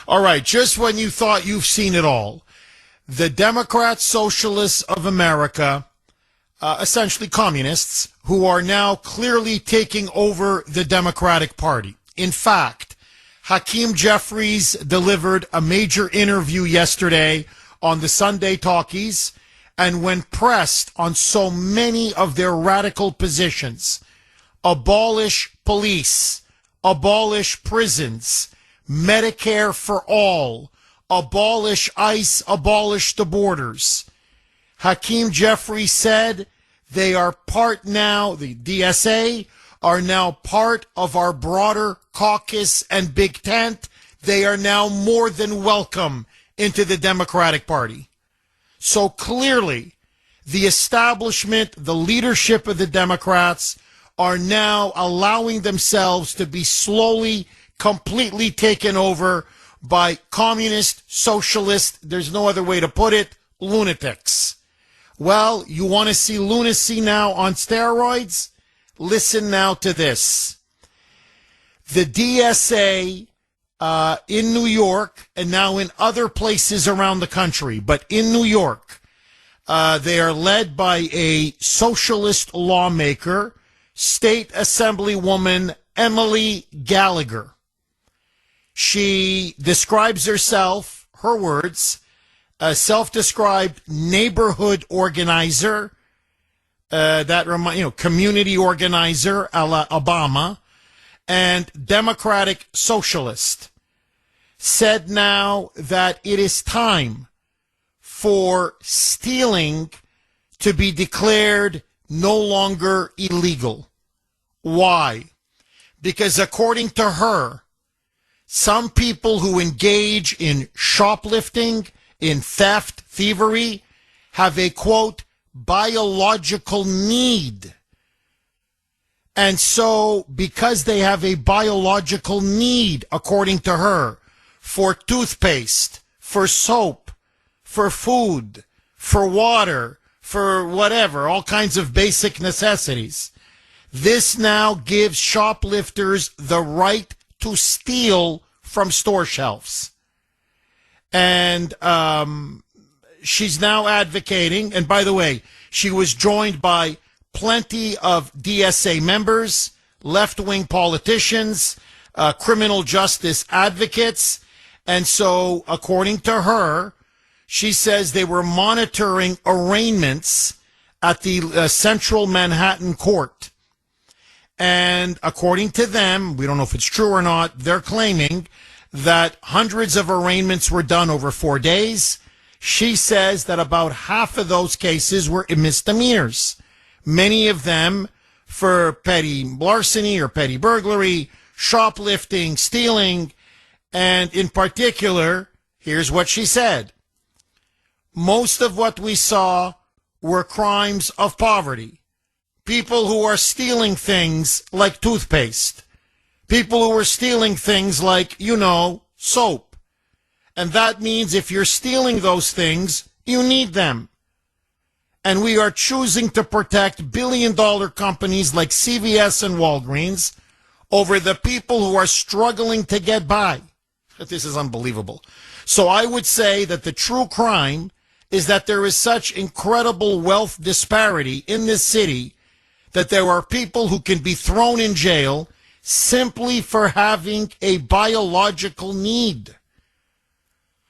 All right, just when you thought you've seen it all, the Democrat Socialists of America, essentially communists, who are now clearly taking over the Democratic Party. In fact, Hakeem Jeffries delivered a major interview yesterday on the Sunday Talkies, and when pressed on so many of their radical positions, abolish police, abolish prisons, Medicare for all, abolish ICE, abolish the borders. Hakeem Jeffries said they are part now, the DSA are now part of our broader caucus and big tent. They are now more than welcome into the Democratic Party. So clearly, the establishment, the leadership of the Democrats are now allowing themselves to be slowly, completely taken over by communist, socialist, there's no other way to put it, lunatics. Well, you want to see lunacy now on steroids? Listen now to this. The DSA in New York and now in other places around the country, but in New York, they are led by a socialist lawmaker, State Assemblywoman Emily Gallagher. She describes herself, her words, a self-described neighborhood organizer, community organizer a la Obama, and democratic socialist, said now that it is time for stealing to be declared no longer illegal. Why? Because according to her, some people who engage in shoplifting, in theft, thievery, have a, quote, biological need. And so, because they have a biological need, according to her, for toothpaste, for soap, for food, for water, for whatever, all kinds of basic necessities, this now gives shoplifters the right to steal from store shelves. And she's now advocating, and by the way, she was joined by plenty of DSA members, left-wing politicians, criminal justice advocates, and so, according to her, she says they were monitoring arraignments at the Central Manhattan Court. And according to them, we don't know if it's true or not, they're claiming that hundreds of arraignments were done over 4 days. She says that about half of those cases were misdemeanors, many of them for petty larceny or petty burglary, shoplifting, stealing, and in particular, here's what she said. Most of what we saw were crimes of poverty. People who are stealing things like toothpaste. People who are stealing things like, soap. And that means if you're stealing those things, you need them. And we are choosing to protect billion-dollar companies like CVS and Walgreens over the people who are struggling to get by. This is unbelievable. So I would say that the true crime is that there is such incredible wealth disparity in this city that there are people who can be thrown in jail simply for having a biological need.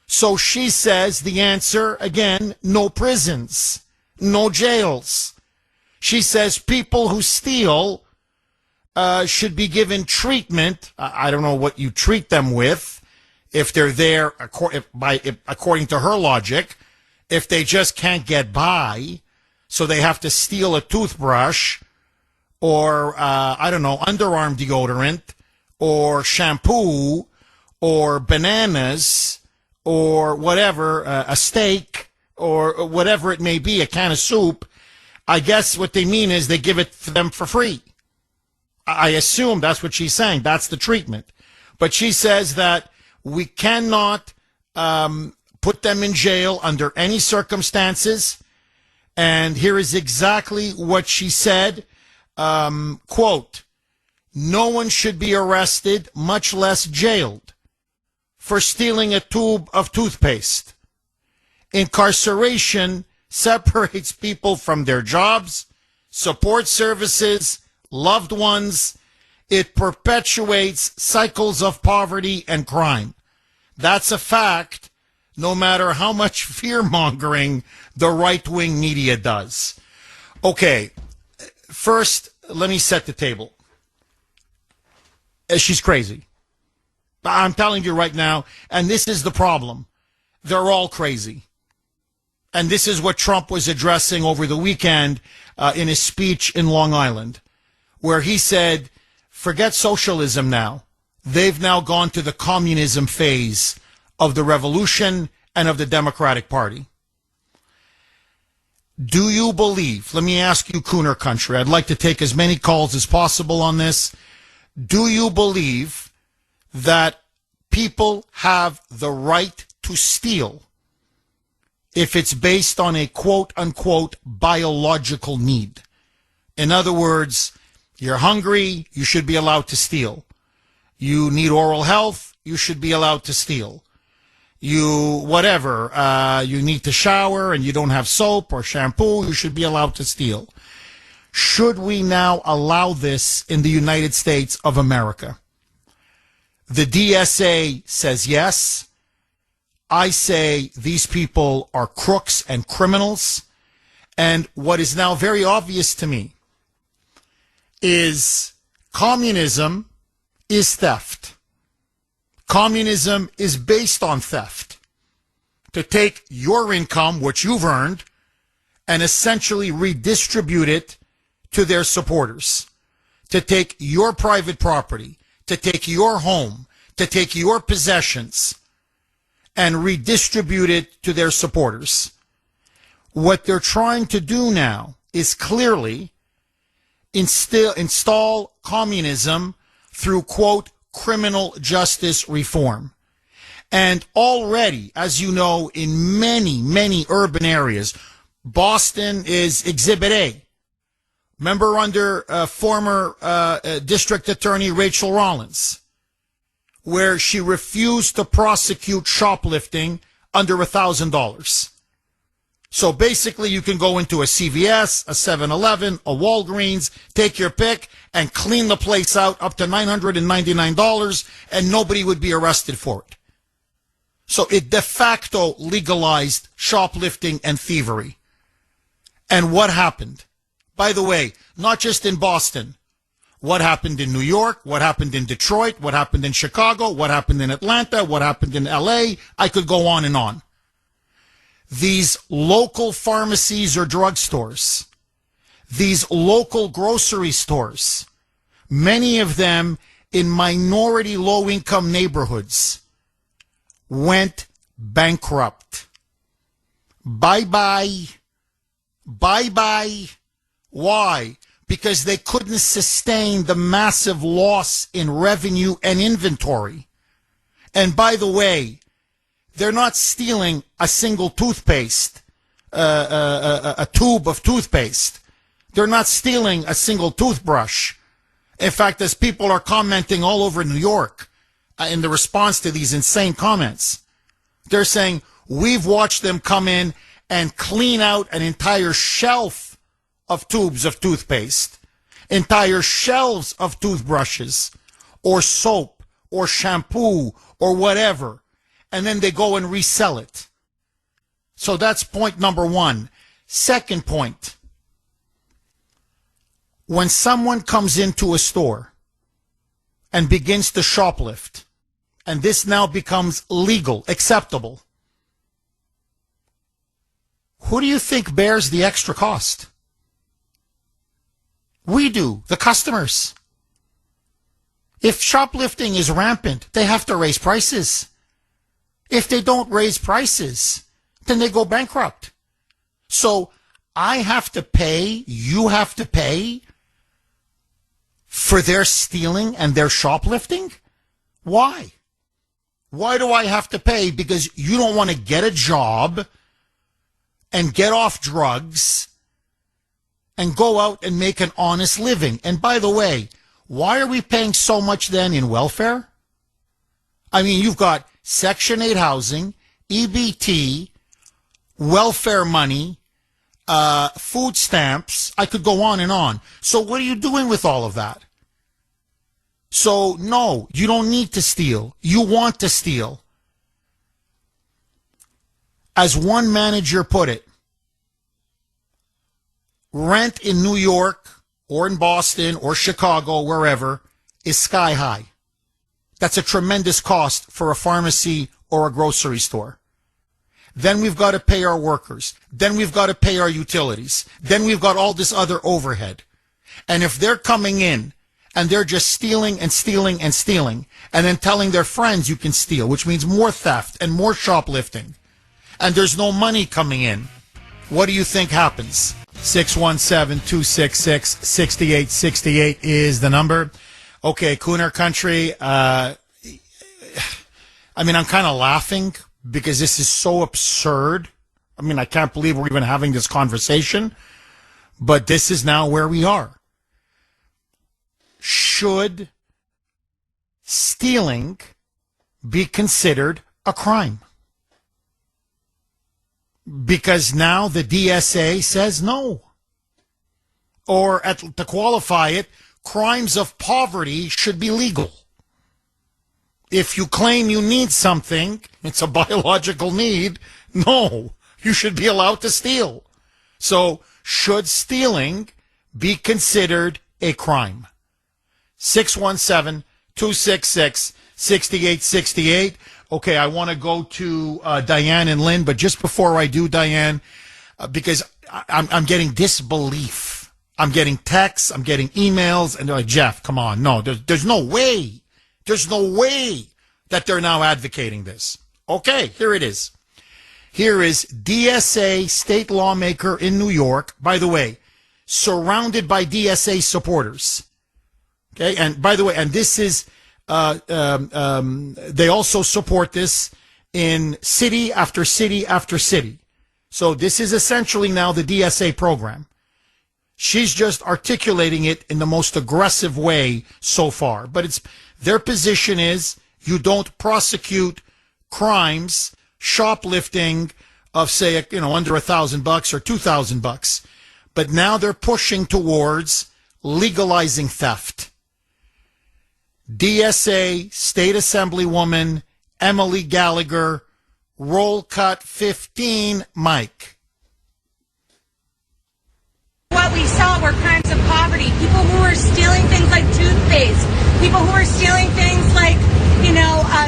So she says the answer, again, no prisons, no jails. She says people who steal should be given treatment. I don't know what you treat them with if they're there, according to her logic, if they just can't get by, so they have to steal a toothbrush or, underarm deodorant or shampoo or bananas or whatever, a steak or whatever it may be, a can of soup. I guess what they mean is they give it to them for free. I assume that's what she's saying. That's the treatment. But she says that we cannot put them in jail under any circumstances. And here is exactly what she said. Quote, no one should be arrested, much less jailed, for stealing a tube of toothpaste. Incarceration separates people from their jobs, support services, loved ones. It perpetuates cycles of poverty and crime. That's a fact, no matter how much fear-mongering the right-wing media does. Okay, first, let me set the table. She's crazy. I'm telling you right now, and this is the problem. They're all crazy. And this is what Trump was addressing over the weekend in his speech in Long Island, where he said, forget socialism now. They've now gone to the communism phase of the revolution and of the Democratic Party. Do you believe, let me ask you, Kuhner country, I'd like to take as many calls as possible on this. Do you believe that people have the right to steal if it's based on a quote-unquote biological need? In other words, you're hungry, you should be allowed to steal. You need oral health, you should be allowed to steal. You need to shower and you don't have soap or shampoo, you should be allowed to steal. Should we now allow this in the United States of America? The DSA says yes. I say these people are crooks and criminals. And what is now very obvious to me is communism is theft. Communism is based on theft. To take your income, which you've earned, and essentially redistribute it to their supporters. To take your private property, to take your home, to take your possessions, and redistribute it to their supporters. What they're trying to do now is clearly install communism through, quote, criminal justice reform. And already, as you know, in many, many urban areas, Boston is Exhibit A. Remember under former District Attorney Rachel Rollins, where she refused to prosecute shoplifting under $1,000. So basically, you can go into a CVS, a 7-Eleven, a Walgreens, take your pick, and clean the place out up to $999, and nobody would be arrested for it. So it de facto legalized shoplifting and thievery. And what happened? By the way, not just in Boston. What happened in New York? What happened in Detroit? What happened in Chicago? What happened in Atlanta? What happened in LA? I could go on and on. These local pharmacies or drugstores, these local grocery stores, many of them in minority low-income neighborhoods, went bankrupt. Bye-bye. Bye-bye. Why? Because they couldn't sustain the massive loss in revenue and inventory. And by the way, they're not stealing a single toothpaste, a tube of toothpaste. They're not stealing a single toothbrush. In fact, as people are commenting all over New York in the response to these insane comments, they're saying, we've watched them come in and clean out an entire shelf of tubes of toothpaste, entire shelves of toothbrushes, or soap, or shampoo, or whatever, and then they go and resell it. So that's point number one. Second point, when someone comes into a store and begins to shoplift, and this now becomes legal, acceptable, who do you think bears the extra cost? We do, the customers. If shoplifting is rampant, they have to raise prices. If they don't raise prices, then they go bankrupt. So I have to pay, you have to pay for their stealing and their shoplifting? Why? Why do I have to pay? Because you don't want to get a job and get off drugs and go out and make an honest living. And by the way, why are we paying so much then in welfare? I mean, you've got Section 8 housing, EBT, welfare money, food stamps. I could go on and on. So what are you doing with all of that? So no, you don't need to steal. You want to steal. As one manager put it, rent in New York or in Boston or Chicago, wherever, is sky high. That's a tremendous cost for a pharmacy or a grocery store. Then we've got to pay our workers. Then we've got to pay our utilities. Then we've got all this other overhead. And if they're coming in and they're just stealing and stealing and stealing and then telling their friends you can steal, which means more theft and more shoplifting, and there's no money coming in, what do you think happens? 617-266-6868 is the number. Okay, Kuhner Country. I'm kind of laughing because this is so absurd. I can't believe we're even having this conversation, but this is now where we are. Should stealing be considered a crime? Because now the DSA says no. Or to qualify it, crimes of poverty should be legal. If you claim you need something, it's a biological need, no, you should be allowed to steal. So, should stealing be considered a crime? 617-266-6868. Okay, I want to go to Diane and Lynn, but just before I do, Diane, because I'm getting disbelief. I'm getting texts, I'm getting emails, and they're like, Jeff, come on. No, there's no way. There's no way that they're now advocating this. Okay, here it is. Here is DSA state lawmaker in New York, by the way, surrounded by DSA supporters. Okay, and by the way, and this is, they also support this in city after city after city. So this is essentially now the DSA program. She's just articulating it in the most aggressive way so far. But it's their position is you don't prosecute crimes, shoplifting of, say, under $1,000 or $2,000. But now they're pushing towards legalizing theft. DSA State Assemblywoman Emily Gallagher, roll cut 15, Mike. What we saw were crimes of poverty. People who were stealing things like toothpaste. People who were stealing things like,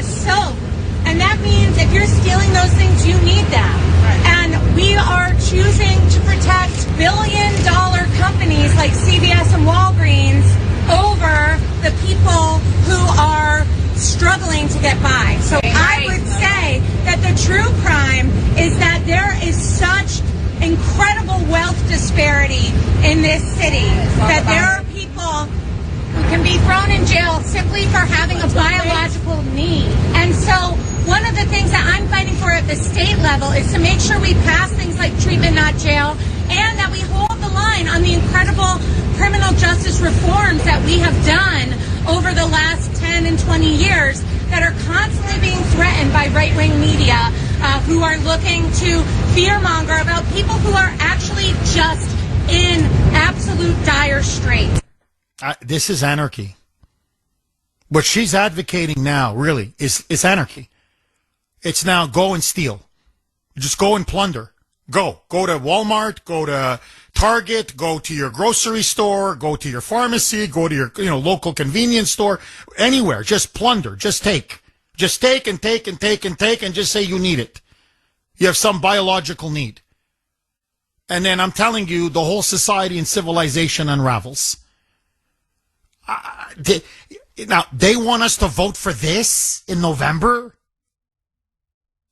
soap. And that means if you're stealing those things, you need them. Right. And we are choosing to protect billion-dollar companies like CVS and Walgreens over the people who are struggling to get by. So I would say that the true crime is that there is such incredible wealth disparity in this city that there are people who can be thrown in jail simply for having a biological need. And so one of the things that I'm fighting for at the state level is to make sure we pass things like treatment, not jail, and that we hold the line on the incredible criminal justice reforms that we have done over the last 10 and 20 years that are constantly being threatened by right-wing media who are looking to fearmonger about people who are actually just in absolute dire straits. This is anarchy. What she's advocating now, really, is anarchy. It's now go and steal. Just go and plunder. Go. Go to Walmart, go to Target, go to your grocery store, go to your pharmacy, go to your local convenience store, anywhere. Just plunder. Just take. Just take and take and take and take and just say you need it. You have some biological need. And then I'm telling you, the whole society and civilization unravels. Now, they want us to vote for this in November?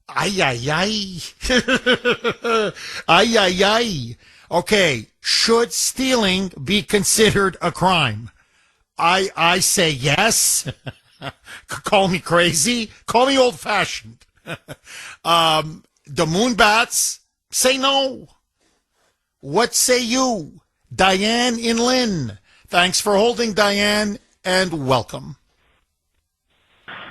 Ay, ay, ay. Ay, ay, ay. Okay, should stealing be considered a crime? I say yes. Call me crazy. Call me old-fashioned. The Moonbats say no. What say you? Diane in Lynn. Thanks for holding, Diane, and welcome.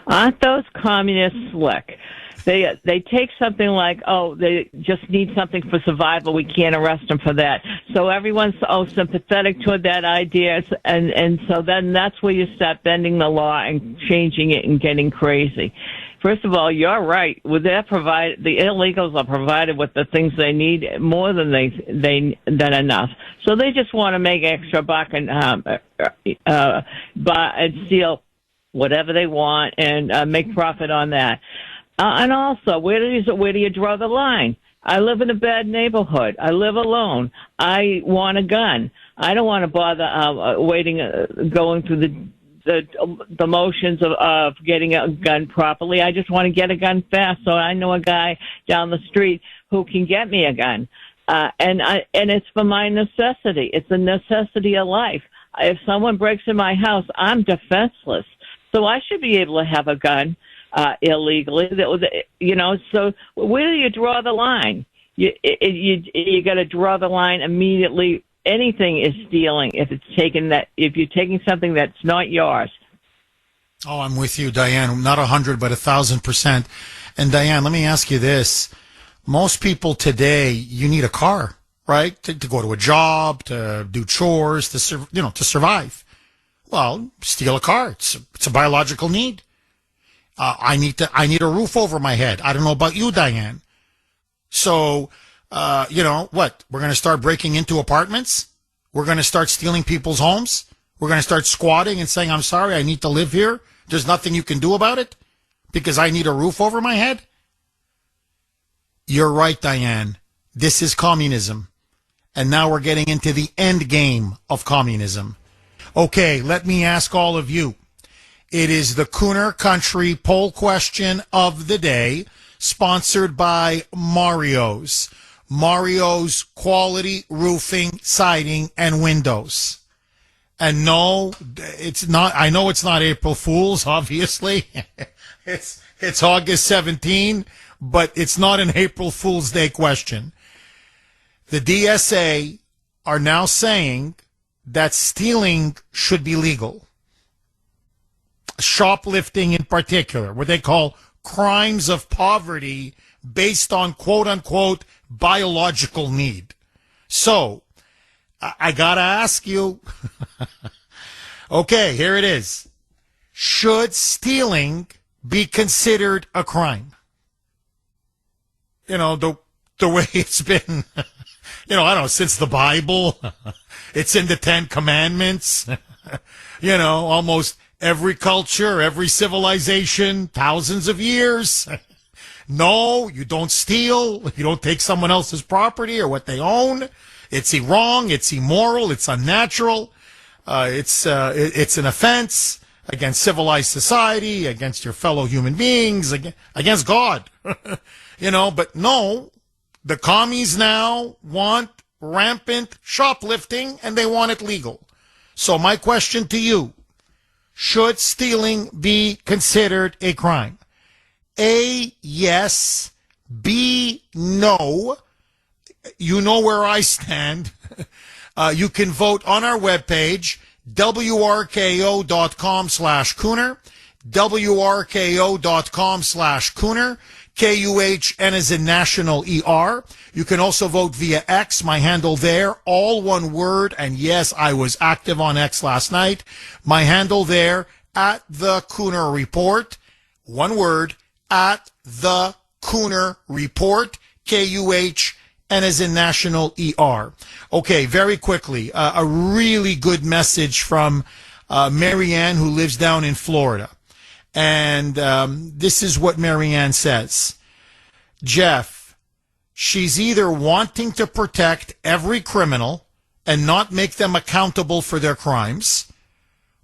Aren't those communists slick? They take something like, oh, they just need something for survival. We can't arrest them for that. So everyone's sympathetic toward that idea, and so then that's where you start bending the law and changing it and getting crazy. First of all, you're right. With the illegals are provided with the things they need more than than enough. So they just want to make extra buck and buy and steal whatever they want and make profit on that. And also, where do you draw the line? I live in a bad neighborhood. I live alone. I want a gun. I don't want to bother going through the motions of getting a gun properly. I just want to get a gun fast, so I know a guy down the street who can get me a gun. And it's for my necessity. It's a necessity of life. If someone breaks in my house, I'm defenseless. So I should be able to have a gun illegally. So where do you draw the line? You got to draw the line immediately. Anything is stealing if you're taking something that's not yours. Oh, I'm with you, Diane. Not 100, but 1,000%. And Diane, let me ask you this: most people today, you need a car, right, to go to a job, to do chores, to survive. Well, steal a car. It's a biological need. I need a roof over my head. I don't know about you, Diane. So, what? We're going to start breaking into apartments? We're going to start stealing people's homes? We're going to start squatting and saying, I'm sorry, I need to live here. There's nothing you can do about it because I need a roof over my head? You're right, Diane. This is communism. And now we're getting into the end game of communism. Okay, let me ask all of you. It is the Kuhner Country poll question of the day, sponsored by Mario's. Mario's quality roofing, siding, and windows. And no, it's not. I know it's not April Fool's, obviously. It's August 17, but it's not an April Fool's Day question. The DSA are now saying that stealing should be legal. Shoplifting in particular, what they call crimes of poverty based on quote-unquote biological need. So, I gotta ask you, okay, here it is. Should stealing be considered a crime? The way it's been, I don't know, since the Bible. It's in the Ten Commandments. Almost every culture, every civilization, thousands of years. No, you don't steal. You don't take someone else's property or what they own. It's wrong. It's immoral. It's unnatural. It's an offense against civilized society, against your fellow human beings, against God. But no, the commies now want rampant shoplifting and they want it legal. So my question to you, should stealing be considered a crime? A, yes. B, no. You know where I stand. You can vote on our webpage, wrko.com/Kuhner, wrko.com/Kuhner, KUHN as in National ER. You can also vote via X, my handle there, all one word. And yes, I was active on X last night. My handle there, at the Kuhner Report. One word, at the Kuhner Report, KUHN as in National ER. Okay, very quickly, a really good message from Marianne, who lives down in Florida. And this is what Marianne says. Jeff, she's either wanting to protect every criminal and not make them accountable for their crimes,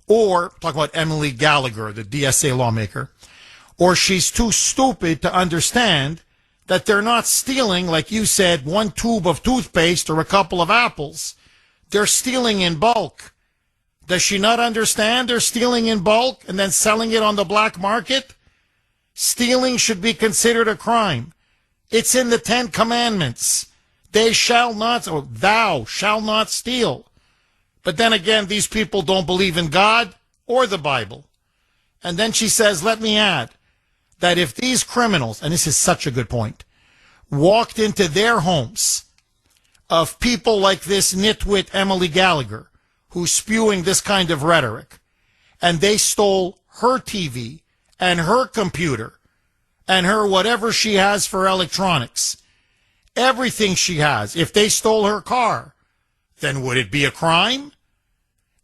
or, talk about Emily Gallagher, the DSA lawmaker, or she's too stupid to understand that they're not stealing, like you said, one tube of toothpaste or a couple of apples. They're stealing in bulk. Does she not understand they're stealing in bulk and then selling it on the black market? Stealing should be considered a crime. It's in the Ten Commandments. They shall not, or thou shall not steal. But then again, these people don't believe in God or the Bible. And then she says, let me add that if these criminals, and this is such a good point, walked into their homes of people like this nitwit Emily Gallagher, who's spewing this kind of rhetoric, and they stole her TV and her computer and her whatever she has for electronics, everything she has, if they stole her car, then would it be a crime?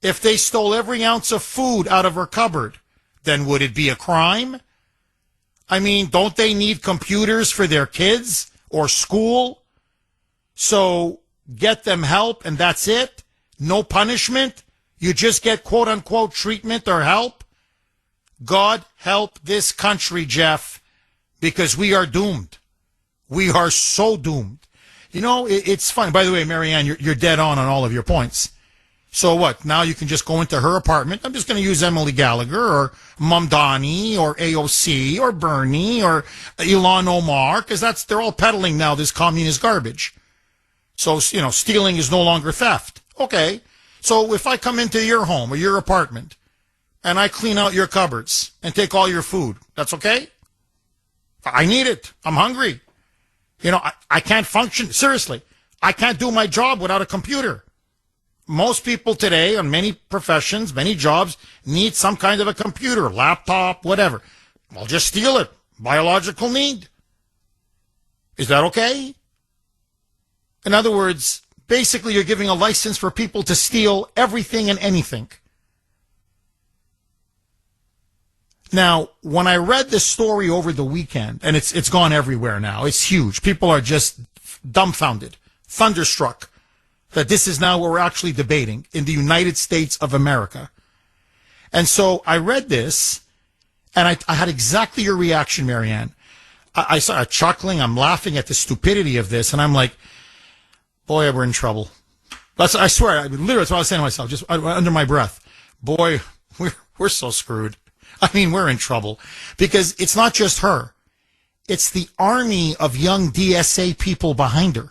If they stole every ounce of food out of her cupboard, then would it be a crime? I mean, don't they need computers for their kids or school? So get them help and that's it? No punishment? You just get quote-unquote treatment or help? God help this country, Jeff, because we are doomed. We are so doomed. You know, it's fun. By the way, Marianne, you're dead on all of your points. So what? Now you can just go into her apartment. I'm just going to use Emily Gallagher or Mamdani or AOC or Bernie or Ilhan Omar because they're all peddling now this communist garbage. So, you know, stealing is no longer theft. Okay. So if I come into your home or your apartment and I clean out your cupboards and take all your food, that's okay? I need it. I'm hungry. You know, I can't function. Seriously, I can't do my job without a computer. Most people today on many professions, many jobs, need some kind of a computer, laptop, whatever. I'll just steal it. Biological need. Is that okay? In other words, basically you're giving a license for people to steal everything and anything. Now, when I read this story over the weekend, and it's gone everywhere now, it's huge. People are just dumbfounded, thunderstruck that this is now what we're actually debating in the United States of America. And so I read this, and I had exactly your reaction, Marianne. I started chuckling, I'm laughing at the stupidity of this, and I'm like, boy, we're in trouble. I swear, literally, that's what I was saying to myself, just under my breath. Boy, we're so screwed. I mean, we're in trouble. Because it's not just her. It's the army of young DSA people behind her.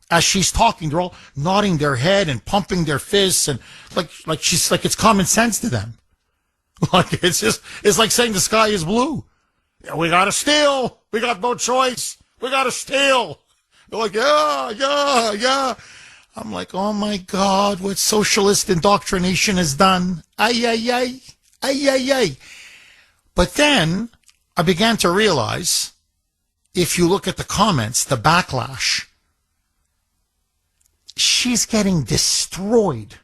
As she's talking, they're all nodding their head and pumping their fists and like she's like it's common sense to them. Like it's like saying the sky is blue. Yeah, we gotta steal. We got no choice. We gotta steal. They're like, yeah. I'm like, oh my God, what socialist indoctrination has done. Ay. But then I began to realize, if you look at the comments, the backlash, she's getting destroyed.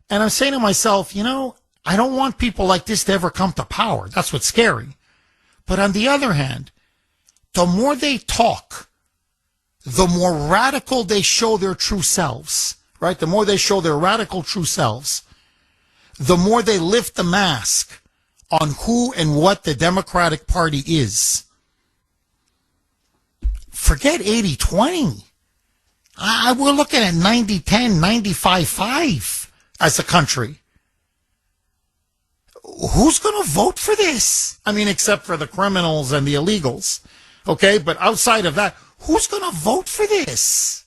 And I'm saying to myself, you know, I don't want people like this to ever come to power. That's what's scary. But on the other hand, the more they talk, the more radical they show their true selves, right? The more they show their radical true selves, the more they lift the mask on who and what the Democratic Party is. Forget 80-20. We're looking at 90-10, 95-5 as a country. Who's going to vote for this? I mean, except for the criminals and the illegals. Okay, but outside of that, who's going to vote for this?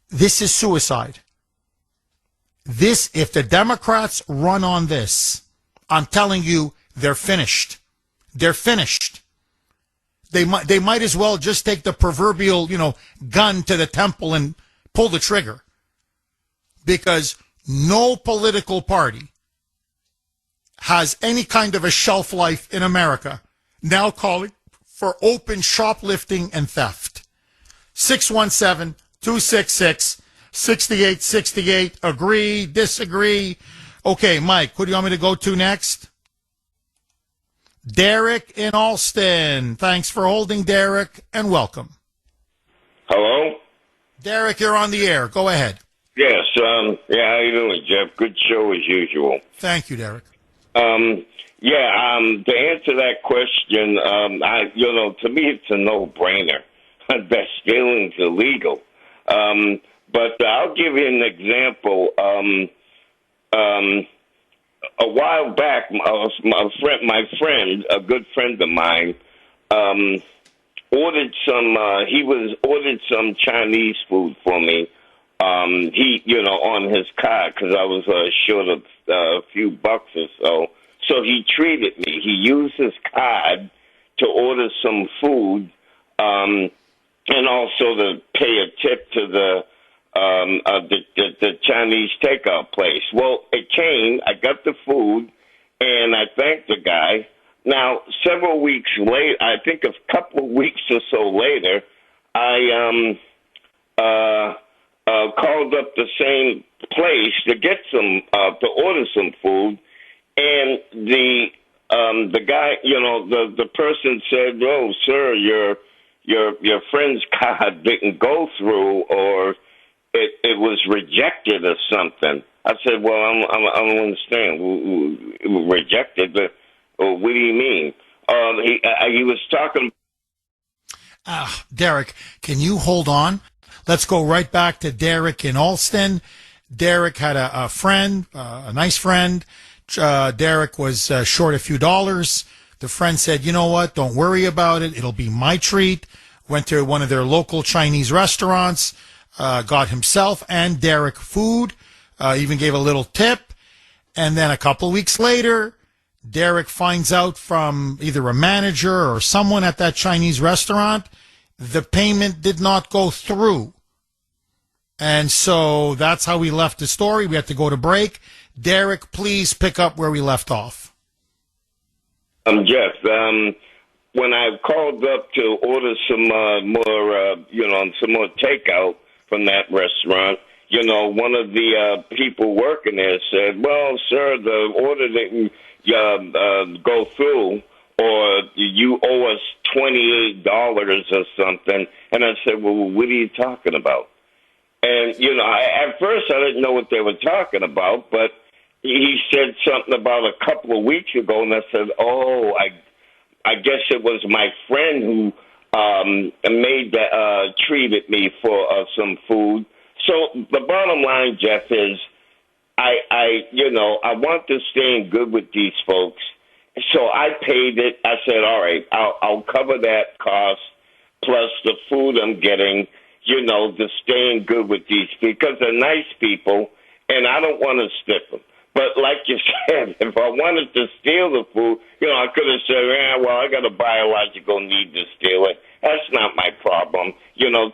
This is suicide. If the Democrats run on this, I'm telling you, they're finished. They're finished. They might as well just take the proverbial, gun to the temple and pull the trigger. Because no political party has any kind of a shelf life in America now calling for open shoplifting and theft. 617-266-6868. Agree, disagree. Okay, Mike, who do you want me to go to next? Derek in Alston. Thanks for holding, Derek, and welcome. Hello? Derek, you're on the air. Go ahead. Yes, how you doing, Jeff? Good show as usual. Thank you, Derek. To answer that question, to me it's a no-brainer that stealing's illegal. But I'll give you an example. A while back, my friend, a good friend of mine, ordered some Chinese food for me he, on his card because I was short of a few bucks or so. So he treated me. He used his card to order some food, and also to pay a tip to the Chinese takeout place. Well, it came. I got the food, and I thanked the guy. Now, several weeks later, I think a couple of weeks or so later, I called up the same place to get to order some food, and the guy, the person said, "Oh, sir, your friend's card didn't go through, or it was rejected or something." I said, "Well, I don't understand. Rejected? But what do you mean?" He was talking. Derek, can you hold on? Let's go right back to Derek in Alston. Derek had a friend, a nice friend. Derek was short a few dollars. The friend said, "You know what? Don't worry about it. It'll be my treat." Went to one of their local Chinese restaurants, got himself and Derek food, even gave a little tip. And then a couple of weeks later, Derek finds out from either a manager or someone at that Chinese restaurant, the payment did not go through. And so that's how we left the story. We had to go to break. Derek, please pick up where we left off. Jeff, when I called up to order some some more takeout from that restaurant, one of the people working there said, "Well, sir, the order didn't go through, or you owe us $28 or something." And I said, "Well, what are you talking about?" And, at first I didn't know what they were talking about, but he said something about a couple of weeks ago, and I said, "Oh, I guess it was my friend who treated me for some food." So the bottom line, Jeff, is I want to stay in good with these folks. So I paid it. I said, "All right, I'll cover that cost plus the food I'm getting, to stay in good with these people because they're nice people, and I don't want to stiff them." But like you said, if I wanted to steal the food, I could have said, "Yeah, well, I got a biological need to steal it. That's not my problem.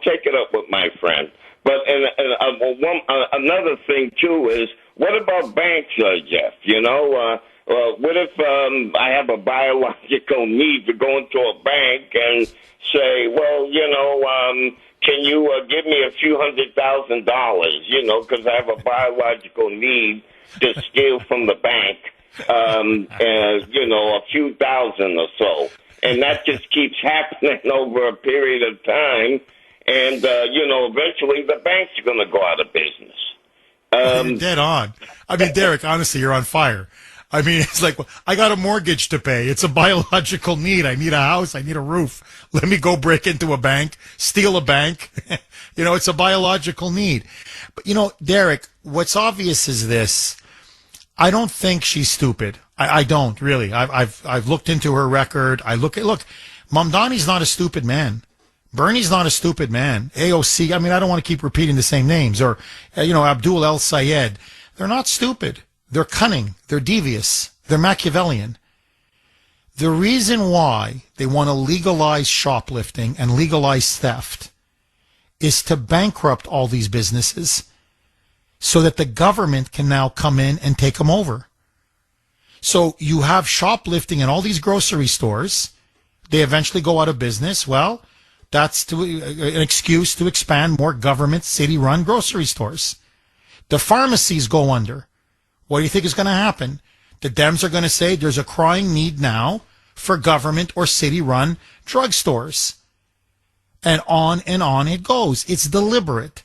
Take it up with my friend." But another thing, too, is what about banks, Jeff? What if I have a biological need to go into a bank and say, "Well, can you give me a few $100,000, because I have a biological need to steal from the bank, a few thousand or so." And that just keeps happening over a period of time. And, eventually the banks are going to go out of business. You're dead on. I mean, Derek, honestly, you're on fire. I mean, it's like, I got a mortgage to pay. It's a biological need. I need a house. I need a roof. Let me go break into a bank, steal a bank. It's a biological need. But, Derek, what's obvious is this. I don't think she's stupid. I don't, really. I've looked into her record. Look, Mamdani's not a stupid man. Bernie's not a stupid man. AOC, I don't want to keep repeating the same names. Or, Abdul El Sayed. They're not stupid. They're cunning. They're devious. They're Machiavellian. The reason why they want to legalize shoplifting and legalize theft is to bankrupt all these businesses so that the government can now come in and take them over. So you have shoplifting in all these grocery stores. They eventually go out of business. Well, that's an excuse to expand more government, city-run grocery stores. The pharmacies go under. What do you think is going to happen? The Dems are going to say there's a crying need now for government or city-run drugstores. And on it goes. It's deliberate.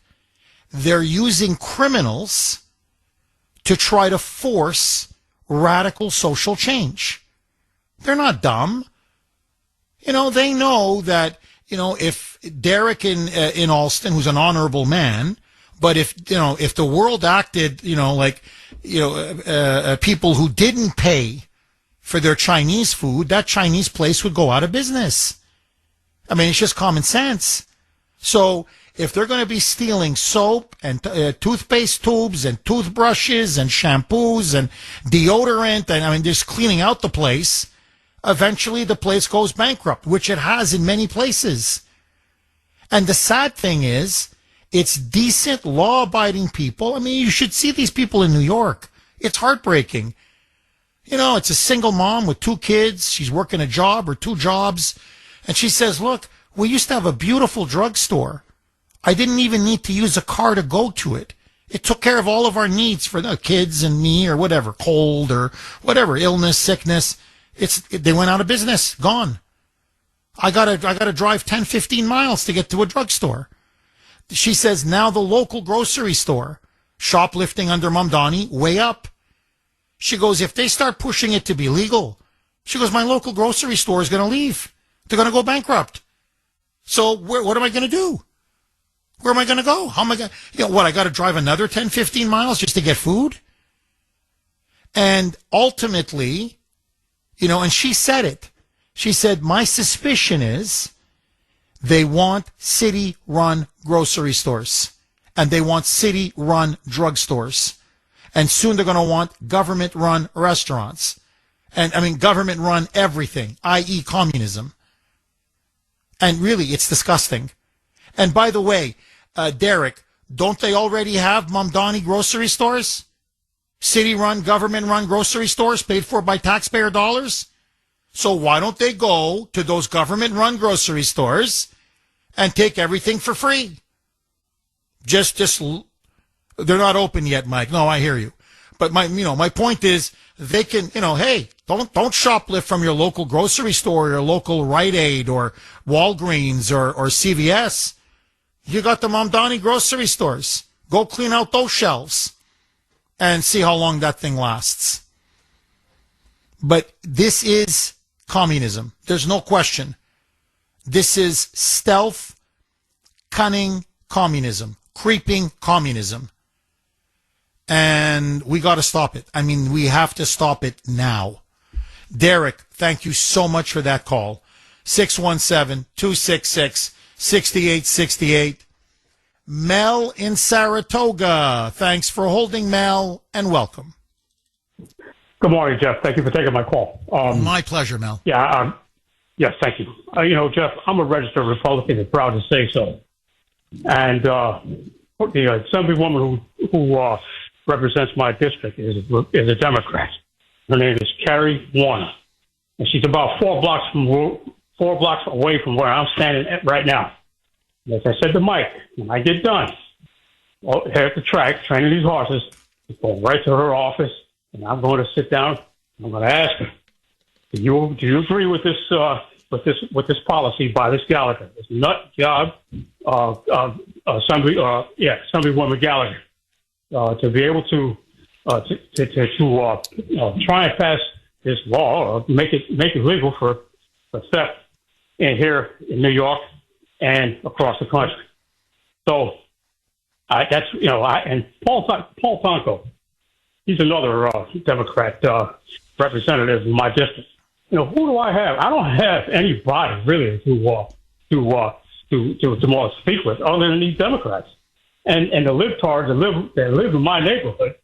They're using criminals to try to force radical social change. They're not dumb. They know that, if Derek in Alston, who's an honorable man, but if the world acted, people who didn't pay for their Chinese food, that Chinese place would go out of business. It's just common sense. So if they're going to be stealing soap and toothpaste tubes and toothbrushes and shampoos and deodorant, and I mean, just cleaning out the place, eventually the place goes bankrupt, which it has in many places. And the sad thing is, it's decent, law-abiding people. I mean, you should see these people in New York. It's heartbreaking. You know, it's a single mom with 2 kids. She's working a job or 2 jobs. And she says, look, we used to have a beautiful drugstore. I didn't even need to use a car to go to it. It took care of all of our needs for the kids and me or whatever, cold or whatever, illness, sickness. They went out of business, gone. I gotta drive 10, 15 miles to get to a drugstore. She says now the local grocery store, shoplifting under Mamdani, way up. She goes, if they start pushing it to be legal, she goes, my local grocery store is going to leave. They're going to go bankrupt. So what am I going to do? Where am I going to go? How am I going to, I got to drive another 10, 15 miles just to get food? And ultimately, and she said it. She said, my suspicion is they want city-run grocery stores and they want city-run drugstores. And soon they're going to want government-run restaurants. And, government-run everything, i.e. communism. And really, it's disgusting. And by the way, Derek, don't they already have Mamdani grocery stores? City-run, government-run grocery stores paid for by taxpayer dollars? So why don't they go to those government-run grocery stores and take everything for free? Just they're not open yet, Mike. No, I hear you. But my point is they can, hey, don't shoplift from your local grocery store, your local Rite Aid or Walgreens or CVS. You got the Mamdani grocery stores. Go clean out those shelves and see how long that thing lasts. But this is communism. There's no question. This is stealth, cunning communism, creeping communism. And we got to stop it. We have to stop it now. Derek, thank you so much for that call. 617-266-6868. Mel in Saratoga. Thanks for holding, Mel, and welcome. Good morning, Jeff. Thank you for taking my call. My pleasure, Mel. Yeah, yes, thank you. Jeff, I'm a registered Republican and proud to say so. And the Assemblywoman who represents my district is a Democrat. Her name is Carrie Warner, and she's about 4 blocks away from where I'm standing at right now. And as I said to Mike, when I get done here at the track training these horses, I'm going right to her office, and I'm going to sit down. And I'm going to ask her, do you agree with this policy by this Gallagher, this nut job, Assemblywoman Gallagher, to be able to try and pass this law or make it legal for theft here in New York and across the country. So and Paul Tonko, he's another Democrat representative in my district. Who do I have? I don't have anybody really to more speak with other than these Democrats and the libtards that live in my neighborhood.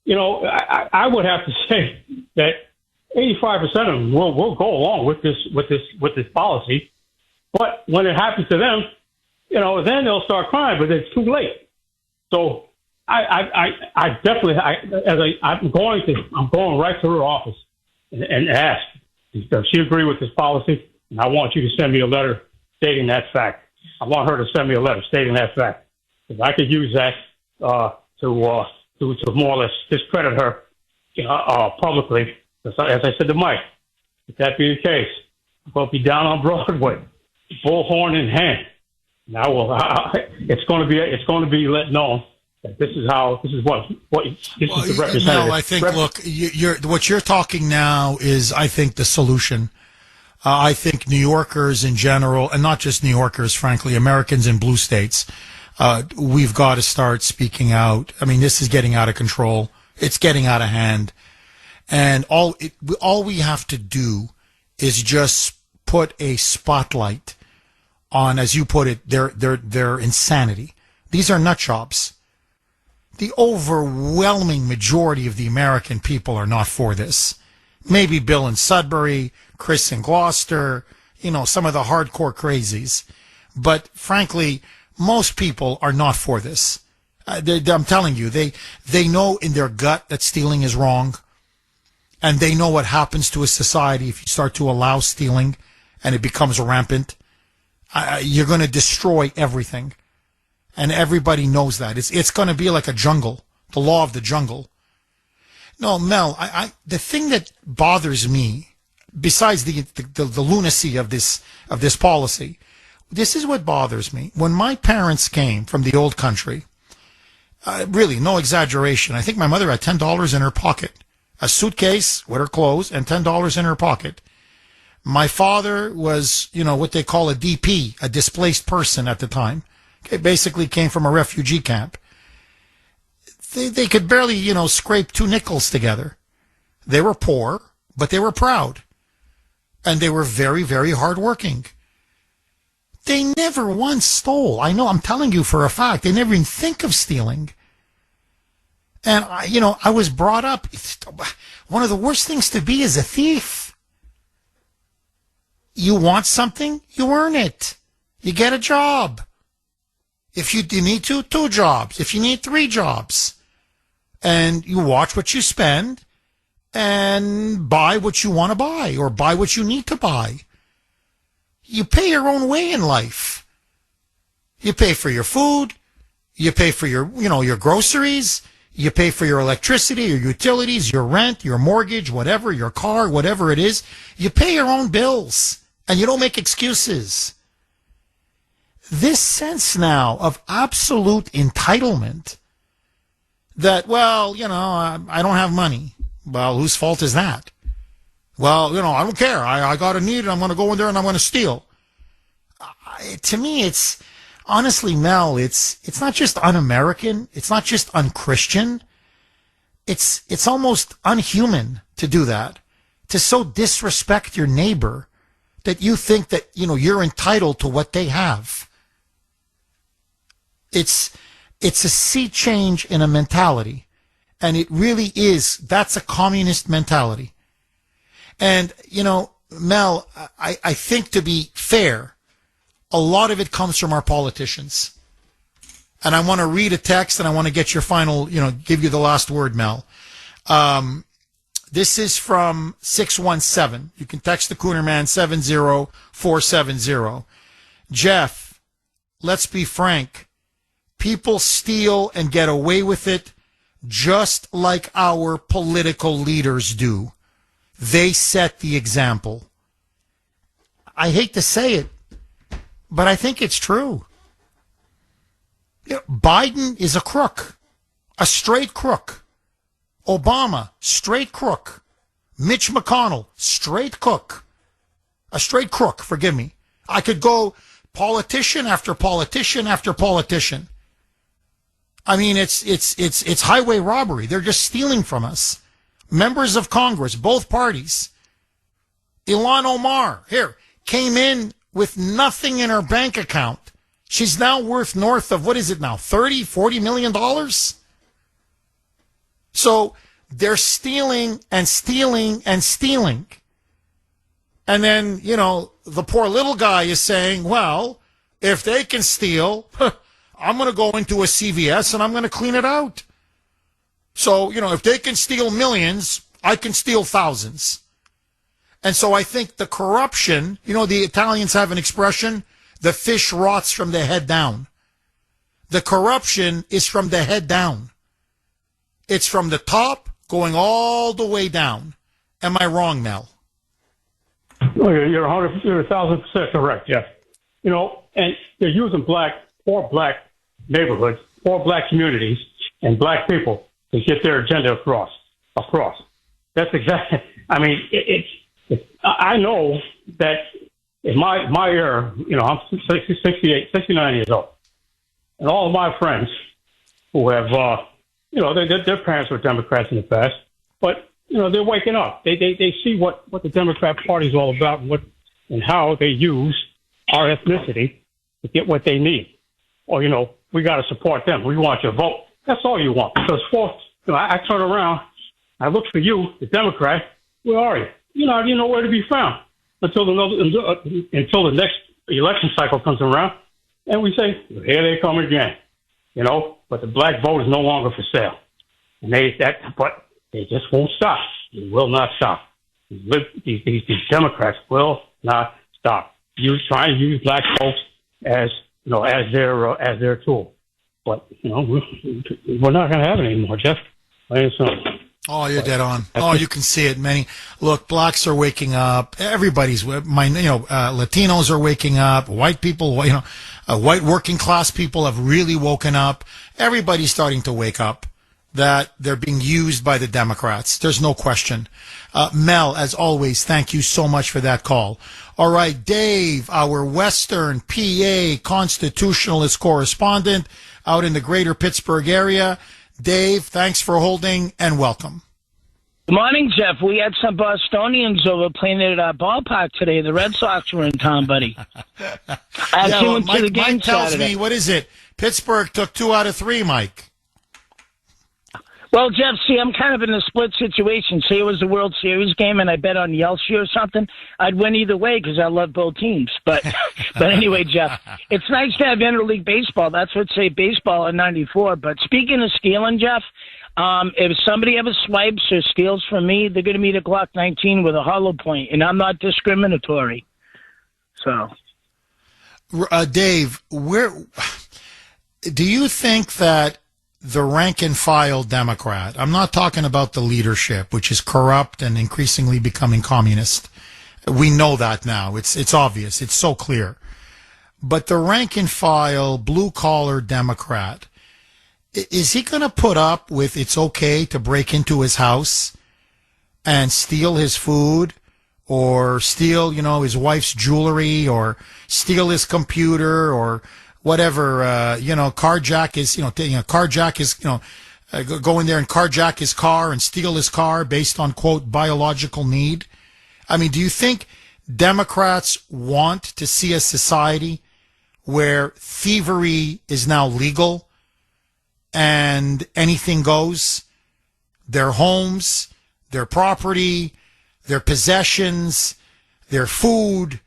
I would have to say that 85% of them will go along with this policy, but when it happens to them, then they'll start crying, but it's too late. So I'm going right to her office and ask, does she agree with this policy? And I want you to send me a letter stating that fact. I want her to send me a letter stating that fact. Because I could use that to more or less discredit her publicly. As I said to Mike, if that be the case, I'm going to be down on Broadway, bullhorn in hand. Now, it's going to be let known that this is the representative. No, I think, look, what you're talking now is, I think, the solution. I think New Yorkers in general, and not just New Yorkers, frankly, Americans in blue states, we've got to start speaking out. This is getting out of control. It's getting out of hand. And all we have to do is just put a spotlight on, as you put it, their insanity. These are nut jobs. The overwhelming majority of the American people are not for this. Maybe Bill in Sudbury, Chris in Gloucester, some of the hardcore crazies. But frankly, most people are not for this. I'm telling you, they know in their gut that stealing is wrong. And they know what happens to a society if you start to allow stealing and it becomes rampant. You're going to destroy everything. And everybody knows that. It's going to be like a jungle, the law of the jungle. No, Mel, the thing that bothers me, besides the lunacy of this policy, this is what bothers me. When my parents came from the old country, really, no exaggeration, I think my mother had $10 in her pocket, a suitcase with her clothes and $10 in her pocket. My father was, what they call a DP, a displaced person at the time. Okay, basically came from a refugee camp. They could barely, scrape 2 nickels together. They were poor, but they were proud. And they were very, very hardworking. They never once stole. I know, I'm telling you for a fact, they never even think of stealing. And, I was brought up, one of the worst things to be is a thief. You want something, you earn it. You get a job. If you need 2 jobs. If you need 3 jobs. And you watch what you spend and buy what you want to buy or buy what you need to buy. You pay your own way in life. You pay for your food. You pay for your groceries. You pay for your electricity, your utilities, your rent, your mortgage, whatever, your car, whatever it is. You pay your own bills and you don't make excuses. This sense now of absolute entitlement that, I don't have money. Well, whose fault is that? Well, I don't care. I got a need and I'm going to go in there and I'm going to steal. To me, it's honestly, Mel, it's not just un-American. It's not just un-Christian. It's almost unhuman to do that, to so disrespect your neighbor that you think that, you're entitled to what they have. It's a sea change in a mentality. And it really is. That's a communist mentality. And, Mel, I think to be fair, a lot of it comes from our politicians. And I want to read a text and I want to get your final, give you the last word, Mel. This is from 617. You can text the Kuhner Man 70470. Jeff, let's be frank. People steal and get away with it just like our political leaders do. They set the example. I hate to say it, but I think it's true. Biden is a crook, a straight crook. Obama, straight crook. Mitch McConnell, straight crook. A straight crook, forgive me. I could go politician after politician after politician. I mean, it's highway robbery. They're just stealing from us. Members of Congress, both parties. Ilhan Omar, came in with nothing in her bank account. She's now worth north of, $30-40 million? So they're stealing and stealing and stealing. And then, the poor little guy is saying, well, if they can steal, I'm going to go into a CVS and I'm going to clean it out. So, if they can steal millions, I can steal thousands. And so I think the corruption, the Italians have an expression, the fish rots from the head down. The corruption is from the head down. It's from the top going all the way down. Am I wrong, Mel? Oh, you're 1,000% correct, Jeff. And they're using poor black neighborhoods, poor black communities, and black people to get their agenda across. That's exactly. I mean, I know that in my era, I'm 69 years old, and all of my friends who have, their parents were Democrats in the past, but they're waking up. They see what the Democrat Party is all about and how they use our ethnicity to get what they need. Or, we got to support them. We want your vote. That's all you want. Because, I turn around, I look for you, the Democrat. Where are you? You're not even nowhere to be found until the next election cycle comes around. And we say, here they come again. But the black vote is no longer for sale. But they just won't stop. They will not stop. These Democrats will not stop. Try and use black folks as their tool. But we're not going to have it anymore, Jeff. Oh, you're dead on. Oh, you can see it. Look, blacks are waking up. Everybody's, Latinos are waking up. White people, white working class people have really woken up. Everybody's starting to wake up that they're being used by the Democrats. There's no question. Mel, as always, thank you so much for that call. All right, Dave, our Western PA constitutionalist correspondent out in the greater Pittsburgh area. Dave, thanks for holding and welcome. Good morning, Jeff. We had some Bostonians over playing at our ballpark today. The Red Sox were in town, buddy. Mike tells me, what is it? Pittsburgh took 2 out of 3, Mike. Well, Jeff, see, I'm kind of in a split situation. Say it was a World Series game and I bet on Yeltsin or something, I'd win either way because I love both teams. But anyway, Jeff, it's nice to have interleague baseball. That's what say baseball in '94. But speaking of stealing, Jeff, if somebody ever swipes or steals from me, they're going to meet a Glock 19 with a hollow point, and I'm not discriminatory. So, Dave, do you think that the rank and file Democrat, I'm not talking about the leadership, which is corrupt and increasingly becoming communist. We know that now. It's obvious. It's so clear. But the rank and file blue collar Democrat, is he going to put up with it's okay to break into his house and steal his food or steal, his wife's jewelry or steal his computer or whatever, carjack go in there and carjack his car and steal his car based on, quote, biological need? I mean, do you think Democrats want to see a society where thievery is now legal and anything goes? Their homes, their property, their possessions, their food,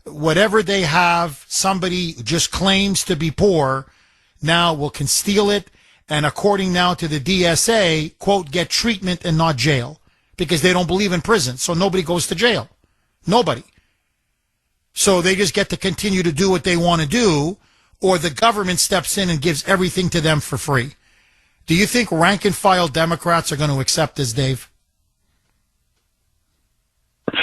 whatever they have, somebody just claims to be poor, now can steal it, and according now to the DSA, quote, get treatment and not jail, because they don't believe in prison, so nobody goes to jail. Nobody. So they just get to continue to do what they want to do, or the government steps in and gives everything to them for free. Do you think rank and file Democrats are going to accept this, Dave?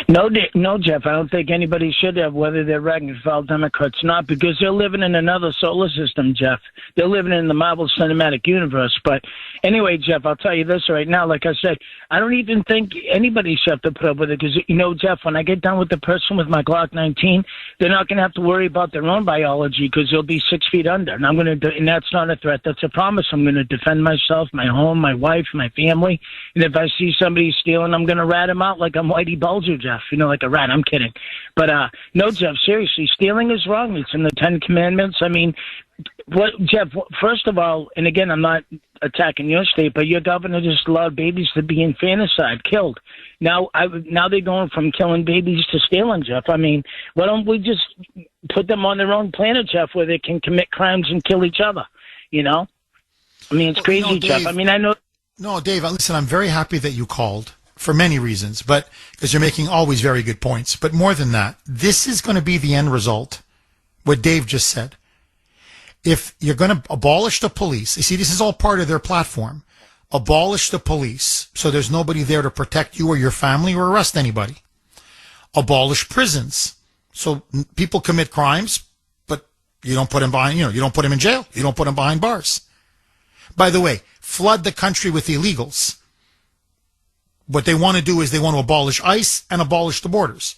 No, Jeff, I don't think anybody should have, whether they're rank and file Democrats or not, because they're living in another solar system, Jeff. They're living in the Marvel Cinematic Universe. But anyway, Jeff, I'll tell you this right now. Like I said, I don't even think anybody should have to put up with it because, Jeff, when I get done with the person with my Glock 19, they're not going to have to worry about their own biology because they'll be 6 feet under. And and that's not a threat. That's a promise. I'm going to defend myself, my home, my wife, my family. And if I see somebody stealing, I'm going to rat him out like I'm Whitey Bulger, Jeff. Like a rat. I'm kidding. But no, Jeff, seriously, stealing is wrong. It's in the 10 Commandments. I mean, Jeff, first of all, and again, I'm not attacking your state, but your governor just allowed babies to be infanticide, killed. Now they're going from killing babies to stealing, Jeff. I mean, why don't we just put them on their own planet, Jeff, where they can commit crimes and kill each other? I mean, it's crazy, Dave, Jeff. I mean, I know. No, Dave, listen, I'm very happy that you called. For many reasons, but because you're making always very good points. But more than that, this is going to be the end result, what Dave just said. If you're going to abolish the police, you see, this is all part of their platform. Abolish the police so there's nobody there to protect you or your family or arrest anybody. Abolish prisons so people commit crimes, but you don't put them behind, you don't put them in jail. You don't put them behind bars. By the way, flood the country with illegals. What they want to do is they want to abolish ICE and abolish the borders.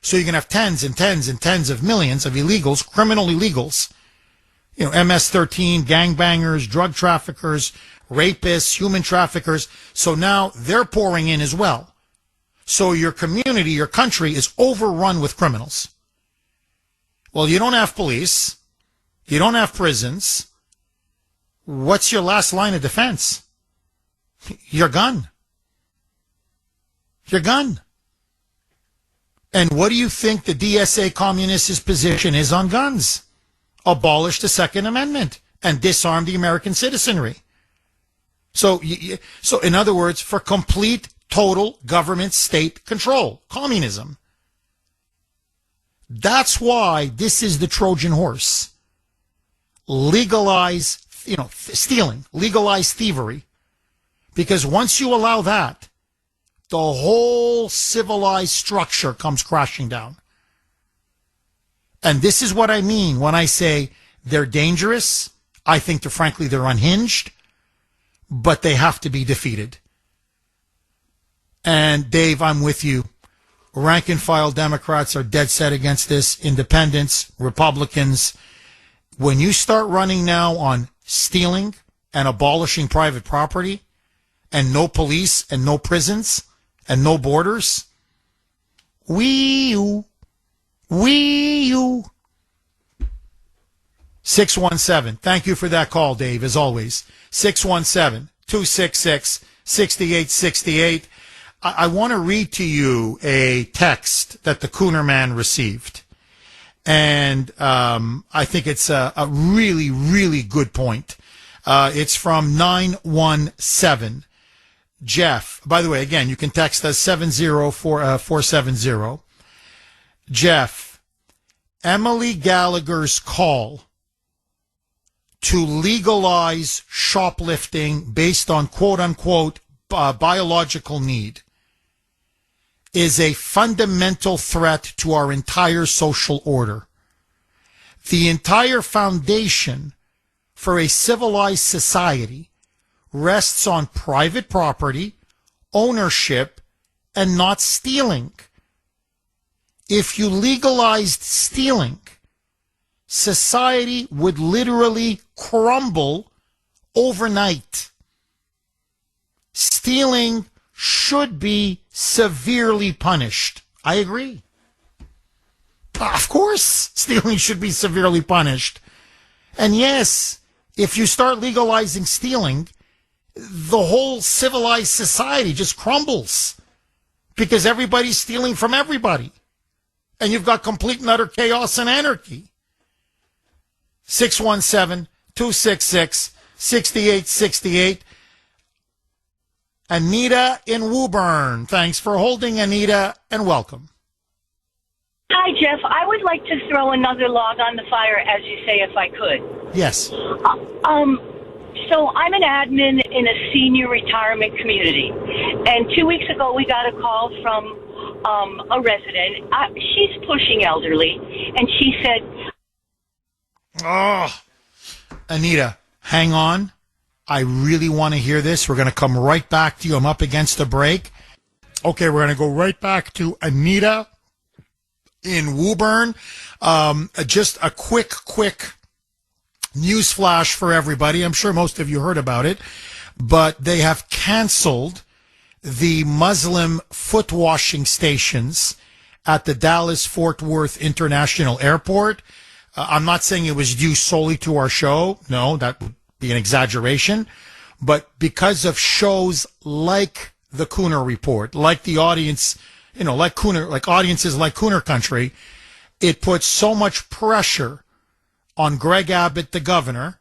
So you can have tens and tens and tens of millions of illegals, criminal illegals, MS-13, gangbangers, drug traffickers, rapists, human traffickers. So now they're pouring in as well. So your community, your country is overrun with criminals. Well, you don't have police. you don't have prisons, what's your last line of defense? Your gun. Your gun. And what do you think the DSA communist position is on guns? Abolish the Second Amendment and disarm the American citizenry. So in other words, for complete, total government state control, communism. That's why this is the Trojan horse. Legalize, stealing, legalize thievery. Because once you allow that, the whole civilized structure comes crashing down. And this is what I mean when I say they're dangerous. I think frankly they're unhinged, but they have to be defeated. And Dave, I'm with you. Rank and file Democrats are dead set against this. Independents, Republicans. When you start running now on stealing and abolishing private property and no police and no prisons and no borders, wee you. 617. Thank you for that call, Dave, as always. 617-266-6868. I want to read to you a text that the Kuhner man received. And I think it's a really, really good point. It's from 917. Jeff, by the way, again, you can text us 70470. Jeff, Emily Gallagher's call to legalize shoplifting based on quote-unquote biological need is a fundamental threat to our entire social order. The entire foundation for a civilized society rests on private property, ownership, and not stealing. If you legalized stealing, society would literally crumble overnight. Stealing should be severely punished. I agree. Of course, stealing should be severely punished. And yes, if you start legalizing stealing, the whole civilized society just crumbles because everybody's stealing from everybody. And you've got complete and utter chaos and anarchy. 617-266-6868. Anita in Woburn. Thanks for holding, Anita, and welcome. Hi, Jeff. I would like to throw another log on the fire, as you say, if I could. Yes. So I'm an admin in a senior retirement community. And 2 weeks ago, we got a call from a resident. She's pushing elderly, and she said... Oh, Anita, hang on. I really want to hear this. We're going to come right back to you. I'm up against a break. Okay, we're going to go right back to Anita in Woburn. Just a quick news flash for everybody. I'm sure most of you heard about it, but they have canceled the Muslim foot washing stations at the Dallas-Fort Worth International Airport. I'm not saying it was due solely to our show. No, that would be an exaggeration. But because of shows like the Kuhner Report, like the audience, like Kuhner, like audiences like Kuhner Country, it puts so much pressure on Greg Abbott, the governor,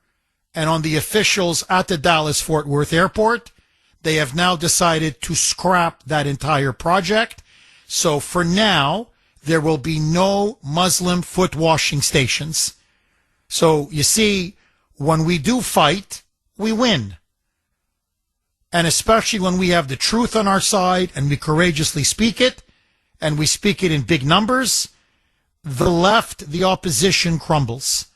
and on the officials at the Dallas-Fort Worth Airport. They have now decided to scrap that entire project. So for now, there will be no Muslim foot washing stations. So you see, when we do fight, we win. And especially when we have the truth on our side and we courageously speak it, and we speak it in big numbers, the left, the opposition crumbles.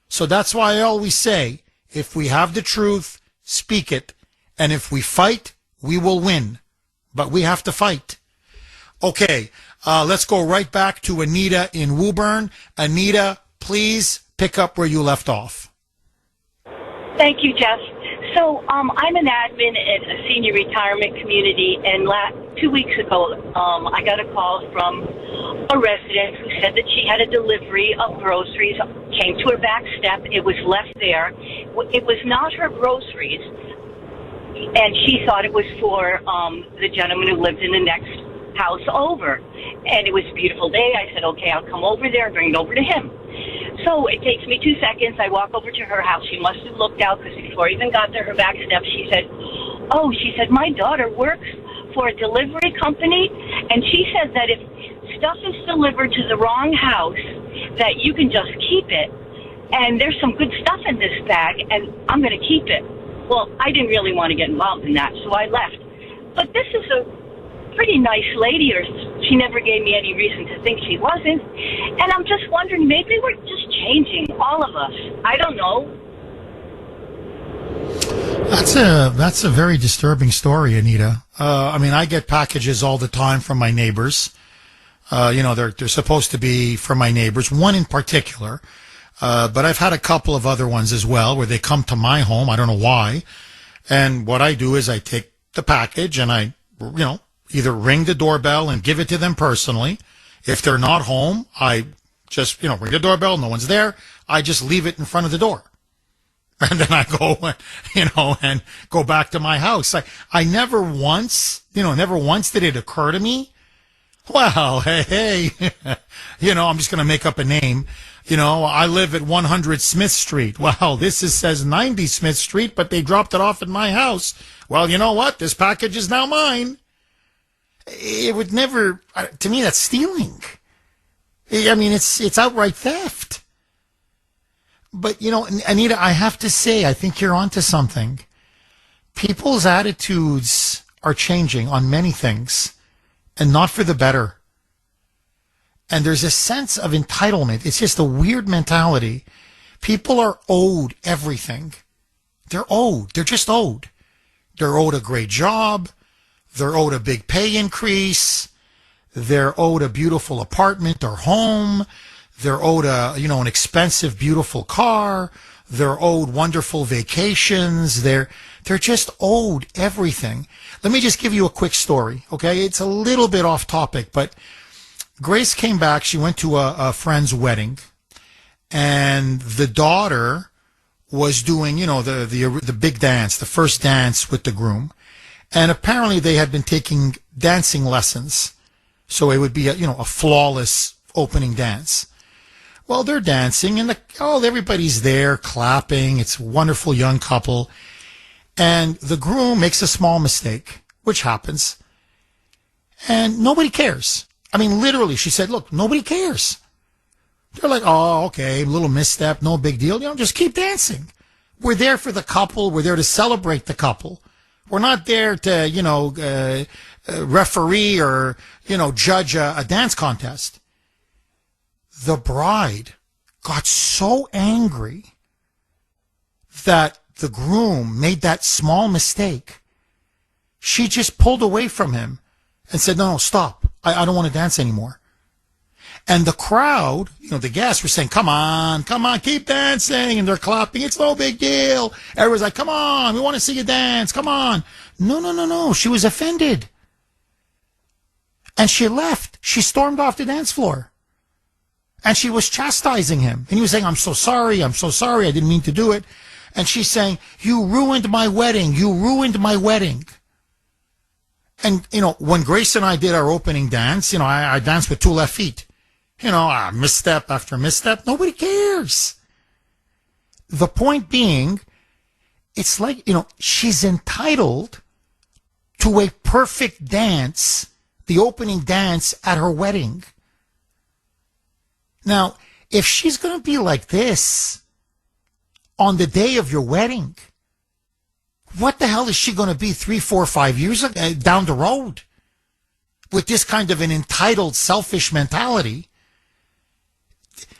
So that's why I always say, if we have the truth, speak it. And if we fight, we will win. But we have to fight. Okay, let's go right back to Anita in Woburn. Anita, please pick up where you left off. Thank you, Jeff. So I'm an admin at a senior retirement community, and 2 weeks ago I got a call from a resident who said that she had a delivery of groceries. came to her back step. It was left there. It was not her groceries, and she thought it was for the gentleman who lived in the next house over. And it was a beautiful day. I said, okay, I'll come over there and bring it over to him. So it takes me 2 seconds. I walk over to her house. She must have looked out because before I even got to her back step, she said, my daughter works for a delivery company, and she said that if stuff is delivered to the wrong house, that you can just keep it. And there's some good stuff in this bag, and I'm going to keep it. Well, I didn't really want to get involved in that, so I left. But this is a pretty nice lady, or she never gave me any reason to think she wasn't. And I'm just wondering, maybe we're just changing, all of us. I don't know. That's a very disturbing story, Anita. I mean, I get packages all the time from my neighbors. They're supposed to be from my neighbors, one in particular. But I've had a couple of other ones as well where they come to my home. I don't know why. And what I do is I take the package and I, either ring the doorbell and give it to them personally. If they're not home, I just, ring the doorbell. No one's there. I just leave it in front of the door. And then I go, and go back to my house. I never once did it occur to me, well, hey, I'm just going to make up a name. I live at 100 Smith Street. Well, says 90 Smith Street, but they dropped it off at my house. Well, you know what? This package is now mine. It would never, to me, that's stealing. I mean, it's outright theft. But, Anita, I have to say, I think you're onto something. People's attitudes are changing on many things, and not for the better. And there's a sense of entitlement. It's just a weird mentality. People are owed everything. They're owed. They're just owed. They're owed a great job. They're owed a big pay increase. They're owed a beautiful apartment or home. They're owed an expensive, beautiful car. They're owed wonderful vacations. They're just owed everything. Let me just give you a quick story, okay? It's a little bit off topic, but Grace came back. She went to a friend's wedding, and the daughter was doing, the big dance, the first dance with the groom. And apparently they had been taking dancing lessons. So it would be a flawless opening dance. Well, they're dancing, and everybody's there clapping. It's a wonderful young couple. And the groom makes a small mistake, which happens. And nobody cares. I mean, literally, she said, look, nobody cares. They're like, oh, okay, little misstep, no big deal. Just keep dancing. We're there for the couple. We're there to celebrate the couple. We're not there to, referee or, judge a dance contest. The bride got so angry that the groom made that small mistake. She just pulled away from him and said, no, stop. I don't want to dance anymore. And the crowd, the guests were saying, come on, keep dancing. And they're clapping. It's no big deal. Everyone's like, come on, we want to see you dance. Come on. No. She was offended. And she left. She stormed off the dance floor. And she was chastising him. And he was saying, I'm so sorry. I didn't mean to do it. And she's saying, you ruined my wedding. And, when Grace and I did our opening dance, I danced with 2 left feet. Misstep after misstep. Nobody cares. The point being, it's like, she's entitled to a perfect dance, the opening dance at her wedding. Now, if she's going to be like this on the day of your wedding, what the hell is she going to be 3, 4, 5 years down the road with this kind of an entitled, selfish mentality?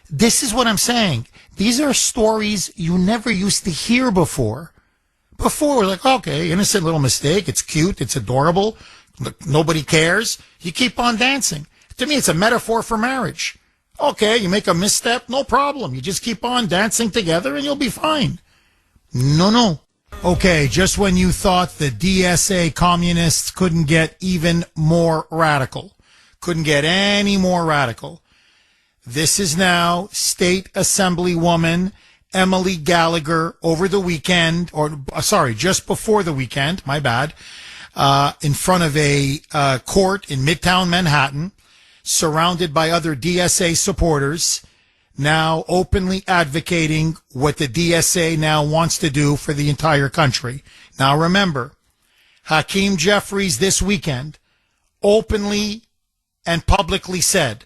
This is what I'm saying. These are stories you never used to hear before. Before, we're like, okay, innocent little mistake. It's cute. It's adorable. Nobody cares. You keep on dancing. To me, it's a metaphor for marriage. Okay, you make a misstep, no problem. You just keep on dancing together and you'll be fine. No. Okay, just when you thought the DSA communists couldn't get even more radical, couldn't get any more radical, This is now State Assemblywoman Emily Gallagher over the weekend, just before the weekend, my bad, in front of a court in Midtown Manhattan, surrounded by other DSA supporters, now openly advocating what the DSA now wants to do for the entire country. Now remember, Hakeem Jeffries this weekend openly and publicly said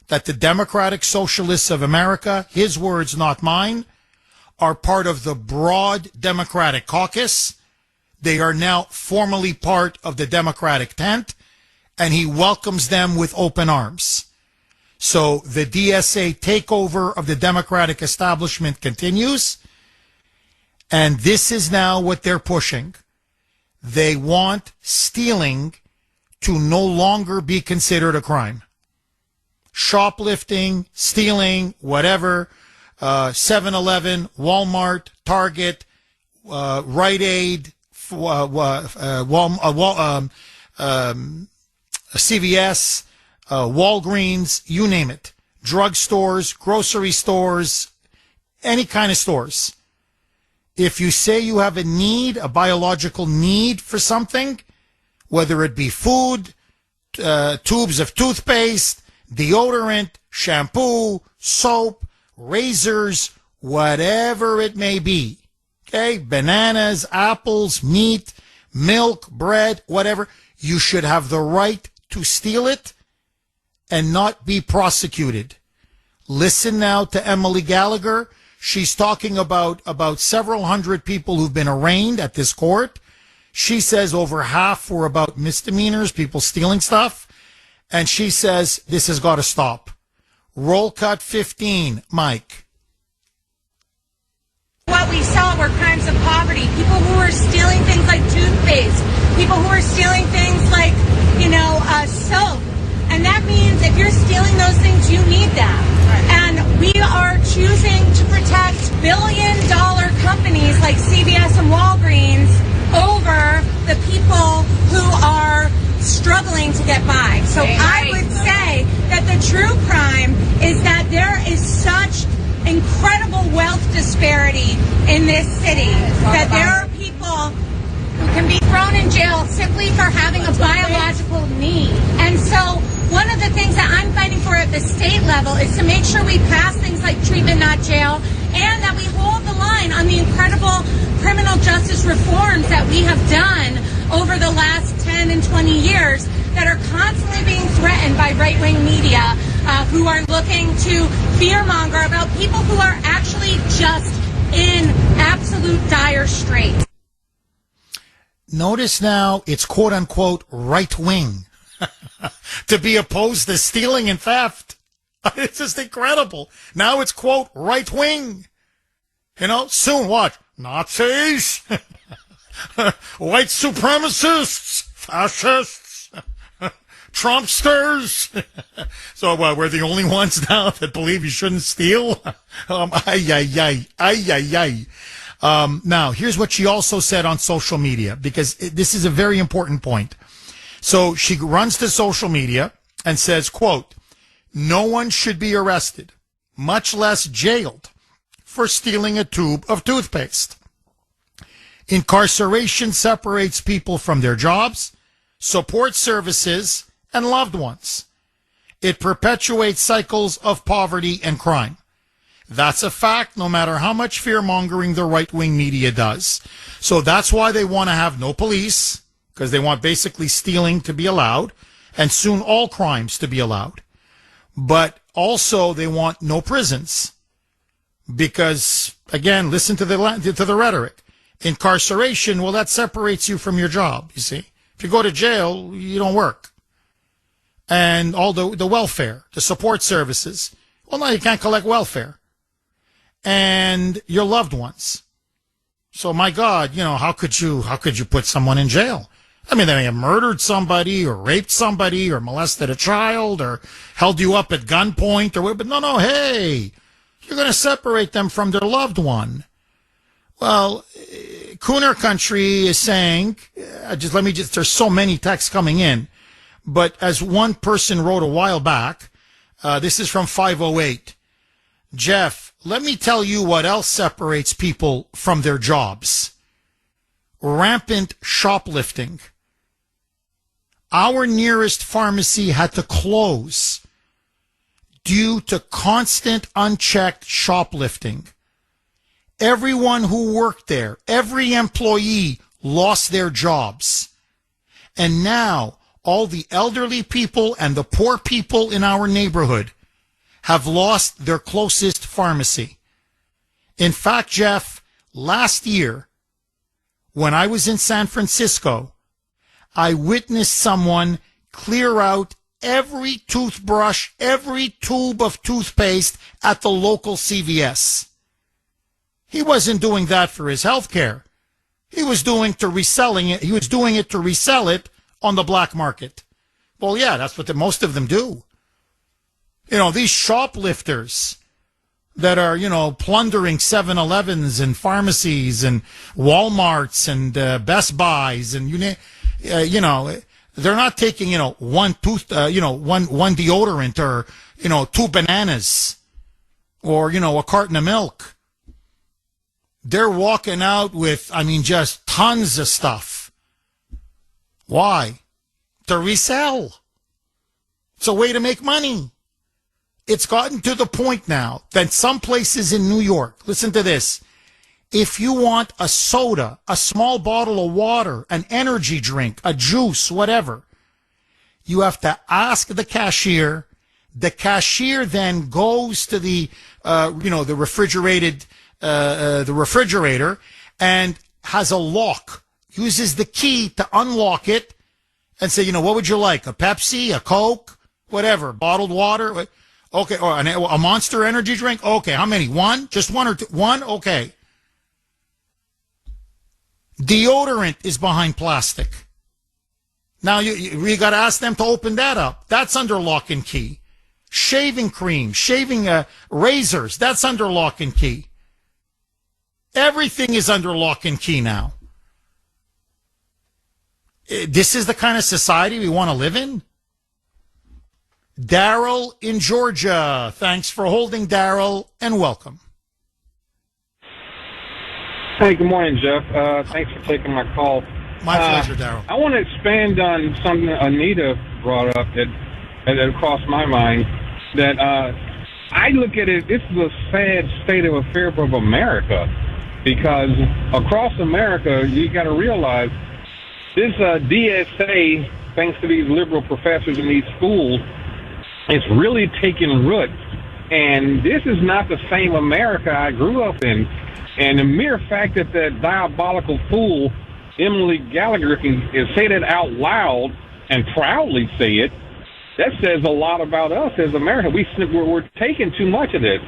that the Democratic Socialists of America, his words, not mine, are part of the broad Democratic caucus. They are now formally part of the Democratic tent, and he welcomes them with open arms. So the DSA takeover of the Democratic establishment continues, and this is now what they're pushing. They want stealing to no longer be considered a crime. Shoplifting, stealing, whatever, 7-Eleven, Walmart, Target, Rite Aid, CVS, Walgreens, you name it. Drugstores, grocery stores, any kind of stores. If you say you have a need, a biological need for something, whether it be food, tubes of toothpaste, deodorant, shampoo, soap, razors, whatever it may be, okay, bananas, apples, meat, milk, bread, whatever, you should have the right to steal it and not be prosecuted. Listen now to Emily Gallagher. She's talking about several hundred people who've been arraigned at this court. She says over half were about misdemeanors, people stealing stuff. And she says this has got to stop. Roll cut 15, Mike. What we saw were crimes of poverty. People who were stealing things like toothpaste. People who were stealing things like, soap. And that means if you're stealing those things, you need them. And we are choosing to protect billion-dollar companies like CVS and Walgreens over the people who are struggling to get by. So I would say that the true crime is that there is such incredible wealth disparity in this city that there are people who can be thrown in jail simply for having a biological need. And so one of the things that I'm fighting for at the state level is to make sure we pass things like treatment, not jail, and that we hold the line on the incredible criminal justice reforms that we have done over the last 10 and 20 years that are constantly being threatened by right-wing media who are looking to fearmonger about people who are actually just in absolute dire straits. Notice now it's quote-unquote right-wing to be opposed to stealing and theft. It's just incredible. Now it's quote right-wing. Soon watch. Nazis, white supremacists, fascists, Trumpsters. So we're the only ones now that believe you shouldn't steal? Now, here's what she also said on social media, because this is a very important point. So she runs to social media and says, quote, no one should be arrested, much less jailed, for stealing a tube of toothpaste. Incarceration separates people from their jobs, support services, and loved ones. It perpetuates cycles of poverty and crime. That's a fact, no matter how much fear-mongering the right-wing media does. So that's why they want to have no police, because they want basically stealing to be allowed, and soon all crimes to be allowed. But also they want no prisons, because, again, listen to the rhetoric. Incarceration, well, that separates you from your job, you see. If you go to jail, you don't work. And all the welfare, the support services, well, no, you can't collect welfare. And your loved ones. So, my God, how could you put someone in jail? I mean, they may have murdered somebody or raped somebody or molested a child or held you up at gunpoint or whatever. But no, hey, you're going to separate them from their loved one. Well, Kuhner country is saying, there's so many texts coming in, but as one person wrote a while back, This is from 508. Jeff, let me tell you what else separates people from their jobs. Rampant shoplifting. Our nearest pharmacy had to close due to constant unchecked shoplifting. Everyone who worked there, every employee lost their jobs. And now all the elderly people and the poor people in our neighborhood have lost their closest pharmacy. In fact, Jeff, last year, when I was in San Francisco, I witnessed someone clear out every toothbrush, every tube of toothpaste at the local CVS. He wasn't doing that for his health care. He was doing it to resell it on the black market. Well, yeah, that's what most of them do. These shoplifters that are, plundering 7-Elevens and pharmacies and Walmarts and Best Buys and they're not taking, one deodorant or, 2 bananas or, a carton of milk. They're walking out with, just tons of stuff. Why? To resell. It's a way to make money. It's gotten to the point now that some places in New York, listen to this, if you want a soda, a small bottle of water, an energy drink, a juice, whatever, you have to ask the cashier. The cashier then goes to the refrigerator and has a lock, uses the key to unlock it and say, what would you like? A Pepsi, a Coke, whatever, bottled water? Okay, or a Monster energy drink? Okay, how many? One? Just one or two? One? Okay. Deodorant is behind plastic. Now you got to ask them to open that up. That's under lock and key. Shaving cream, razors, that's under lock and key. Everything is under lock and key now. This is the kind of society we want to live in? Daryl in Georgia. Thanks for holding, Daryl, and welcome. Hey, good morning, Jeff. Thanks for taking my call. My pleasure, Daryl. I want to expand on something Anita brought up that crossed my mind. That I look at it, this is a sad state of affairs of America, because across America, you got to realize this DSA, thanks to these liberal professors in these schools, is really taking root. And this is not the same America I grew up in. And the mere fact that that diabolical fool, Emily Gallagher, can say that out loud and proudly say it, that says a lot about us as America. We're taking too much of this.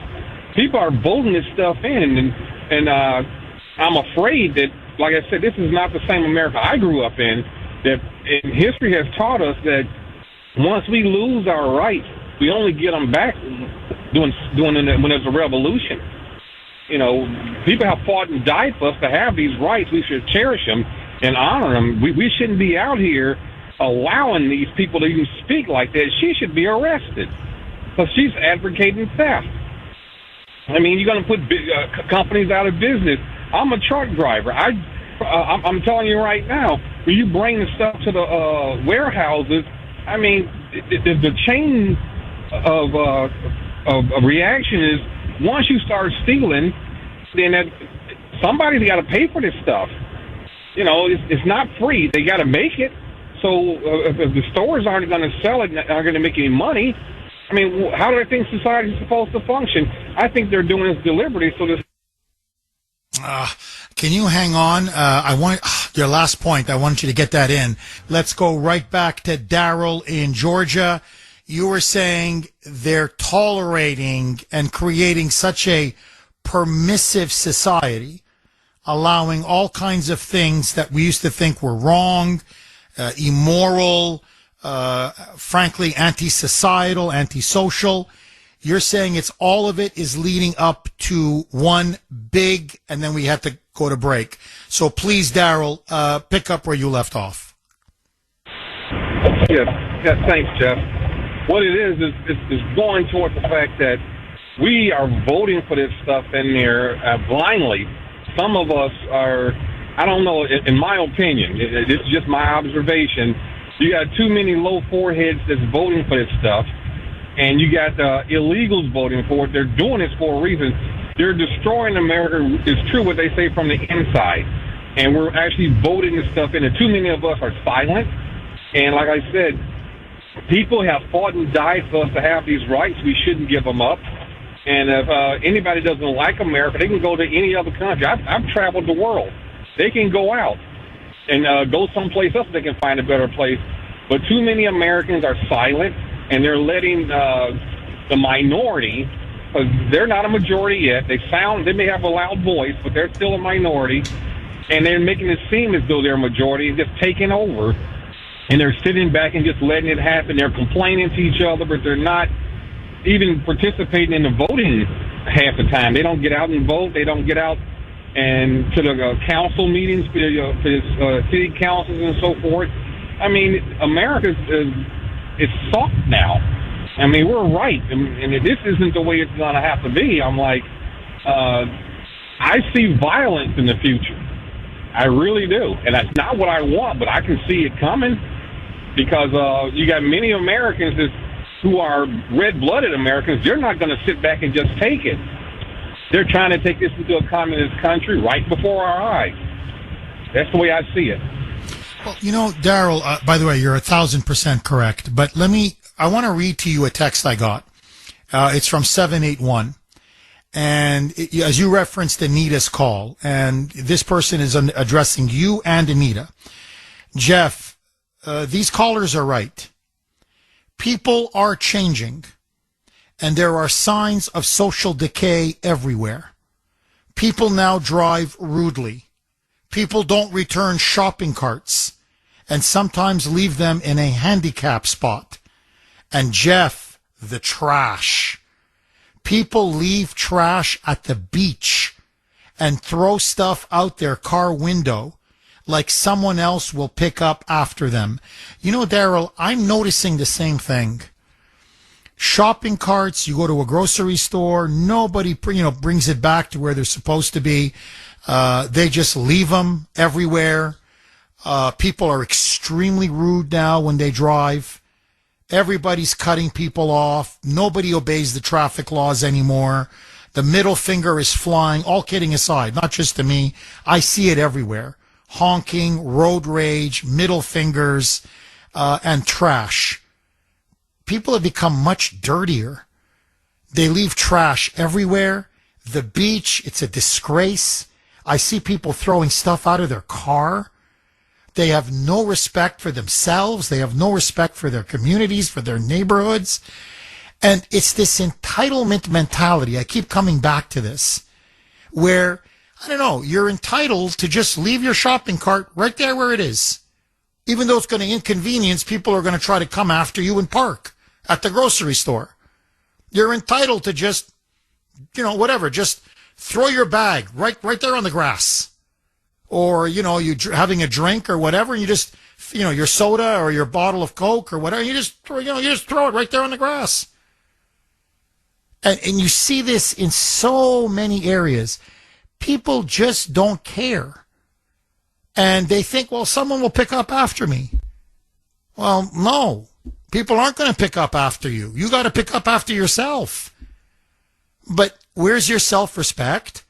People are voting this stuff in, and I'm afraid that, like I said, this is not the same America I grew up in. That history has taught us that once we lose our rights, we only get them back doing it when there's a revolution. People have fought and died for us to have these rights. We should cherish them and honor them. We shouldn't be out here allowing these people to even speak like that. She should be arrested because she's advocating theft. You're going to put big companies out of business. I'm a truck driver. I'm telling you right now, when you bring the stuff to the warehouses, the chain of reaction is once you start stealing, then somebody's got to pay for this stuff. It's not free. They got to make it. So if the stores aren't going to sell it, aren't going to make any money, how do I think society is supposed to function? I think they're doing this deliberately. So this. Can you hang on? I want your last point. I want you to get that in. Let's go right back to Daryl in Georgia. You were saying they're tolerating and creating such a permissive society, allowing all kinds of things that we used to think were wrong, immoral, frankly, anti-societal, anti-social. You're saying all of it is leading up to one big, and then we have to go to break. So please, Daryl, pick up where you left off. Yeah, thanks, Jeff. what it is going towards the fact that we are voting for this stuff in there blindly. Some of us are, I don't know, in my opinion, it's just my observation, you got too many low foreheads that's voting for this stuff, and you got illegals voting for it. They're doing this for a reason. They're destroying America. It's true what they say from the inside. And we're actually voting this stuff in, and too many of us are silent. And like I said, people have fought and died for us to have these rights. We shouldn't give them up. And if anybody doesn't like America, they can go to any other country. I've traveled the world. They can go out and go someplace else they can find a better place. But too many Americans are silent, and they're letting the minority, because they're not a majority yet. They may have a loud voice, but they're still a minority, and they're making it seem as though they're a majority and just taking over. And they're sitting back and just letting it happen. They're complaining to each other, but they're not even participating in the voting half the time. They don't get out and vote. They don't get out and to the council meetings, for the city councils and so forth. I mean, America is soft now. I mean, we're right, and this isn't the way it's going to have to be. I'm like, I see violence in the future. I really do, and that's not what I want, but I can see it coming because you got many Americans who are red-blooded Americans. They're not going to sit back and just take it. They're trying to take this into a communist country right before our eyes. That's the way I see it. Well, you know, Daryl, by the way, you're 1,000% correct, but I want to read to you a text I got. It's from 781. And as you referenced Anita's call, and this person is addressing you and Anita. Jeff, these callers are right. People are changing, and there are signs of social decay everywhere. People now drive rudely. People don't return shopping carts, and sometimes leave them in a handicap spot. And Jeff, the trash. People leave trash at the beach and throw stuff out their car window like someone else will pick up after them. You know, Daryl, I'm noticing the same thing. Shopping carts, you go to a grocery store, nobody brings it back to where they're supposed to be. They just leave them everywhere. People are extremely rude now when they drive. Everybody's cutting people off. Nobody obeys the traffic laws anymore. The middle finger is flying, all kidding aside, not just to me. I see it everywhere. Honking, road rage, middle fingers, and trash. People have become much dirtier. They leave trash everywhere. The beach, it's a disgrace. I see people throwing stuff out of their car. They have no respect for themselves. They have no respect for their communities, for their neighborhoods. And it's this entitlement mentality. I keep coming back to this, where, I don't know, you're entitled to just leave your shopping cart right there where it is. Even though it's going to inconvenience, people are going to try to come after you and park at the grocery store. You're entitled to just, just throw your bag right there on the grass. Or, you're having a drink or whatever, and you just, your soda or your bottle of Coke or whatever, you just throw it right there on the grass. And you see this in so many areas. People just don't care. And they think, well, someone will pick up after me. Well, no. People aren't going to pick up after you. You got to pick up after yourself. But where's your self-respect?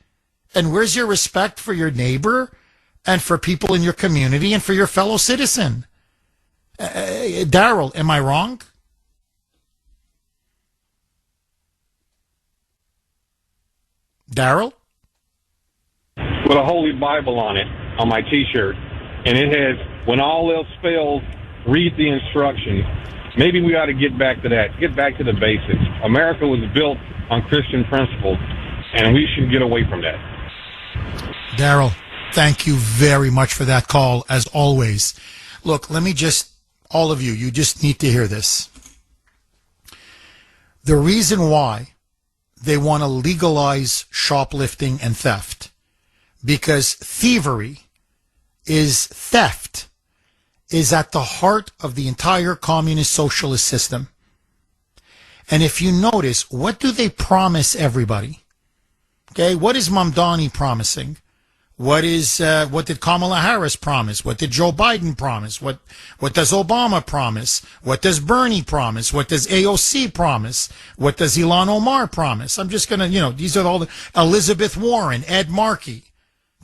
And where's your respect for your neighbor and for people in your community and for your fellow citizen? Daryl, am I wrong? Daryl? With a Holy Bible on it, on my T-shirt. And it has, when all else fails, read the instructions. Maybe we ought to get back to that, get back to the basics. America was built on Christian principles, and we should get away from that. Daryl, thank you very much for that call, as always. Look, all of you, you just need to hear this. The reason why they want to legalize shoplifting and theft, because theft is at the heart of the entire communist socialist system. And if you notice, what do they promise everybody? Okay, what is Mamdani promising? What did Kamala Harris promise? What did Joe Biden promise? What does Obama promise? What does Bernie promise? What does AOC promise? What does Ilhan Omar promise? I'm just going to, these are all the Elizabeth Warren, Ed Markey.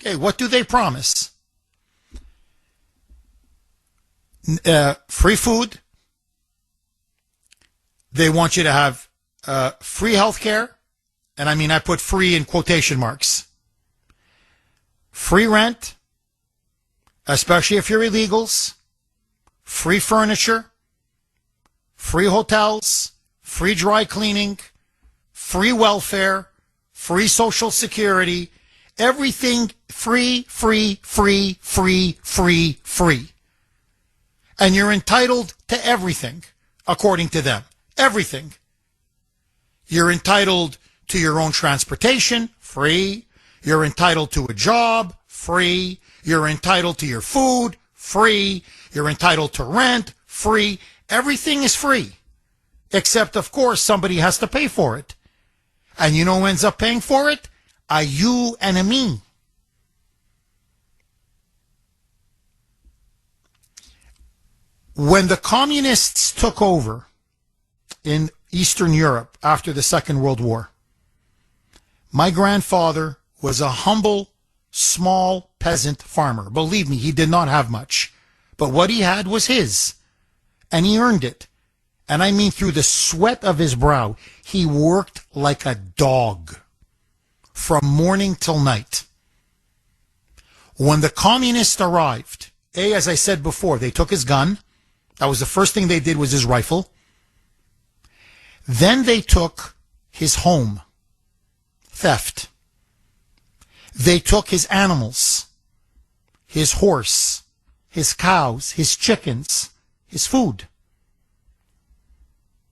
Okay, what do they promise? Free food. They want you to have free health care. And I put free in quotation marks. Free rent, especially if you're illegals. Free furniture. Free hotels. Free dry cleaning. Free welfare. Free social security. Everything free, free, free, free, free, free. And you're entitled to everything, according to them. Everything. You're entitled to your own transportation, free. You're entitled to a job, free. You're entitled to your food, free. You're entitled to rent, free. Everything is free. Except, of course, somebody has to pay for it. And you know who ends up paying for it? A you and a me. When the communists took over in Eastern Europe after the Second World War, my grandfather was a humble, small peasant farmer. Believe me, he did not have much. But what he had was his. And he earned it. And I mean through the sweat of his brow. He worked like a dog from morning till night. When the communists arrived, as I said before, they took his gun. That was the first thing they did, was his rifle. Then they took his home. Theft. They took his animals, his horse, his cows, his chickens, his food.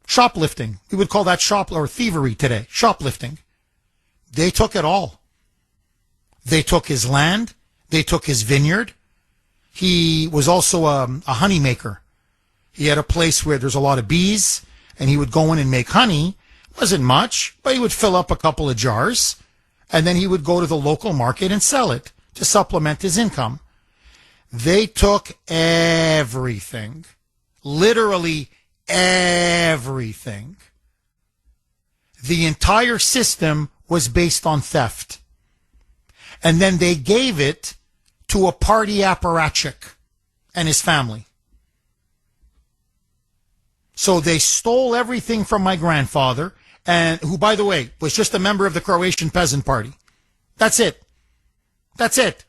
Shoplifting. We would call that or thievery today. Shoplifting. They took it all. They took his land. They took his vineyard. He was also a honey maker. He had a place where there's a lot of bees, and he would go in and make honey. Wasn't much, but he would fill up a couple of jars, and then he would go to the local market and sell it to supplement his income. They took everything. Literally everything. The entire system was based on theft. And then they gave it to a party apparatchik and his family. So they stole everything from my grandfather, and who, by the way, was just a member of the Croatian Peasant Party. That's it. That's it.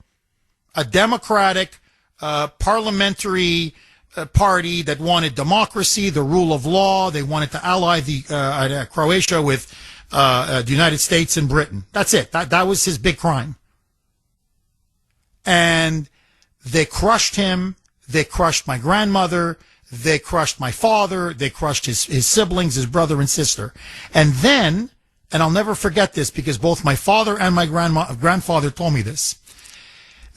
A democratic, parliamentary party that wanted democracy, the rule of law. They wanted to ally Croatia with the United States and Britain. That's it. That was his big crime. And they crushed him. They crushed my grandmother. They crushed my father. They crushed his siblings, his brother and sister. And then, and I'll never forget this because both my father and my grandfather told me this,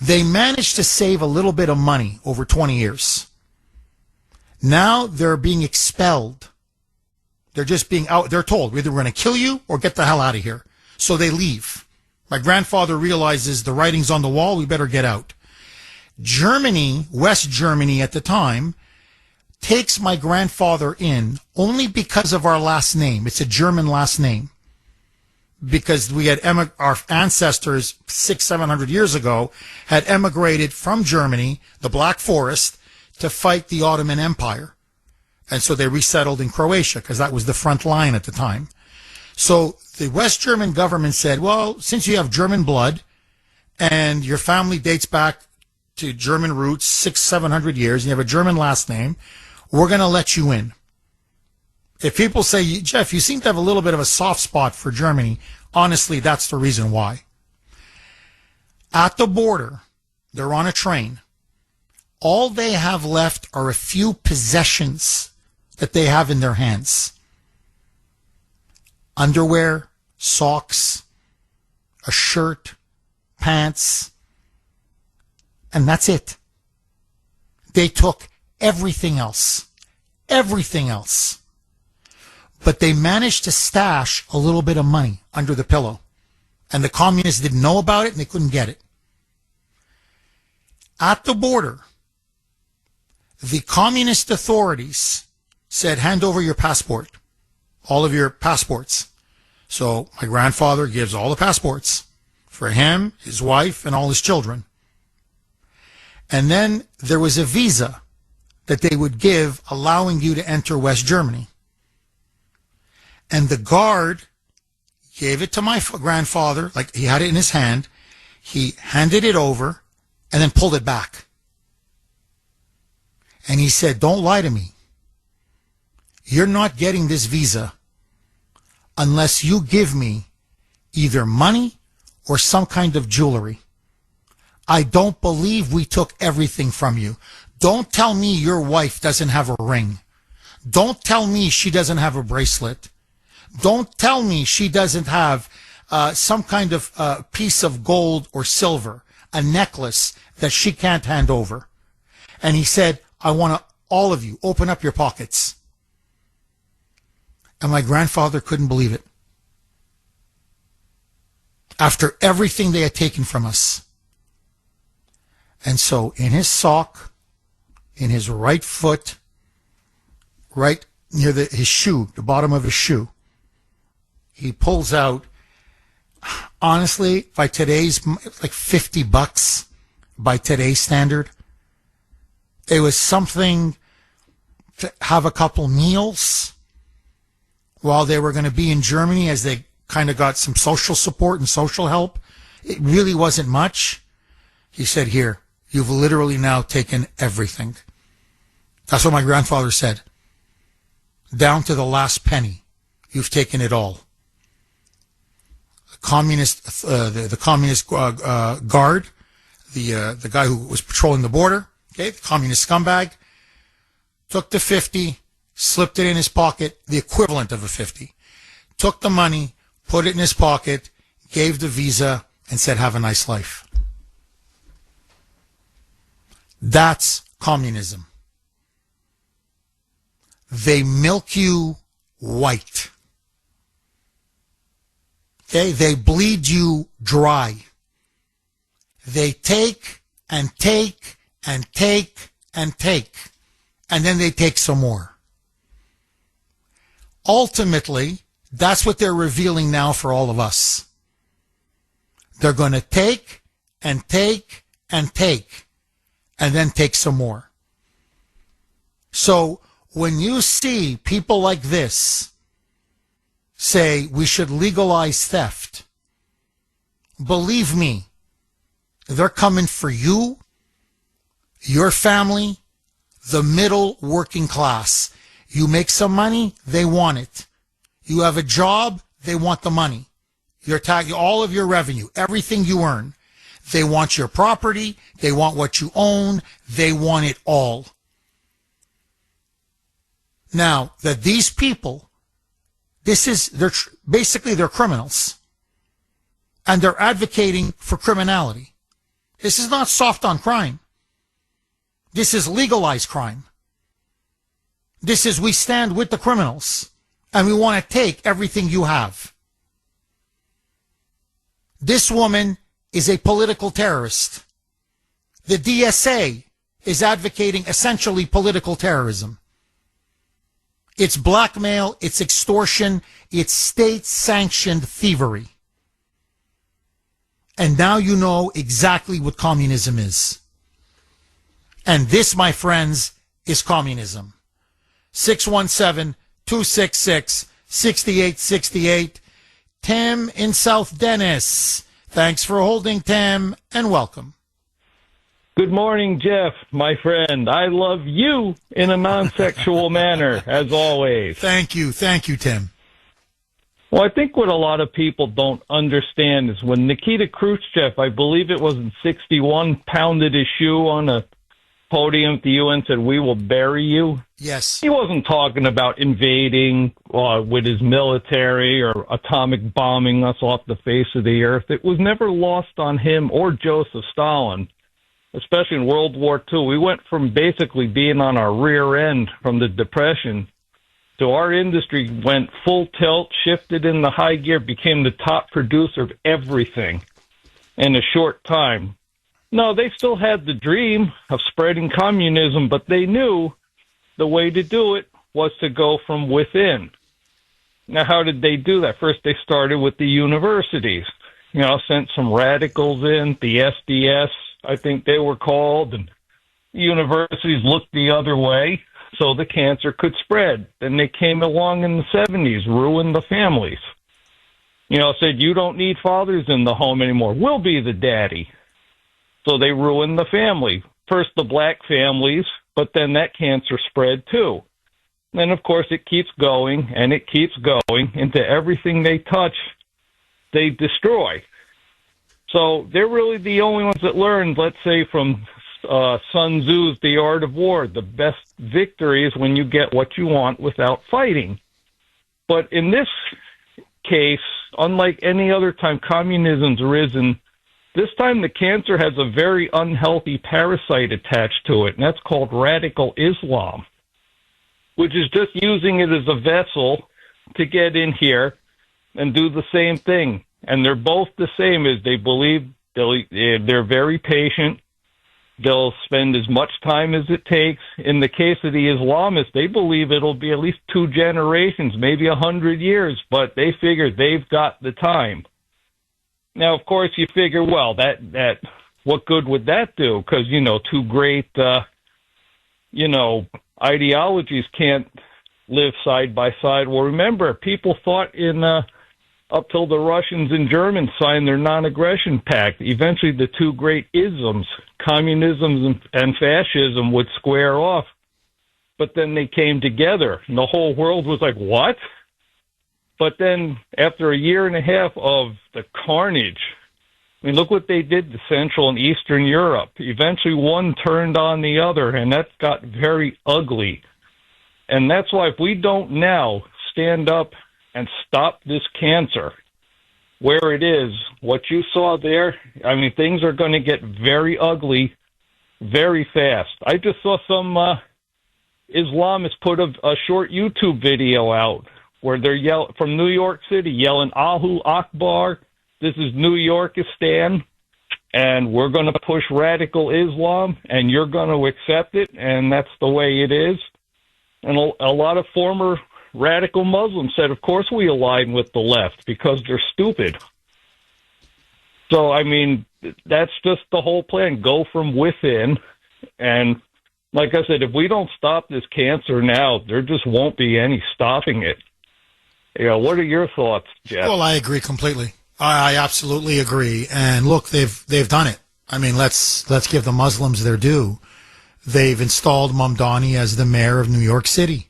they managed to save a little bit of money over 20 years. Now they're being expelled. They're just being out. They're told, either we're going to kill you or get the hell out of here. So they leave. My grandfather realizes the writing's on the wall. We better get out. Germany, West Germany at the time, takes my grandfather in only because of our last name. It's a German last name. Because we had our ancestors 600-700 years ago had emigrated from Germany, the Black Forest, to fight the Ottoman Empire. And so they resettled in Croatia because that was the front line at the time. So the West German government said, well, since you have German blood and your family dates back to German roots 600-700 years, and you have a German last name, we're going to let you in. If people say, Jeff, you seem to have a little bit of a soft spot for Germany, honestly, that's the reason why. At the border, they're on a train. All they have left are a few possessions that they have in their hands. Underwear, socks, a shirt, pants, and that's it. They took everything else. Everything else. but they managed to stash a little bit of money under the pillow. And the communists didn't know about it and they couldn't get it. At the border, the communist authorities said, hand over your passport, all of your passports. So my grandfather gives all the passports for him, his wife, and all his children. And then there was a visa that they would give allowing you to enter West Germany. And the guard gave it to my grandfather, like he had it in his hand. He handed it over and then pulled it back. And he said, don't lie to me. You're not getting this visa unless you give me either money or some kind of jewelry. I don't believe we took everything from you. Don't tell me your wife doesn't have a ring. Don't tell me she doesn't have a bracelet. Don't tell me she doesn't have some kind of piece of gold or silver, a necklace that she can't hand over. And he said, I want all of you, open up your pockets. And my grandfather couldn't believe it. After everything they had taken from us. And so in his sock, in his right foot, right near his shoe, the bottom of his shoe, he pulls out, honestly, by today's, like $50 by today's standard. It was something to have a couple meals while they were going to be in Germany as they kind of got some social support and social help. It really wasn't much. He said, here, you've literally now taken everything. That's what my grandfather said. Down to the last penny, you've taken it all. The communist guard, the guy who was patrolling the border, okay, the communist scumbag, took the 50, slipped it in his pocket, the equivalent of a 50, took the money, put it in his pocket, gave the visa, and said, have a nice life. That's communism. They milk you white. Okay? They bleed you dry. They take and take and take and take, and then they take some more. Ultimately, that's what they're revealing now for all of us. They're going to take and take and take, and then take some more. So when you see people like this say we should legalize theft, believe me, they're coming for you, your family, the middle working class. You make some money, they want it. You have a job, they want the money. Your tax, all of your revenue, everything you earn. They want your property, they want what you own, they want it all. Now, that these people, they're criminals. And they're advocating for criminality. This is not soft on crime. This is legalized crime. This is we stand with the criminals and we want to take everything you have. This woman is a political terrorist. The DSA is advocating essentially political terrorism. It's blackmail, it's extortion, it's state-sanctioned thievery. And now you know exactly what communism is. And this, my friends, is communism. 617-266-6868. Tim in South Dennis. Thanks for holding, Tim, and welcome. Good morning, Jeff, my friend. I love you in a non-sexual manner, as always. Thank you. Thank you, Tim. Well, I think what a lot of people don't understand is when Nikita Khrushchev, I believe it was in 1961, pounded his shoe on a podium at the UN, said, we will bury you. Yes. He wasn't talking about invading with his military or atomic bombing us off the face of the earth. It was never lost on him or Joseph Stalin, especially in World War II. We went from basically being on our rear end from the Depression So our industry went full tilt, shifted into high gear, became the top producer of everything in a short time. No, they still had the dream of spreading communism, but they knew the way to do it was to go from within. Now, how did they do that? First, they started with the universities. Sent some radicals in, the SDS, I think they were called, and universities looked the other way so the cancer could spread. Then they came along in the 70s, ruined the families. Said, you don't need fathers in the home anymore. We'll be the daddy. So they ruined the family. First the black families, but then that cancer spread too. Then, of course, it keeps going, and it keeps going into everything they touch, they destroy. So they're really the only ones that learned, let's say, from Sun Tzu's The Art of War. The best victory is when you get what you want without fighting. But in this case, unlike any other time communism's risen, this time the cancer has a very unhealthy parasite attached to it, and that's called radical Islam, which is just using it as a vessel to get in here and do the same thing. And they're both the same as they believe they're very patient. They'll spend as much time as it takes. In the case of the Islamists, they believe it'll be at least 2 generations, maybe 100 years, but they figure they've got the time. Now, of course, you figure, well, that what good would that do? Because, two great, ideologies can't live side by side. Well, remember, people thought up till the Russians and Germans signed their non-aggression pact, eventually the 2 great isms, communism and fascism, would square off. But then they came together, and the whole world was like, what? But then after a year and a half of the carnage, look what they did to Central and Eastern Europe. Eventually one turned on the other, and that got very ugly. And that's why if we don't now stand up and stop this cancer where it is, what you saw there, things are going to get very ugly very fast. I just saw some Islamists put a short YouTube video out where they're from New York City yelling, Allahu Akbar, this is New Yorkistan, and we're going to push radical Islam, and you're going to accept it, and that's the way it is. And a lot of former radical Muslims said, of course we align with the left because they're stupid. So, that's just the whole plan. Go from within. And like I said, if we don't stop this cancer now, there just won't be any stopping it. What are your thoughts, Jeff? Well, I agree completely. I absolutely agree. And look, they've done it. Let's give the Muslims their due. They've installed Mamdani as the mayor of New York City,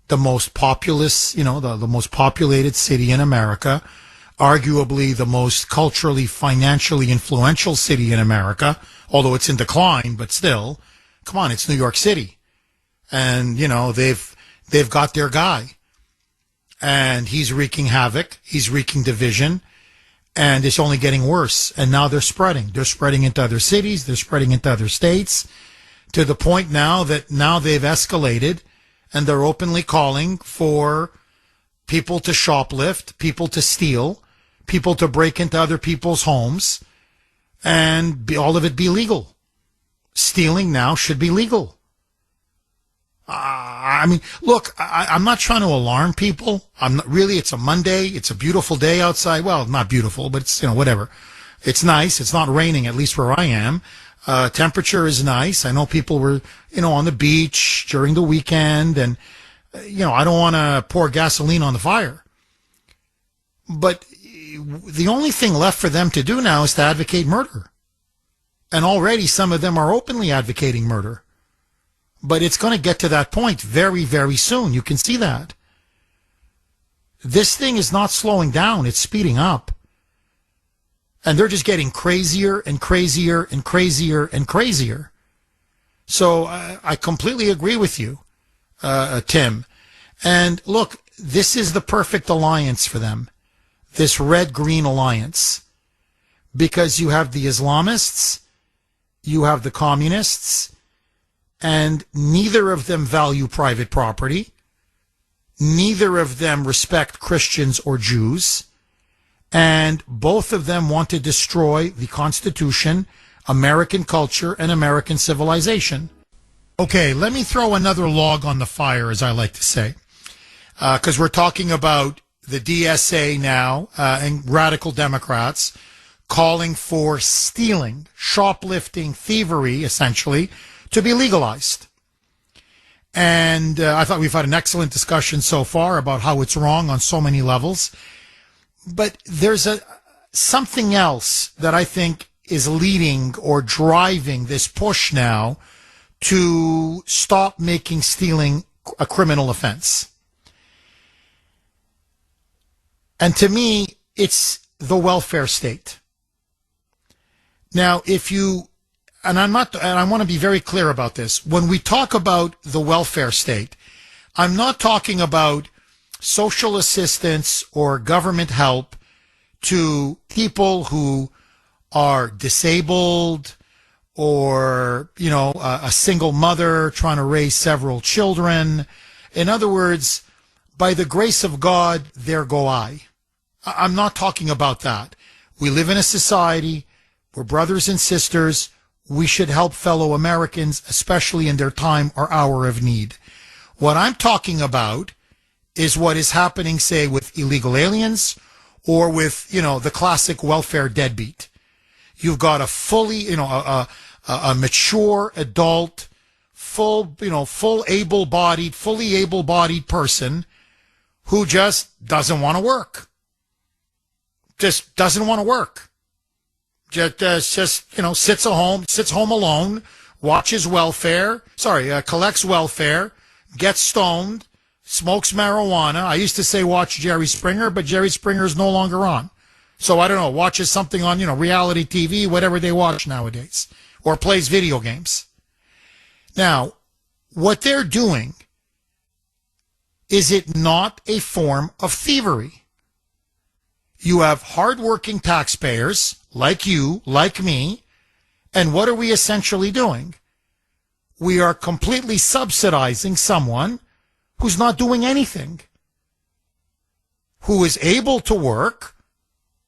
the most populous, the most populated city in America, arguably the most culturally, financially influential city in America, although it's in decline, but still, come on, it's New York City. And, they've got their guy. And he's wreaking havoc. He's wreaking division. And it's only getting worse. And now they're spreading. They're spreading into other cities. They're spreading into other states, to the point now that they've escalated, and they're openly calling for people to shoplift, people to steal, people to break into other people's homes, and all of it be legal. Stealing now should be legal. Look, I'm not trying to alarm people. It's a Monday. It's a beautiful day outside. Well, not beautiful, but it's, whatever. It's nice. It's not raining, at least where I am. Temperature is nice. I know people were, on the beach during the weekend, and, I don't want to pour gasoline on the fire. But the only thing left for them to do now is to advocate murder. And already some of them are openly advocating murder. But it's going to get to that point very, very soon. You can see that. This thing is not slowing down. It's speeding up. And they're just getting crazier and crazier and crazier and crazier. So I completely agree with you, Tim. And look, this is the perfect alliance for them. This red-green alliance. Because you have the Islamists, you have the communists, and neither of them value private property. Neither of them respect Christians or Jews. And both of them want to destroy the Constitution, American culture, and American civilization. Okay, let me throw another log on the fire, as I like to say, because we're talking about the DSA now and radical Democrats calling for stealing, shoplifting, thievery, essentially, to be legalized. And I thought we've had an excellent discussion so far about how it's wrong on so many levels. But there's something else that I think is leading or driving this push now to stop making stealing a criminal offense. And to me, it's the welfare state. Now, and I want to be very clear about this. When we talk about the welfare state, I'm not talking about social assistance or government help to people who are disabled or, a single mother trying to raise several children. In other words, by the grace of God, there go I. I'm not talking about that. We live in a society. We're brothers and sisters. We should help fellow Americans, especially in their time or hour of need. What I'm talking about is what is happening, say, with illegal aliens or with, the classic welfare deadbeat. You've got a fully, a mature adult, fully able-bodied person who just doesn't want to work. Just doesn't want to work. Just sits home alone, watches welfare, collects welfare, gets stoned, smokes marijuana. I used to say watch Jerry Springer, but Jerry Springer is no longer on. So I don't know, watches something on, reality TV, whatever they watch nowadays, or plays video games. Now, what they're doing, is it not a form of thievery? You have hardworking taxpayers like you, like me, and what are we essentially doing? We are completely subsidizing someone who's not doing anything, who is able to work,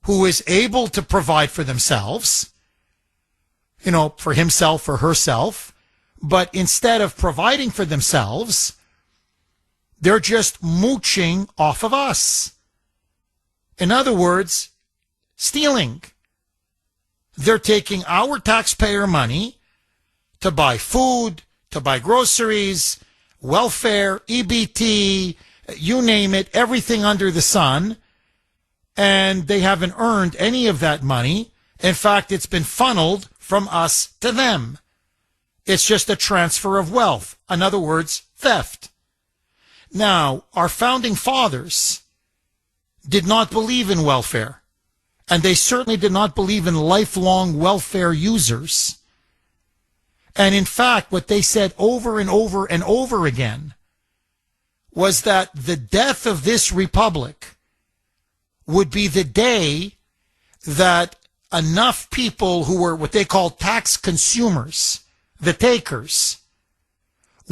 who is able to provide for themselves, for himself or herself, but instead of providing for themselves, they're just mooching off of us. In other words, stealing. They're taking our taxpayer money to buy food, to buy groceries, welfare, EBT, you name it, everything under the sun, and they haven't earned any of that money. In fact, it's been funneled from us to them. It's just a transfer of wealth. In other words, theft. Now, our founding fathers did not believe in welfare, and they certainly did not believe in lifelong welfare users. And in fact, what they said over and over and over again was that the death of this republic would be the day that enough people who were what they called tax consumers, the takers,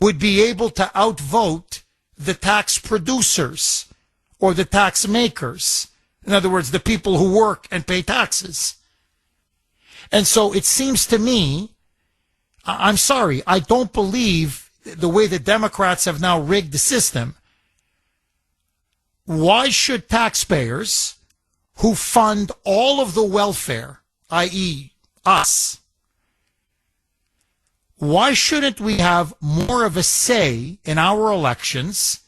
would be able to outvote the tax producers or the tax makers. In other words, the people who work and pay taxes. And so it seems to me, I'm sorry, I don't believe the way the Democrats have now rigged the system. Why should taxpayers who fund all of the welfare, i.e. us, why shouldn't we have more of a say in our elections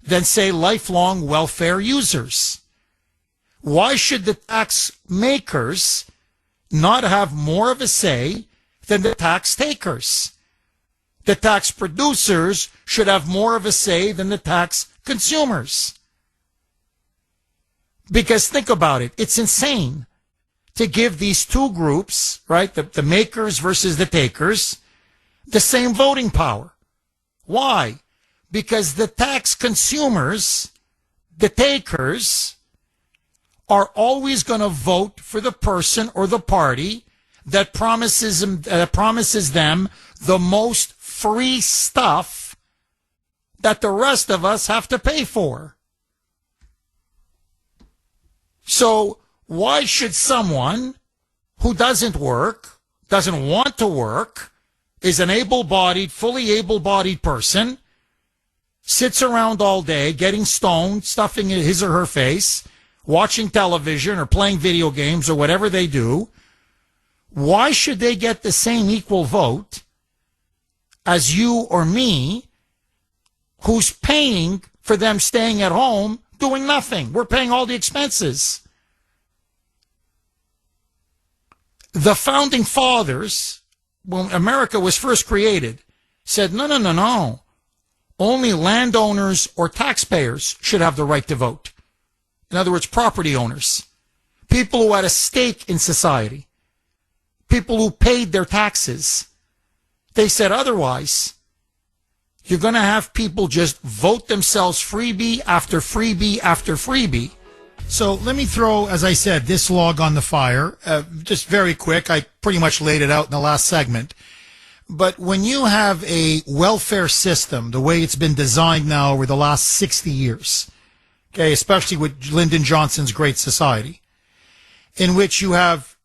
than, say, lifelong welfare users? Why should the tax makers not have more of a say than the tax takers? The tax producers should have more of a say than the tax consumers. Because think about it, it's insane to give these two groups, right, the makers versus the takers, the same voting power. Why? Because the tax consumers, the takers, are always going to vote for the person or the party that promises them the most free stuff that the rest of us have to pay for. So why should someone who doesn't work, doesn't want to work, is an able-bodied, fully able-bodied person, sits around all day getting stoned, stuffing his or her face, watching television or playing video games or whatever they do, why should they get the same equal vote as you or me, who's paying for them staying at home doing nothing? We're paying all the expenses. The founding fathers, when America was first created, said, no. Only landowners or taxpayers should have the right to vote. In other words, property owners, people who had a stake in society, people who paid their taxes. They said otherwise, you're going to have people just vote themselves freebie after freebie after freebie. So let me throw, as I said, this log on the fire, just very quick. I pretty much laid it out in the last segment. But when you have a welfare system, the way it's been designed now over the last 60 years, okay, especially with Lyndon Johnson's Great Society, in which you have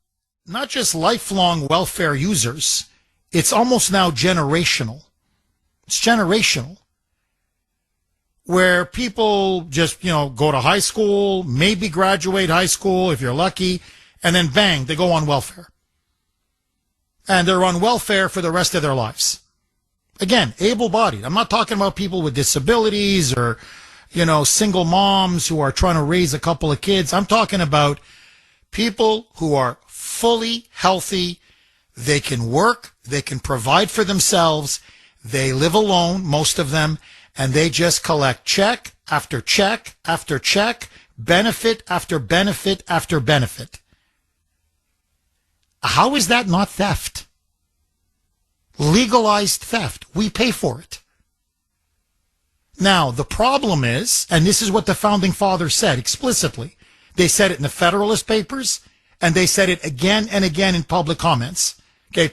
not just lifelong welfare users, it's almost now generational. It's generational. Where people just, go to high school, maybe graduate high school if you're lucky, and then bang, they go on welfare. And they're on welfare for the rest of their lives. Again, able-bodied. I'm not talking about people with disabilities or, single moms who are trying to raise a couple of kids. I'm talking about people who are fully healthy. They can work. They can provide for themselves. They live alone, most of them, and they just collect check after check after check, benefit after benefit after benefit. How is that not theft? Legalized theft. We pay for it. Now, the problem is, and this is what the Founding Fathers said explicitly, they said it in the Federalist Papers, and they said it again and again in public comments,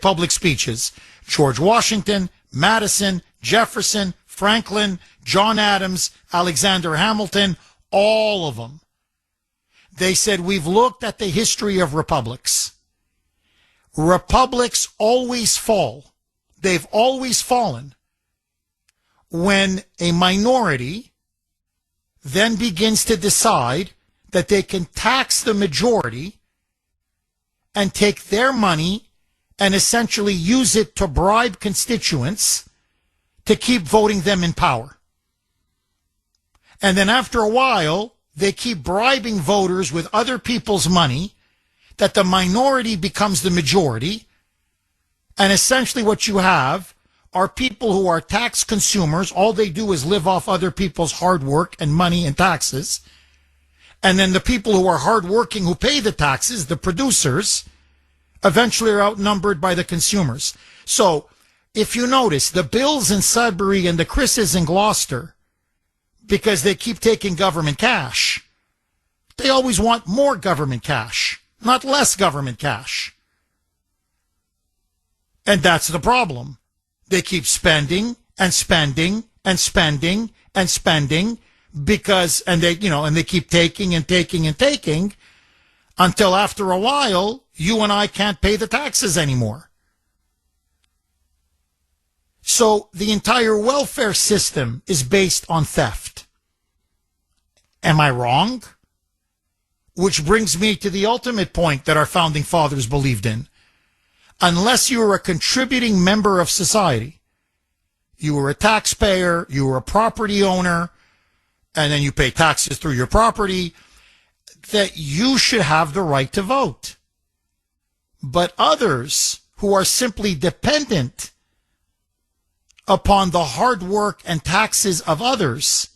public speeches. George Washington, Madison, Jefferson, Franklin, John Adams, Alexander Hamilton, all of them. They said, we've looked at the history of republics. Republics always fall. They've always fallen when a minority then begins to decide that they can tax the majority and take their money and essentially use it to bribe constituents to keep voting them in power. And then after a while, they keep bribing voters with other people's money, that the minority becomes the majority. And essentially what you have are people who are tax consumers. All they do is live off other people's hard work and money and taxes. And then the people who are hardworking, who pay the taxes, the producers, eventually are outnumbered by the consumers. So if you notice, the Bills in Sudbury and the Chris's in Gloucester, because they keep taking government cash, they always want more government cash, not less government cash. And that's the problem. They keep spending and spending and spending and spending because, and they keep taking and taking and taking until after a while, you and I can't pay the taxes anymore. So the entire welfare system is based on theft. Am I wrong? Which brings me to the ultimate point that our founding fathers believed in. Unless you are a contributing member of society, you were a taxpayer, you were a property owner, and then you pay taxes through your property, that you should have the right to vote. But others who are simply dependent upon the hard work and taxes of others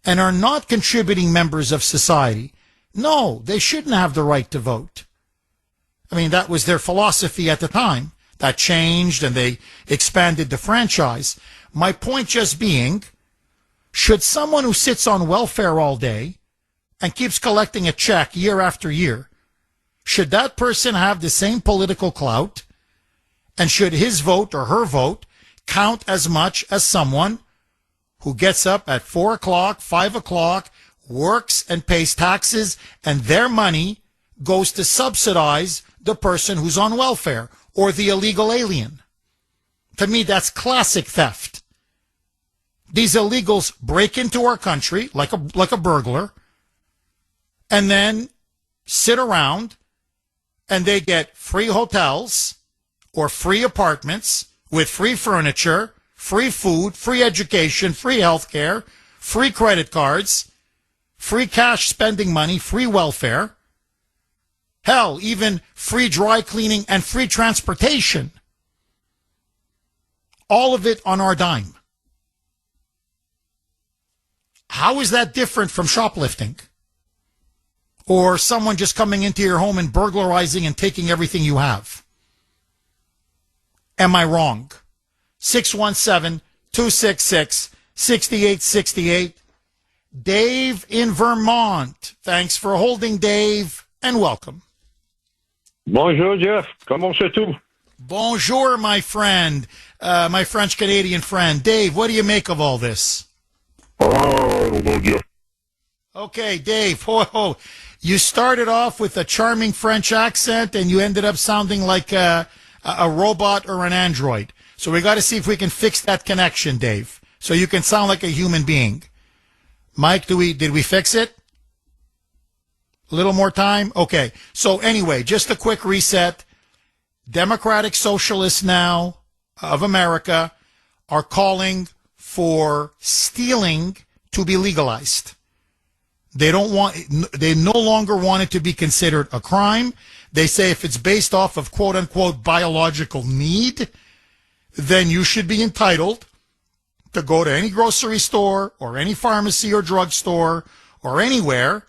and are not contributing members of society, no, they shouldn't have the right to vote. I mean, that was their philosophy at the time. That changed and they expanded the franchise. My point just being, should someone who sits on welfare all day and keeps collecting a check year after year, should that person have the same political clout? And should his vote or her vote count as much as someone who gets up at 4 o'clock, 5 o'clock, works and pays taxes, and their money goes to subsidize the person who's on welfare or the illegal alien. To me, that's classic theft. These illegals break into our country like a burglar and then sit around and they get free hotels or free apartments with free furniture, free food, free education, free health care, free credit cards, free cash spending money, free welfare. Hell, even free dry cleaning and free transportation. All of it on our dime. How is that different from shoplifting? Or someone just coming into your home and burglarizing and taking everything you have? Am I wrong? 617-266-6868. Dave in Vermont. Thanks for holding, Dave, and welcome. Bonjour, Jeff. Comment c'est-tu? Bonjour, my friend, my French-Canadian friend. Dave, what do you make of all this? I don't know, Jeff. Okay, Dave, you started off with a charming French accent, and you ended up sounding like a robot or an android. So we got to see if we can fix that connection, Dave, so you can sound like a human being. Mike, did we fix it? A little more time? Okay. So anyway, just a quick reset. Democratic Socialists now of America are calling for stealing to be legalized. They no longer want it to be considered a crime. They say if it's based off of quote unquote biological need, then you should be entitled to go to any grocery store or any pharmacy or drugstore or anywhere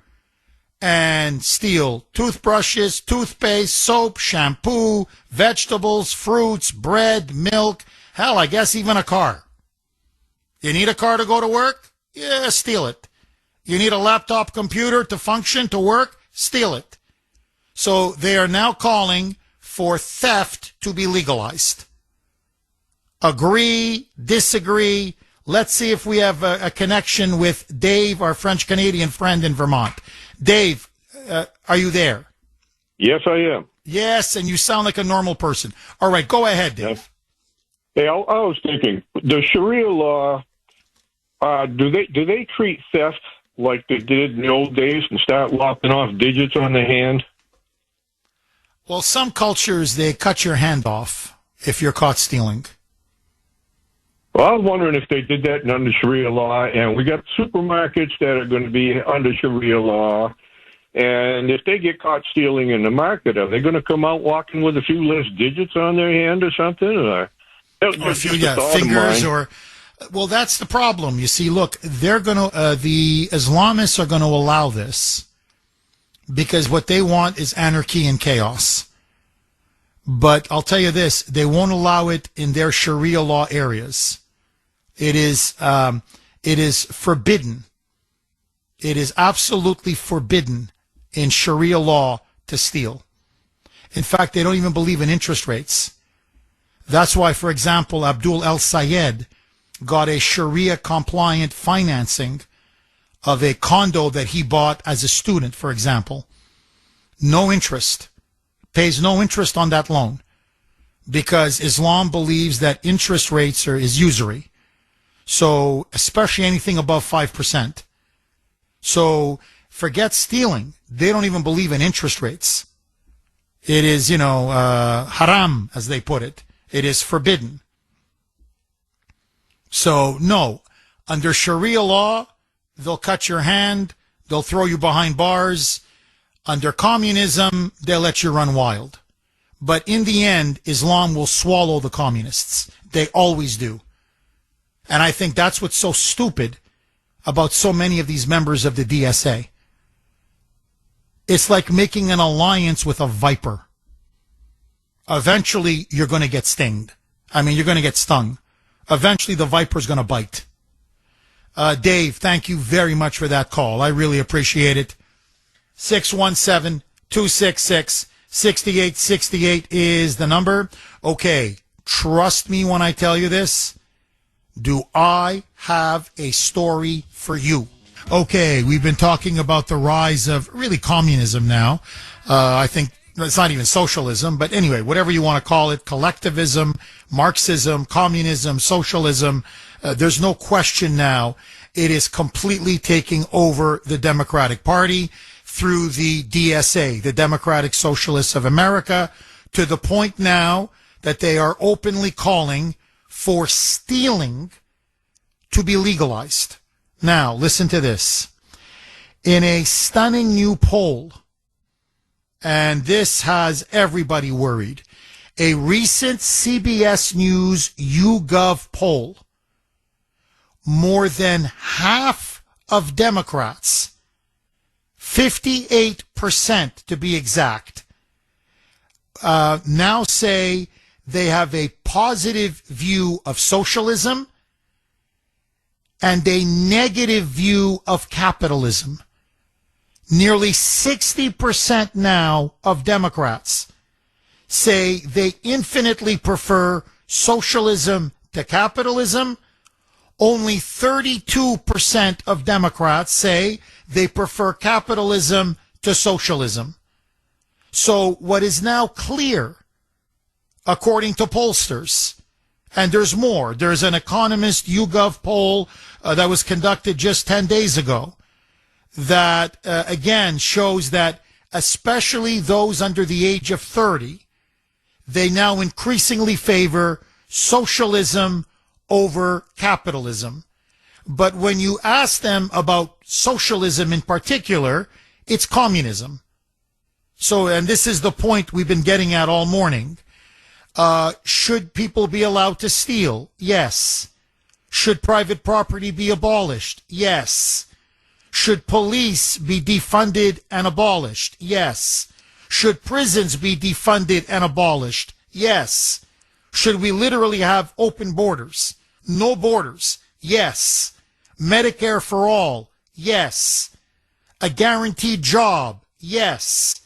and steal toothbrushes, toothpaste, soap, shampoo, vegetables, fruits, bread, milk, hell, I guess even a car. You need a car to go to work? Yeah, steal it. You need a laptop computer to function, to work? Steal it. So they are now calling for theft to be legalized. Agree, disagree. Let's see if we have a connection with Dave, our French-Canadian friend in Vermont. Dave, are you there? Yes, I am. Yes, and you sound like a normal person. All right, go ahead, Dave. Yes. Hey, I was thinking, the Sharia law, do they treat theft like they did in the old days and start lopping off digits on the hand? Well, some cultures, they cut your hand off if you're caught stealing. Well, I was wondering if they did that under Sharia law, and we got supermarkets that are going to be under Sharia law, and if they get caught stealing in the market, are they going to come out walking with a few less digits on their hand or something? Or a few fingers or... Well, that's the problem. You see, look, they're going to... the Islamists are going to allow this because what they want is anarchy and chaos. But I'll tell you this, they won't allow it in their Sharia law areas. It is forbidden. It is absolutely forbidden in Sharia law to steal. In fact, they don't even believe in interest rates. That's why, for example, Abdul El-Sayed got a Sharia-compliant financing of a condo that he bought as a student, for example. No interest. Pays no interest on that loan because Islam believes that interest rates is usury. So, especially anything above 5%. So, forget stealing. They don't even believe in interest rates. It is, haram, as they put it. It is forbidden. So, no. Under Sharia law, they'll cut your hand. They'll throw you behind bars. Under communism, they'll let you run wild. But in the end, Islam will swallow the communists. They always do. And I think that's what's so stupid about so many of these members of the DSA. It's like making an alliance with a viper. Eventually, you're going to get stinged. You're going to get stung. Eventually, the viper's going to bite. Dave, thank you very much for that call. I really appreciate it. 617-266-6868 is the number. Okay, trust me when I tell you this. do I have a story for you. Okay, we've been talking about the rise of really communism now. I think it's not even socialism, but anyway, whatever you want to call it, collectivism, Marxism, communism, socialism, there's no question now it is completely taking over the Democratic Party through the DSA, the Democratic Socialists of America, to the point now that they are openly calling for stealing to be legalized. Now, listen to this. In a stunning new poll, and this has everybody worried, a recent CBS News YouGov poll, more than half of Democrats, 58% to be exact, now say they have a positive view of socialism and a negative view of capitalism. Nearly 60% now of Democrats say they infinitely prefer socialism to capitalism. Only 32% of Democrats say they prefer capitalism to socialism. So what is now clear, according to pollsters, and there's more, there's an Economist YouGov poll that was conducted just 10 days ago that, again, shows that especially those under the age of 30, they now increasingly favor socialism over capitalism. But when you ask them about socialism in particular, it's communism. So, and this is the point we've been getting at all morning. Should people be allowed to steal? Yes. Should private property be abolished? Yes. Should police be defunded and abolished? Yes. Should prisons be defunded and abolished? Yes. Should we literally have open borders? No borders? Yes. Medicare for all? Yes. A guaranteed job? Yes.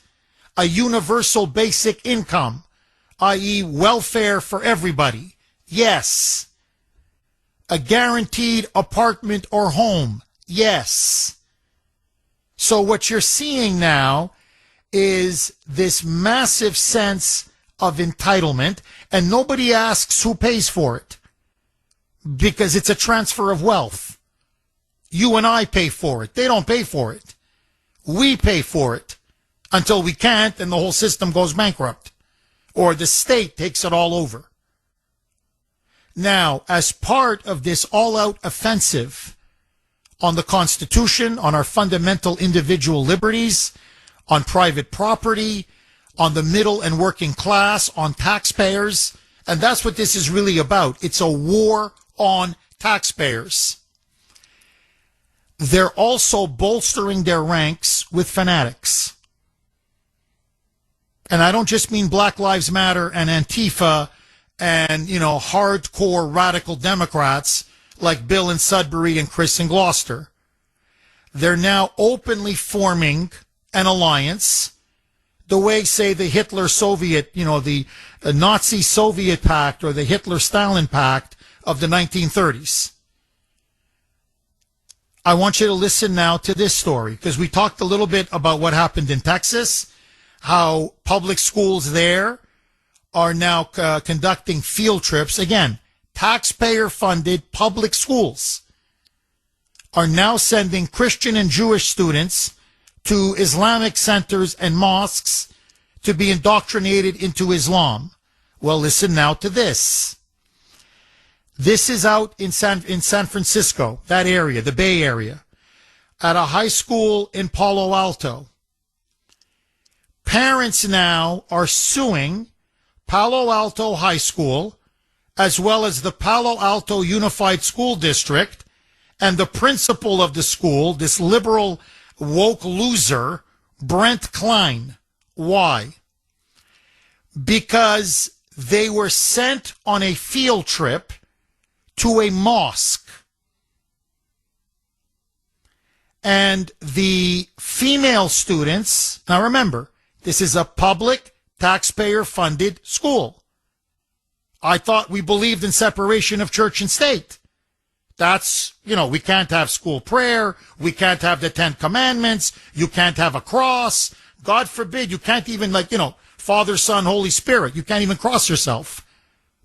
A universal basic income, i.e. welfare for everybody? Yes. A guaranteed apartment or home? Yes. So what you're seeing now is this massive sense of entitlement, and nobody asks who pays for it, because it's a transfer of wealth. You and I pay for it. They don't pay for it. We pay for it until we can't, and the whole system goes bankrupt, or the state takes it all over. Now, as part of this all-out offensive on the Constitution, on our fundamental individual liberties, on private property, on the middle and working class, on taxpayers, and that's what this is really about. It's a war on taxpayers. They're also bolstering their ranks with fanatics. And I don't just mean Black Lives Matter and Antifa and, hardcore radical Democrats like Bill in Sudbury and Chris in Gloucester. They're now openly forming an alliance the way, say, the Hitler-Soviet, the Nazi-Soviet pact or the Hitler-Stalin pact of the 1930s. I want you to listen now to this story, because we talked a little bit about what happened in Texas, how public schools there are now conducting field trips. Again, taxpayer-funded public schools are now sending Christian and Jewish students to Islamic centers and mosques to be indoctrinated into Islam. Well, listen now to this. This is out in San Francisco, that area, the Bay Area, at a high school in Palo Alto. Parents now are suing Palo Alto High School, as well as the Palo Alto Unified School District, and the principal of the school, this liberal woke loser, Brent Klein. Why? Because they were sent on a field trip to a mosque. And the female students, now remember, this is a public, taxpayer-funded school. I thought we believed in separation of church and state. That's, we can't have school prayer. We can't have the 10 Commandments. You can't have a cross. God forbid, you can't even Father, Son, Holy Spirit. You can't even cross yourself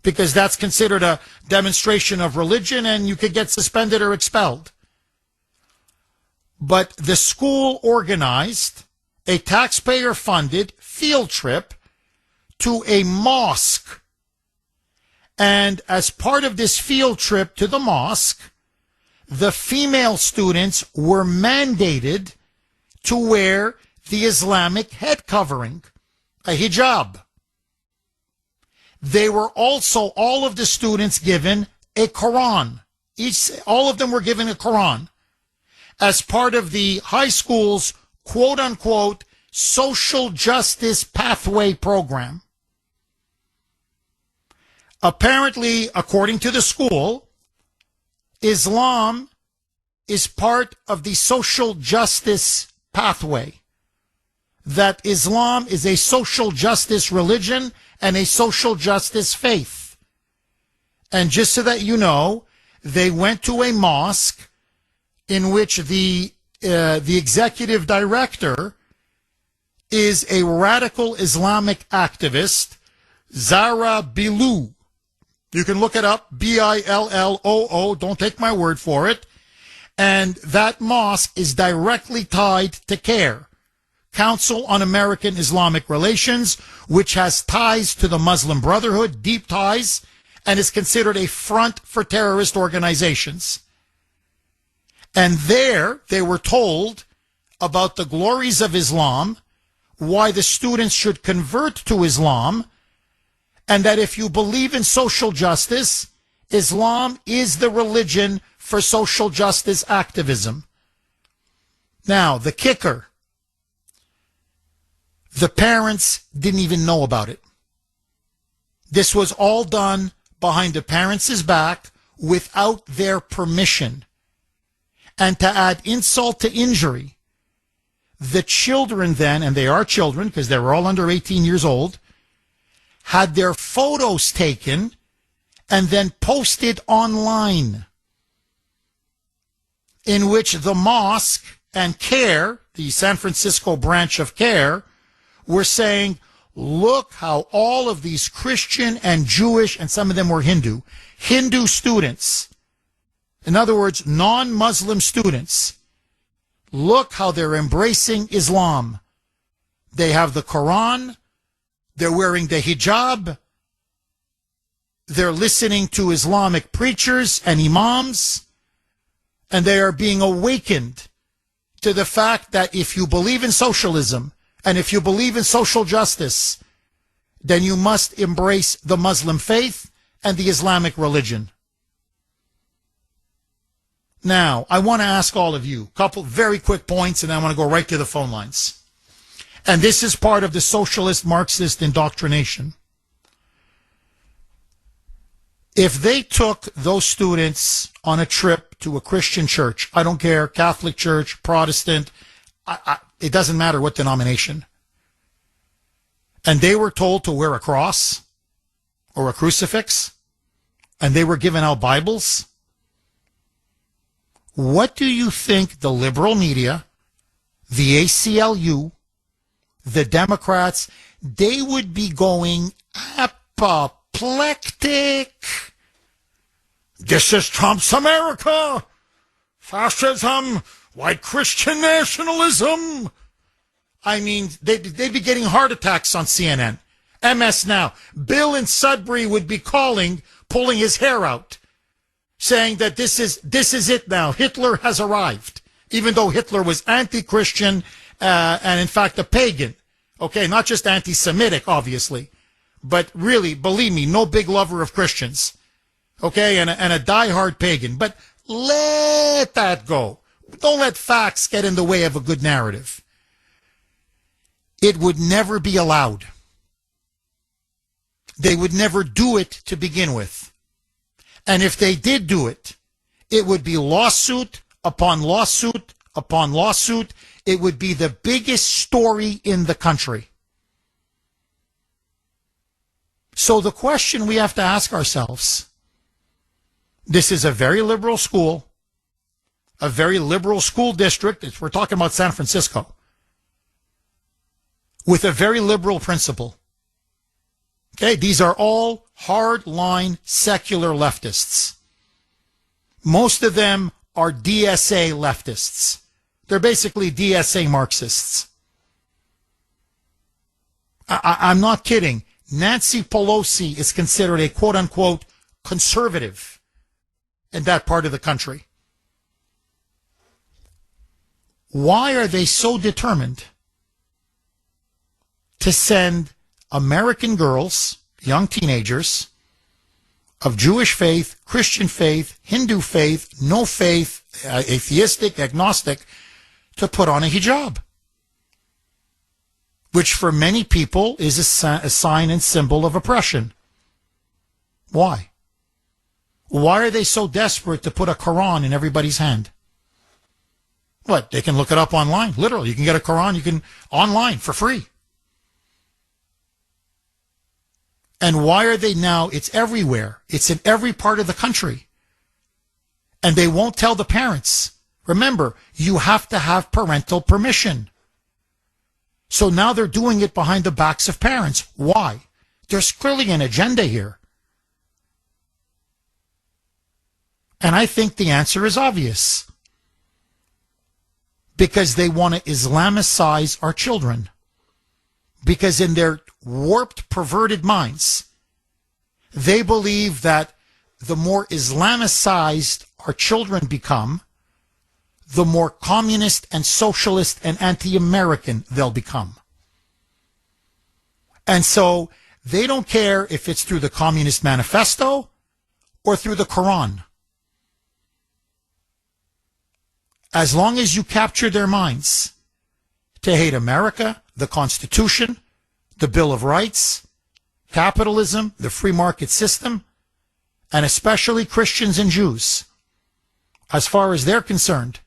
because that's considered a demonstration of religion and you could get suspended or expelled. But the school organized a taxpayer-funded field trip to a mosque. And as part of this field trip to the mosque, the female students were mandated to wear the Islamic head covering, a hijab. They were also, all of the students, given a Quran. All of them were given a Quran as part of the high school's quote-unquote social justice pathway program. Apparently, according to the school, Islam is part of the social justice pathway. That Islam is a social justice religion and a social justice faith. And just so that you know, they went to a mosque in which the executive director is a radical Islamic activist, Zara Bilou. You can look it up, Billoo, don't take my word for it. And that mosque is directly tied to CARE, Council on American Islamic Relations, which has ties to the Muslim Brotherhood, deep ties, and is considered a front for terrorist organizations. And there they were told about the glories of Islam, why the students should convert to Islam, and that if you believe in social justice, Islam is the religion for social justice activism. Now, the kicker, the parents didn't even know about it. This was all done behind the parents' back without their permission. And to add insult to injury, the children then, and they are children because they were all under 18 years old, had their photos taken and then posted online, in which the mosque and CARE, the San Francisco branch of CARE, were saying, look how all of these Christian and Jewish, and some of them were Hindu students, in other words, non-Muslim students, look how they're embracing Islam. They have the Quran, they're wearing the hijab, they're listening to Islamic preachers and imams, and they are being awakened to the fact that if you believe in socialism and if you believe in social justice, then you must embrace the Muslim faith and the Islamic religion. Now, I want to ask all of you a couple very quick points, and I want to go right to the phone lines. And this is part of the socialist Marxist indoctrination. If they took those students on a trip to a Christian church, I don't care, Catholic church, Protestant, it doesn't matter what denomination, and they were told to wear a cross or a crucifix, and they were given out Bibles, what do you think the liberal media, the ACLU, the Democrats, they would be going apoplectic? This is Trump's America. Fascism, white Christian nationalism. I mean, they'd be getting heart attacks on CNN. MS Now. Bill in Sudbury would be calling, pulling his hair out, saying that this is it now. Hitler has arrived, even though Hitler was anti-Christian and in fact a pagan. Okay, not just anti-Semitic, obviously, but really, believe me, no big lover of Christians. Okay, and a diehard pagan. But let that go. Don't let facts get in the way of a good narrative. It would never be allowed. They would never do it to begin with. And if they did do it, it would be lawsuit upon lawsuit upon lawsuit. It would be the biggest story in the country. So the question we have to ask ourselves, This is a very liberal school, a very liberal school district. We're talking about San Francisco, with a very liberal principal. Okay, these are all hard-line secular leftists. Most of them are DSA leftists. They're basically DSA Marxists. I'm not kidding. Nancy Pelosi is considered a quote-unquote conservative in that part of the country. Why are they so determined to send American girls, young teenagers, of Jewish faith, Christian faith, Hindu faith, no faith, atheistic, agnostic, to put on a hijab? Which for many people is a sign and symbol of oppression. Why? Why are they so desperate to put a Quran in everybody's hand? What? They can look it up online. Literally, you can get a Quran online for free. And why are they now? It's everywhere. It's in every part of the country. And they won't tell the parents. Remember, you have to have parental permission. So now they're doing it behind the backs of parents. Why? There's clearly an agenda here. And I think the answer is obvious. Because they want to Islamicize our children. Because in their warped, perverted minds, they believe that the more Islamicized our children become, the more communist and socialist and anti-American they'll become. And so they don't care if it's through the Communist Manifesto or through the Quran. As long as you capture their minds to hate America, the Constitution, the Bill of Rights, capitalism, the free market system, and especially Christians and Jews, as far as they're concerned,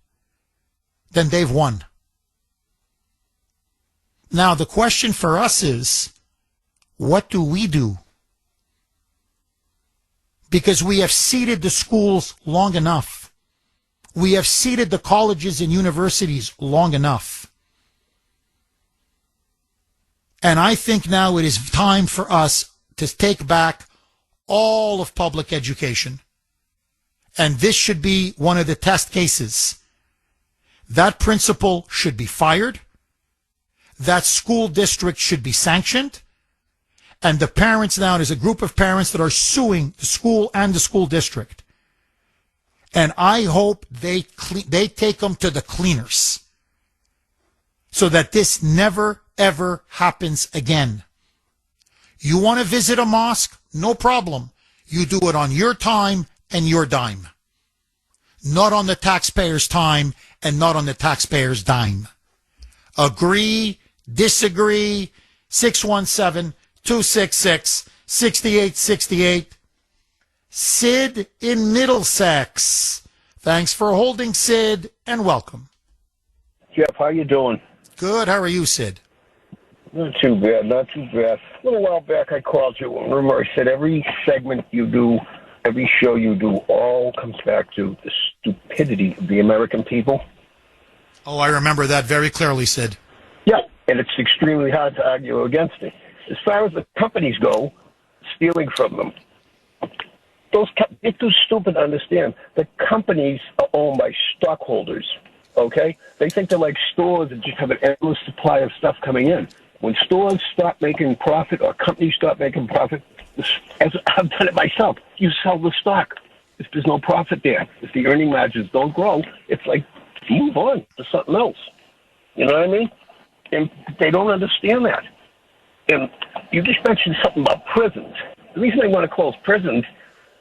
then they've won. Now, the question for us is, what do we do? Because we have seeded the schools long enough. We have seeded the colleges and universities long enough. And I think now it is time for us to take back all of public education. And this should be one of the test cases. That principal should be fired. That school district should be sanctioned. And the parents now, there's a group of parents that are suing the school and the school district. And I hope they take them to the cleaners so that this never, ever happens again. You want to visit a mosque? No problem. You do it on your time and your dime. Not on the taxpayer's time and not on the taxpayer's dime. Agree, disagree, 617-266-6868. Sid in Middlesex. Thanks for holding, Sid, and welcome. Jeff, how you doing? Good. How are you, Sid? Not too bad, not too bad. A little while back I called you and remember I said every segment you do, every show you do, all comes back to the stupidity of the American people. Oh, I remember that very clearly, Sid. Yeah, and it's extremely hard to argue against it. As far as the companies go, stealing from them, it's too stupid to understand. The companies are owned by stockholders, okay? They think they're like stores that just have an endless supply of stuff coming in. When stores stop making profit or companies stop making profit, as I've done it myself, you sell the stock. If there's no profit there, if the earning margins don't grow, it's like move on to something else. You know what I mean? And they don't understand that. And you just mentioned something about prisons. The reason they want to close prisons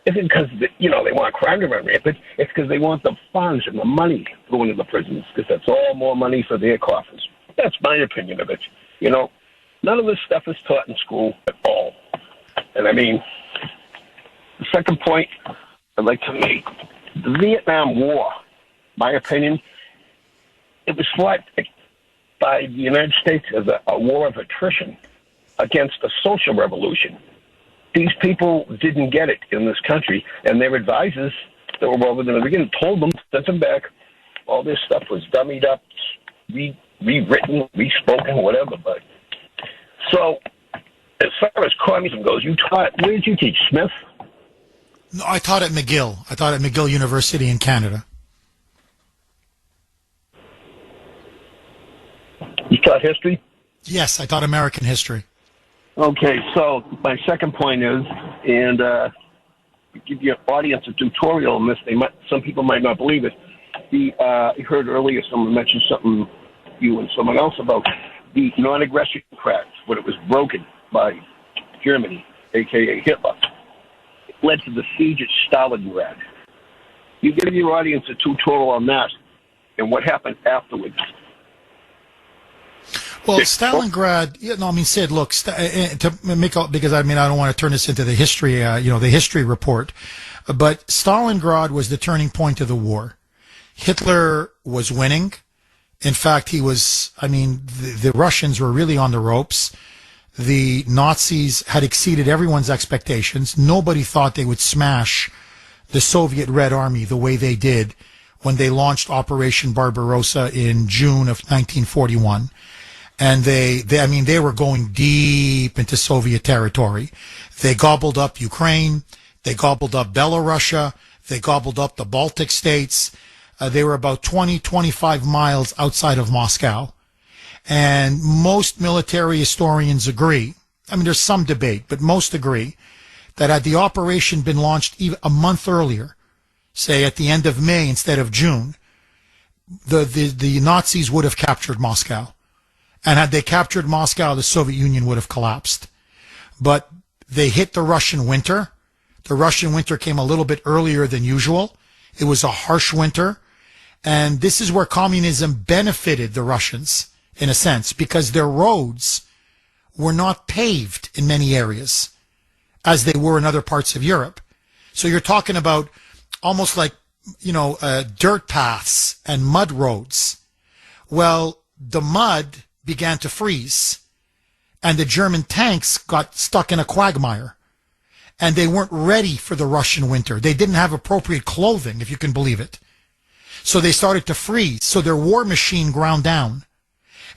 isn't because, they want crime to run rampant. It's because they want the funds and the money going to the prisons because that's all more money for their coffers. That's my opinion of it. None of this stuff is taught in school at all. And I mean, the second point I'd like to make, the Vietnam War, my opinion, it was fought by the United States as a war of attrition against a social revolution. These people didn't get it in this country, and their advisors that were over there in the beginning told them, sent them back. All this stuff was dummied up, rewritten, respoken, whatever. But so, as far as communism goes, where did you teach, Smith? No, I taught at McGill. I taught at McGill University in Canada. You taught history? Yes, I taught American history. Okay, so my second point is, and give your audience a tutorial on this. Some people might not believe it. You heard earlier someone mentioned something, you and someone else, about the non-aggression pact when it was broken by Germany, a.k.a. Hitler. It led to the siege at Stalingrad. You give your audience a tutorial on that and what happened afterwards. Well, Stalingrad, Sid, look, because I don't want to turn this into the history, the history report, but Stalingrad was the turning point of the war. Hitler was winning. In fact, the Russians were really on the ropes. The Nazis had exceeded everyone's expectations. Nobody thought they would smash the Soviet Red Army the way they did when they launched Operation Barbarossa in June of 1941. And they were going deep into Soviet territory. They gobbled up Ukraine. They gobbled up Belarus. They gobbled up the Baltic states. They were about 25 miles outside of Moscow. And most military historians agree, there's some debate, but most agree that had the operation been launched even a month earlier, say at the end of May instead of June, the Nazis would have captured Moscow. And had they captured Moscow, the Soviet Union would have collapsed. But they hit the Russian winter. The Russian winter came a little bit earlier than usual. It was a harsh winter. And this is where communism benefited the Russians, in a sense, because their roads were not paved in many areas, as they were in other parts of Europe. So you're talking about almost like, dirt paths and mud roads. Well, the mud began to freeze, and the German tanks got stuck in a quagmire, and they weren't ready for the Russian winter. They didn't have appropriate clothing, if you can believe it. So they started to freeze. So their war machine ground down,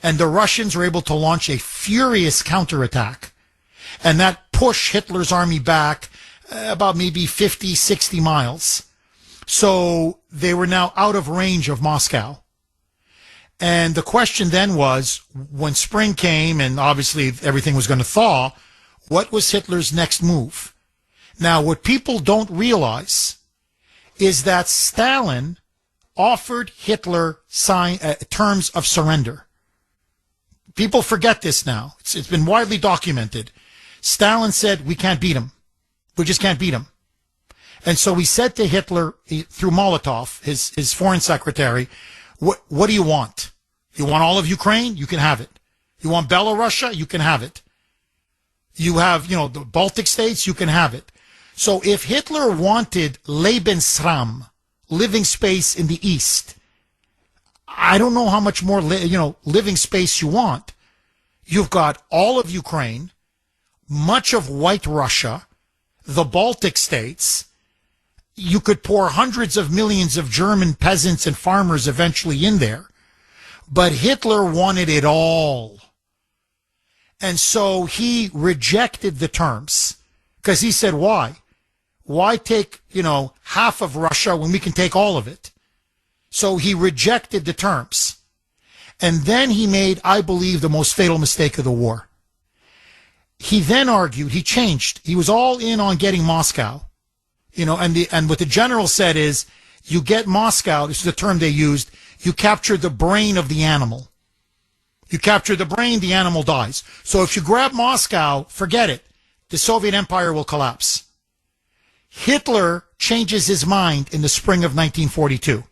and the Russians were able to launch a furious counterattack, and that pushed Hitler's army back about maybe 50, 60 miles. So they were now out of range of Moscow. And the question then was, when spring came and obviously everything was going to thaw, what was Hitler's next move? Now, what people don't realize is that Stalin offered Hitler terms of surrender. People forget this now. It's been widely documented. Stalin said, we can't beat him. We just can't beat him. And so he said to Hitler, through Molotov, his foreign secretary, what do you want? You want all of Ukraine? You can have it. You want Belarus? You can have it. You have, the Baltic states? You can have it. So if Hitler wanted Lebensraum, living space in the East, I don't know how much more, living space you want. You've got all of Ukraine, much of White Russia, the Baltic states. You could pour hundreds of millions of German peasants and farmers eventually in there. But Hitler wanted it all. And so he rejected the terms because he said, why? Why take, half of Russia when we can take all of it? So he rejected the terms. And then he made, I believe, the most fatal mistake of the war. He then argued, he changed. He was all in on getting Moscow. And what the general said is, you get Moscow, this is the term they used, you capture the brain of the animal. You capture the brain, the animal dies. So if you grab Moscow, forget it. The Soviet Empire will collapse. Hitler changes his mind in the spring of 1942.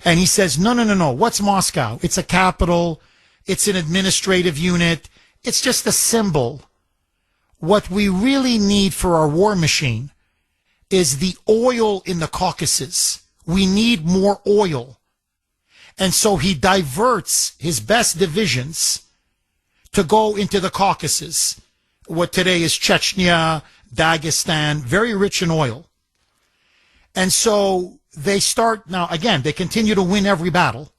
And he says, no. What's Moscow? It's a capital. It's an administrative unit. It's just a symbol. What we really need for our war machine is the oil in the Caucasus. We need more oil. And so he diverts his best divisions to go into the Caucasus, what today is Chechnya, Dagestan, very rich in oil. And so they start, now again, they continue to win every battle.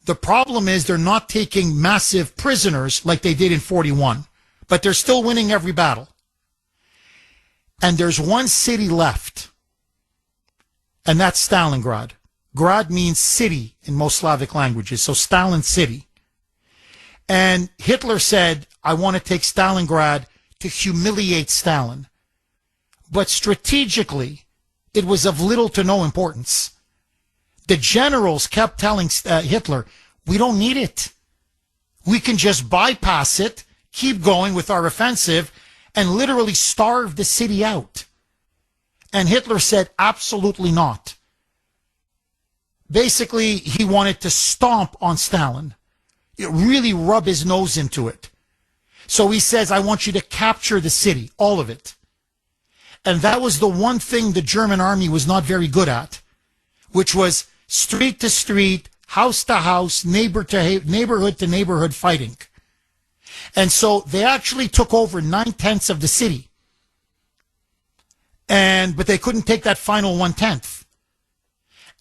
The problem is they're not taking massive prisoners like they did in 41, but they're still winning every battle. And there's one city left, and that's Stalingrad. Grad means city in most Slavic languages, so Stalin city. And Hitler said, I want to take Stalingrad to humiliate Stalin. But strategically, it was of little to no importance. The generals kept telling Hitler, we don't need it. We can just bypass it, keep going with our offensive, and literally starve the city out. And Hitler said, absolutely not. Basically, he wanted to stomp on Stalin, really rub his nose into it. So he says, I want you to capture the city, all of it. And that was the one thing the German army was not very good at, which was street to street, house to house, neighborhood to neighborhood fighting. And so they actually took over 9/10 of the city. But they couldn't take that final 1/10.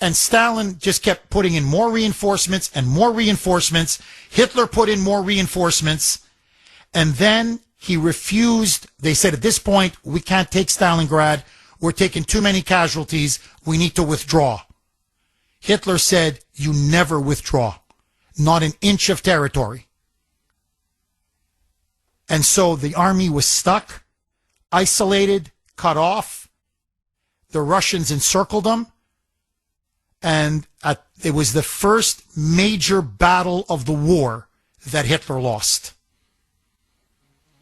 And Stalin just kept putting in more reinforcements and more reinforcements. Hitler put in more reinforcements. And then he refused. They said, at this point, we can't take Stalingrad. We're taking too many casualties. We need to withdraw. Hitler said, you never withdraw. Not an inch of territory. And so the army was stuck, isolated, cut off. The Russians encircled them. And it was the first major battle of the war that Hitler lost.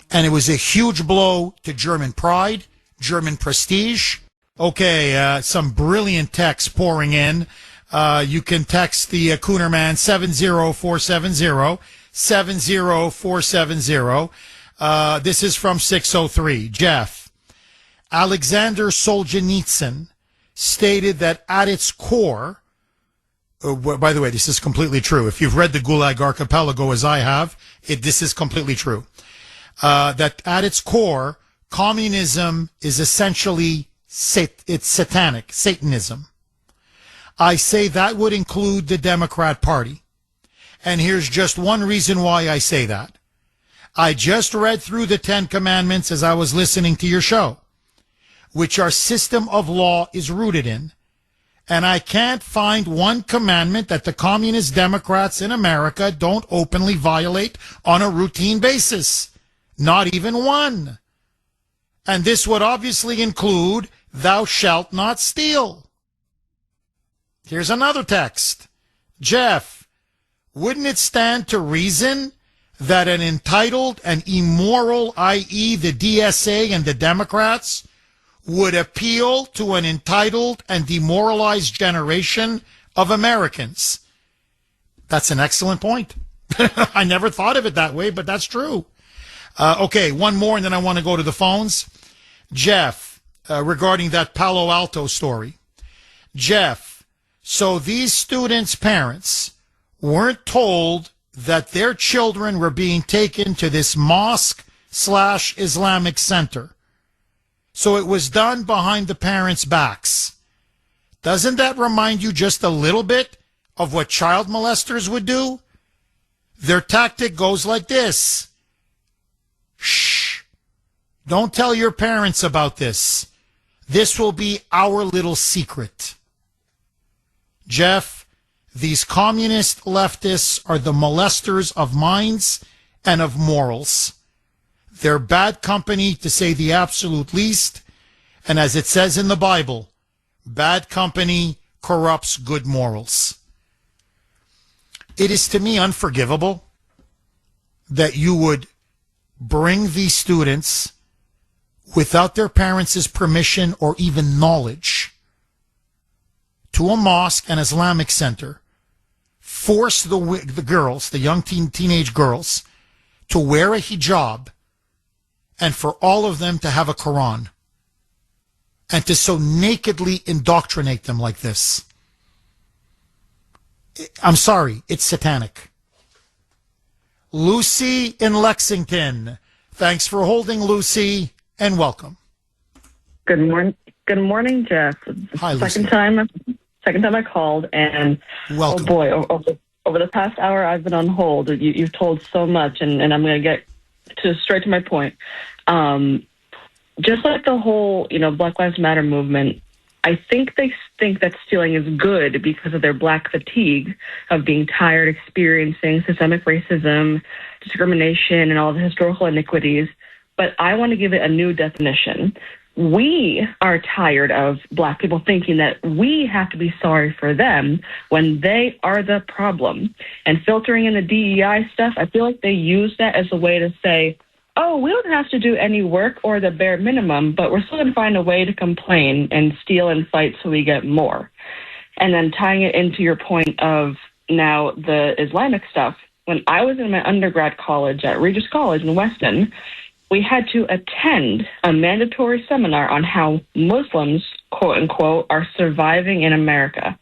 And it was a huge blow to German pride, German prestige. Okay, some brilliant text pouring in. You can text the Kuhner man 70470, 70470. This is from 603. Jeff, Alexander Solzhenitsyn stated that at its core, by the way, this is completely true. If you've read the Gulag Archipelago as I have, this is completely true. That at its core, communism is essentially it's satanic, Satanism. I say that would include the Democrat Party. And here's just one reason why I say that. I just read through the 10 Commandments as I was listening to your show, which our system of law is rooted in. And I can't find one commandment that the communist Democrats in America don't openly violate on a routine basis. Not even one. And this would obviously include, thou shalt not steal. Here's another text. Jeff, wouldn't it stand to reason that an entitled and immoral, i.e. the DSA and the Democrats, would appeal to an entitled and demoralized generation of Americans? That's an excellent point. I never thought of it that way, but that's true. Okay, one more, and then I want to go to the phones. Jeff, regarding that Palo Alto story. Jeff, so these students' parents weren't told that their children were being taken to this mosque/Islamic center. So it was done behind the parents' backs. Doesn't that remind you just a little bit of what child molesters would do? Their tactic goes like this. Shh. Don't tell your parents about this. This will be our little secret. Jeff, these communist leftists are the molesters of minds and of morals. They're bad company, to say the absolute least. And as it says in the Bible, bad company corrupts good morals. It is to me unforgivable that you would bring these students without their parents' permission or even knowledge to a mosque and Islamic center, force the girls, the young teenage girls, to wear a hijab, and for all of them to have a Quran, and to so nakedly indoctrinate them like this. I'm sorry, it's satanic. Lucy in Lexington, Thanks for holding, Lucy, and welcome. Good morning. Good morning, Jeff. Hi, Lucy. Second time I called, and welcome. Oh boy, over the past hour I've been on hold. You've told so much, and I'm going to get straight to my point. Just like the whole, Black Lives Matter movement, I think they think that stealing is good because of their black fatigue of being tired, experiencing systemic racism, discrimination, and all the historical iniquities. But I want to give it a new definition. We are tired of black people thinking that we have to be sorry for them when they are the problem. And filtering in the DEI stuff, I feel like they use that as a way to say, oh, we don't have to do any work or the bare minimum, but we're still going to find a way to complain and steal and fight so we get more. And then tying it into your point of now the Islamic stuff, when I was in my undergrad college at Regis College in Weston, we had to attend a mandatory seminar on how Muslims, quote unquote, are surviving in America.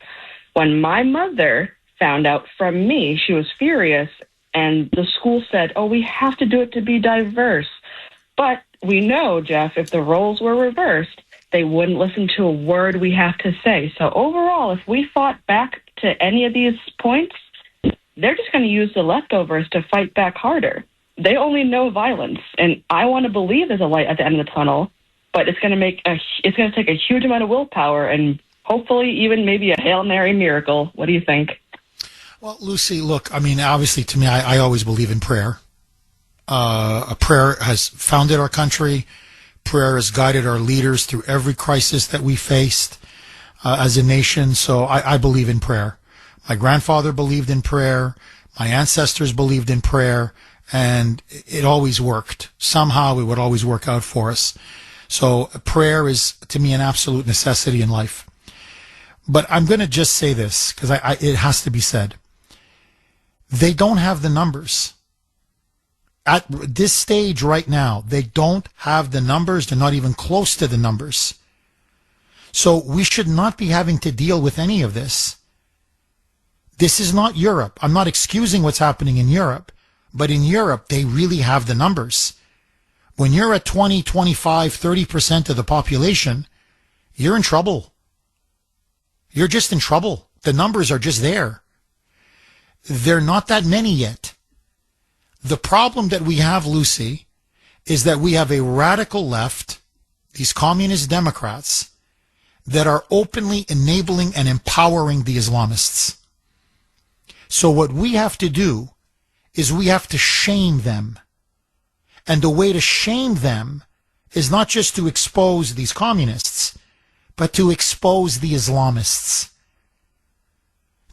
When my mother found out from me, she was furious. And the school said, oh, we have to do it to be diverse. But we know, Jeff, if the roles were reversed, they wouldn't listen to a word we have to say. So overall, if we fought back to any of these points, they're just going to use the leftovers to fight back harder. They only know violence. And I want to believe there's a light at the end of the tunnel, but it's going to take a huge amount of willpower and hopefully even maybe a Hail Mary miracle. What do you think? Well, Lucy, look, I mean, obviously to me, I always believe in prayer. A prayer has founded our country. Prayer has guided our leaders through every crisis that we faced as a nation. So I believe in prayer. My grandfather believed in prayer. My ancestors believed in prayer. And it always worked. Somehow it would always work out for us. So prayer is, to me, an absolute necessity in life. But I'm going to just say this, because it has to be said. They don't have the numbers. At this stage right now, they don't have the numbers. They're not even close to the numbers. So we should not be having to deal with any of this. This is not Europe. I'm not excusing what's happening in Europe. But in Europe, they really have the numbers. When you're at 20, 25, 30% of the population, you're in trouble. You're just in trouble. The numbers are just there. They're not that many yet. The problem that we have, Lucy, is that we have a radical left, these communist Democrats, that are openly enabling and empowering the Islamists. So what we have to do is we have to shame them. And the way to shame them is not just to expose these communists, but to expose the Islamists.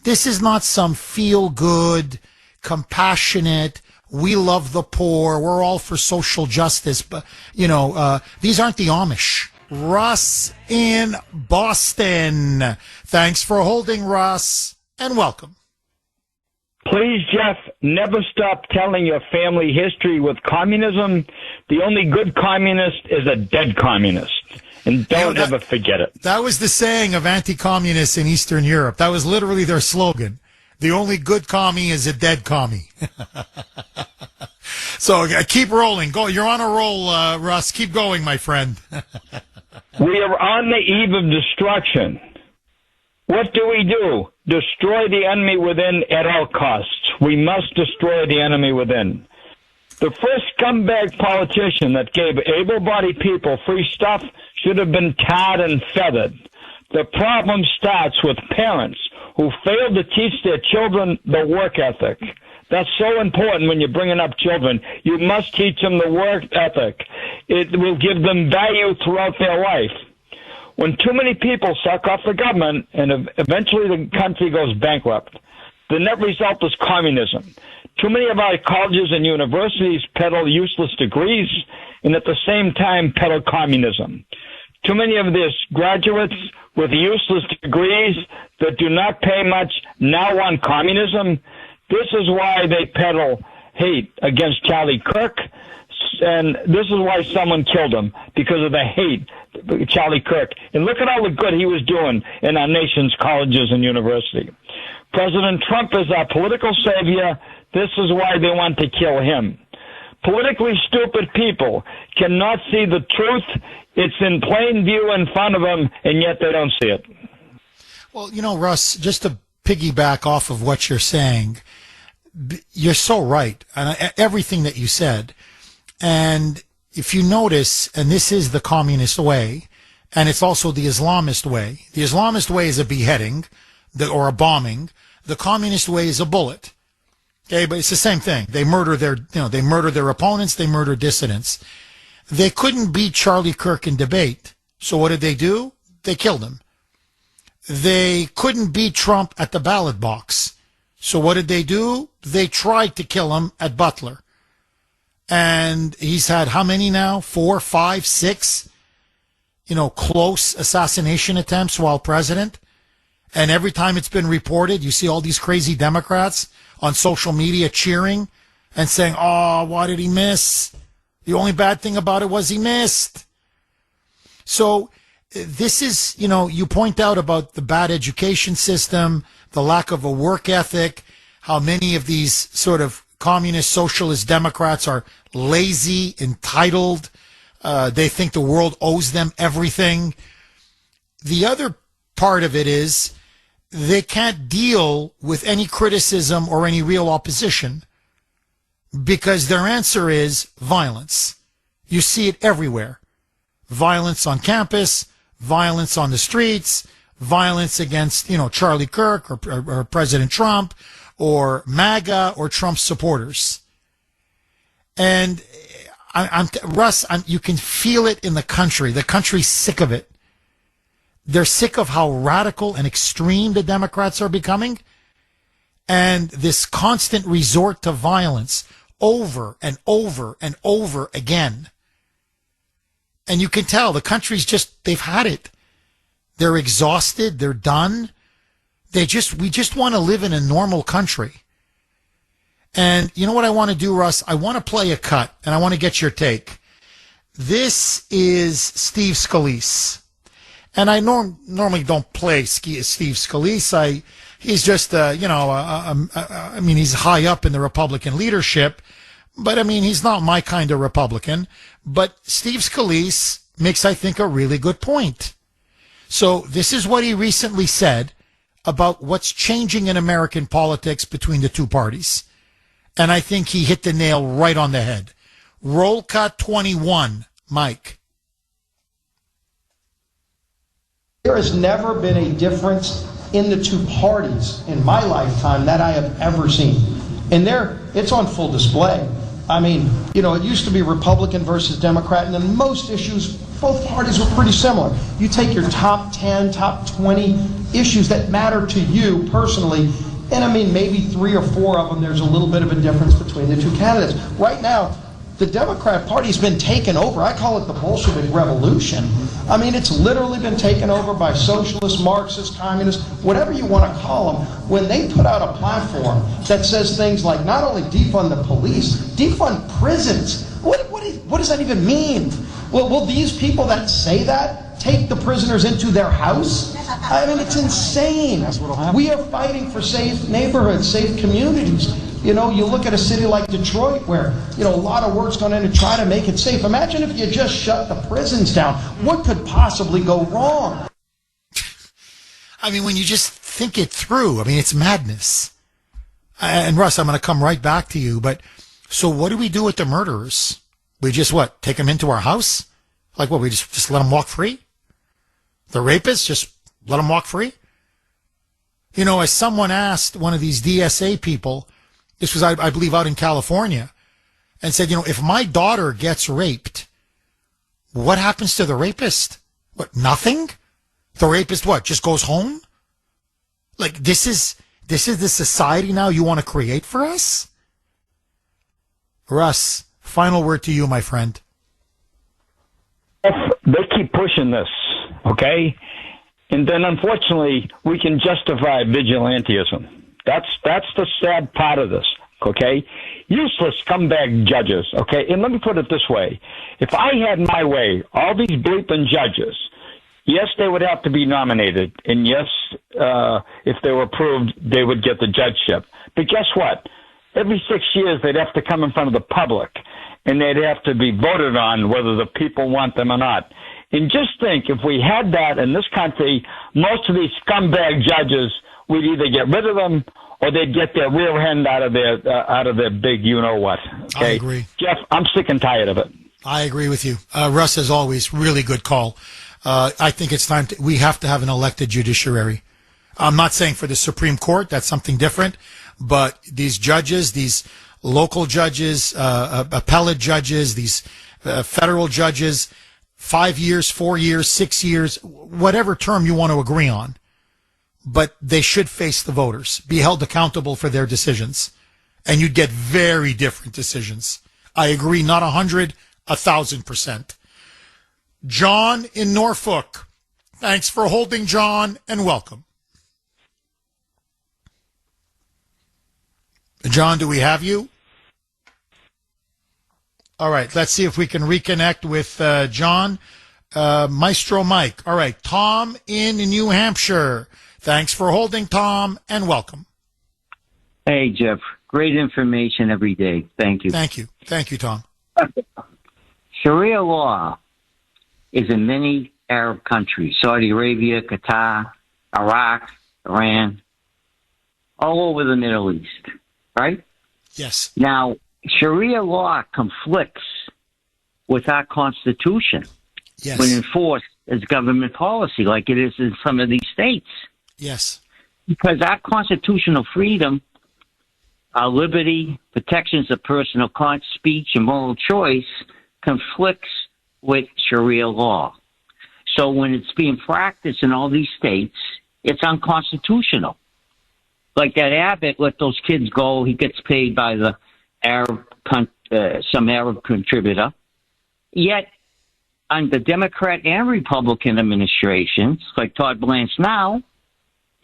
This is not some feel-good, compassionate, we love the poor, we're all for social justice, but, these aren't the Amish. Russ in Boston. Thanks for holding, Russ, and welcome. Please, Jeff, never stop telling your family history with communism. The only good communist is a dead communist. And don't ever forget it. That was the saying of anti-communists in Eastern Europe. That was literally their slogan. The only good commie is a dead commie. So keep rolling. Go. You're on a roll, Russ. Keep going, my friend. We are on the eve of destruction. What do? Destroy the enemy within at all costs. We must destroy the enemy within. The first scumbag politician that gave able-bodied people free stuff should have been tarred and feathered. The problem starts with parents who fail to teach their children the work ethic. That's so important when you're bringing up children. You must teach them the work ethic. It will give them value throughout their life. When too many people suck off the government and eventually the country goes bankrupt, the net result is communism. Too many of our colleges and universities peddle useless degrees and at the same time peddle communism. Too many of these graduates with useless degrees that do not pay much now want communism. This is why they peddle hate against Charlie Kirk, and this is why someone killed him, because of the hate, Charlie Kirk. And look at all the good he was doing in our nation's colleges and universities. President Trump is our political savior. This is why they want to kill him. Politically stupid people cannot see the truth. It's in plain view in front of them, and yet they don't see it. Well, Russ, just to piggyback off of what you're saying, you're so right, and everything that you said. And if you notice, and this is the communist way, and it's also the Islamist way. The Islamist way is a beheading or a bombing. The communist way is a bullet. Okay, but it's the same thing. They murder they murder their opponents. They murder dissidents. They couldn't beat Charlie Kirk in debate. So what did they do? They killed him. They couldn't beat Trump at the ballot box. So what did they do? They tried to kill him at Butler. And he's had how many now? 4, 5, 6, close assassination attempts while president. And every time it's been reported, you see all these crazy Democrats on social media cheering and saying, oh, why did he miss? The only bad thing about it was he missed. So this is, you point out about the bad education system, the lack of a work ethic, how many of these sort of communist, socialist Democrats are lazy, entitled. They think the world owes them everything. The other part of it is they can't deal with any criticism or any real opposition because their answer is violence. You see it everywhere. Violence on campus, violence on the streets, violence against, Charlie Kirk or President Trump or MAGA or Trump supporters. And Russ, you can feel it in the country. The country's sick of it. They're sick of how radical and extreme the Democrats are becoming. And this constant resort to violence over and over and over again. And you can tell the country's they've had it. They're exhausted. They're done. We just want to live in a normal country. And you know what I want to do, Russ? I want to play a cut, and I want to get your take. This is Steve Scalise. And I normally don't play Steve Scalise. He's just, he's high up in the Republican leadership. But, he's not my kind of Republican. But Steve Scalise makes, I think, a really good point. So this is what he recently said about what's changing in American politics between the two parties. And I think he hit the nail right on the head. Roll cut 21, Mike. There has never been a difference in the two parties in my lifetime that I have ever seen. And it's on full display. It used to be Republican versus Democrat, and then most issues, both parties were pretty similar. You take your top 10, top 20 issues that matter to you personally, and maybe 3 or 4 of them, there's a little bit of a difference between the two candidates. Right now, the Democrat Party's been taken over. I call it the Bolshevik Revolution. It's literally been taken over by socialists, Marxists, communists, whatever you want to call them. When they put out a platform that says things like not only defund the police, defund prisons. What does that even mean? Will these people that say that take the prisoners into their house? It's insane. We are fighting for safe neighborhoods, safe communities. You look at a city like Detroit where, a lot of work's gone in to try to make it safe. Imagine if you just shut the prisons down. What could possibly go wrong? When you just think it through, it's madness. And Russ, I'm going to come right back to you. But so what do we do with the murderers? We just take them into our house? We just let them walk free? The rapists, just let them walk free? As someone asked one of these DSA people, this was, I believe, out in California, and said, if my daughter gets raped, what happens to the rapist? What, nothing? The rapist, just goes home? This is the society now you want to create for us? Russ, final word to you, my friend. They keep pushing this, okay? And then, unfortunately, we can justify vigilantism. That's the sad part of this, okay? Useless scumbag judges, okay? And let me put it this way. If I had my way, all these bleeping judges, yes, they would have to be nominated. And yes, if they were approved, they would get the judgeship. But guess what? Every 6 years, they'd have to come in front of the public and they'd have to be voted on whether the people want them or not. And just think, if we had that in this country, most of these scumbag judges, we'd either get rid of them or they'd get their rear end out of their big you-know-what. Okay? I agree. Jeff, I'm sick and tired of it. I agree with you. Russ, as always, really good call. I think it's time we have to have an elected judiciary. I'm not saying for the Supreme Court, that's something different, but these judges, these local judges, appellate judges, these federal judges, 5 years, 4 years, 6 years, whatever term you want to agree on, but they should face the voters, be held accountable for their decisions, and you'd get very different decisions. I agree, not 100, 1,000%. John in Norfolk. Thanks for holding, John, and welcome. John, do we have you? All right, let's see if we can reconnect with John. Maestro Mike. All right, Tom in New Hampshire. Thanks for holding, Tom, and welcome. Hey, Jeff. Great information every day. Thank you. Thank you. Thank you, Tom. Sharia law is in many Arab countries, Saudi Arabia, Qatar, Iraq, Iran, all over the Middle East, right? Yes. Now, Sharia law conflicts with our Constitution when enforced as government policy, like it is in some of these states. Yes. Because our constitutional freedom, our liberty, protections of personal speech and moral choice conflicts with Sharia law. So when it's being practiced in all these states, it's unconstitutional. Like that Abbott let those kids go. He gets paid by the some Arab contributor. Yet, under Democrat and Republican administrations, like Todd Blanche now,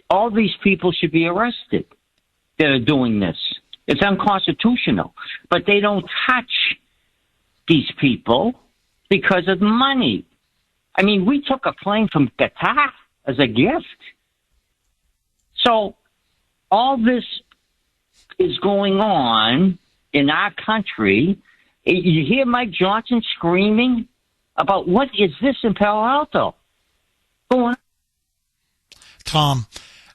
all these people should be arrested that are doing this. It's unconstitutional. But they don't touch these people because of money. I mean, we took a plane from Qatar as a gift. So all this is going on in our country. You hear Mike Johnson screaming about what is this in Palo Alto? Go on. Tom,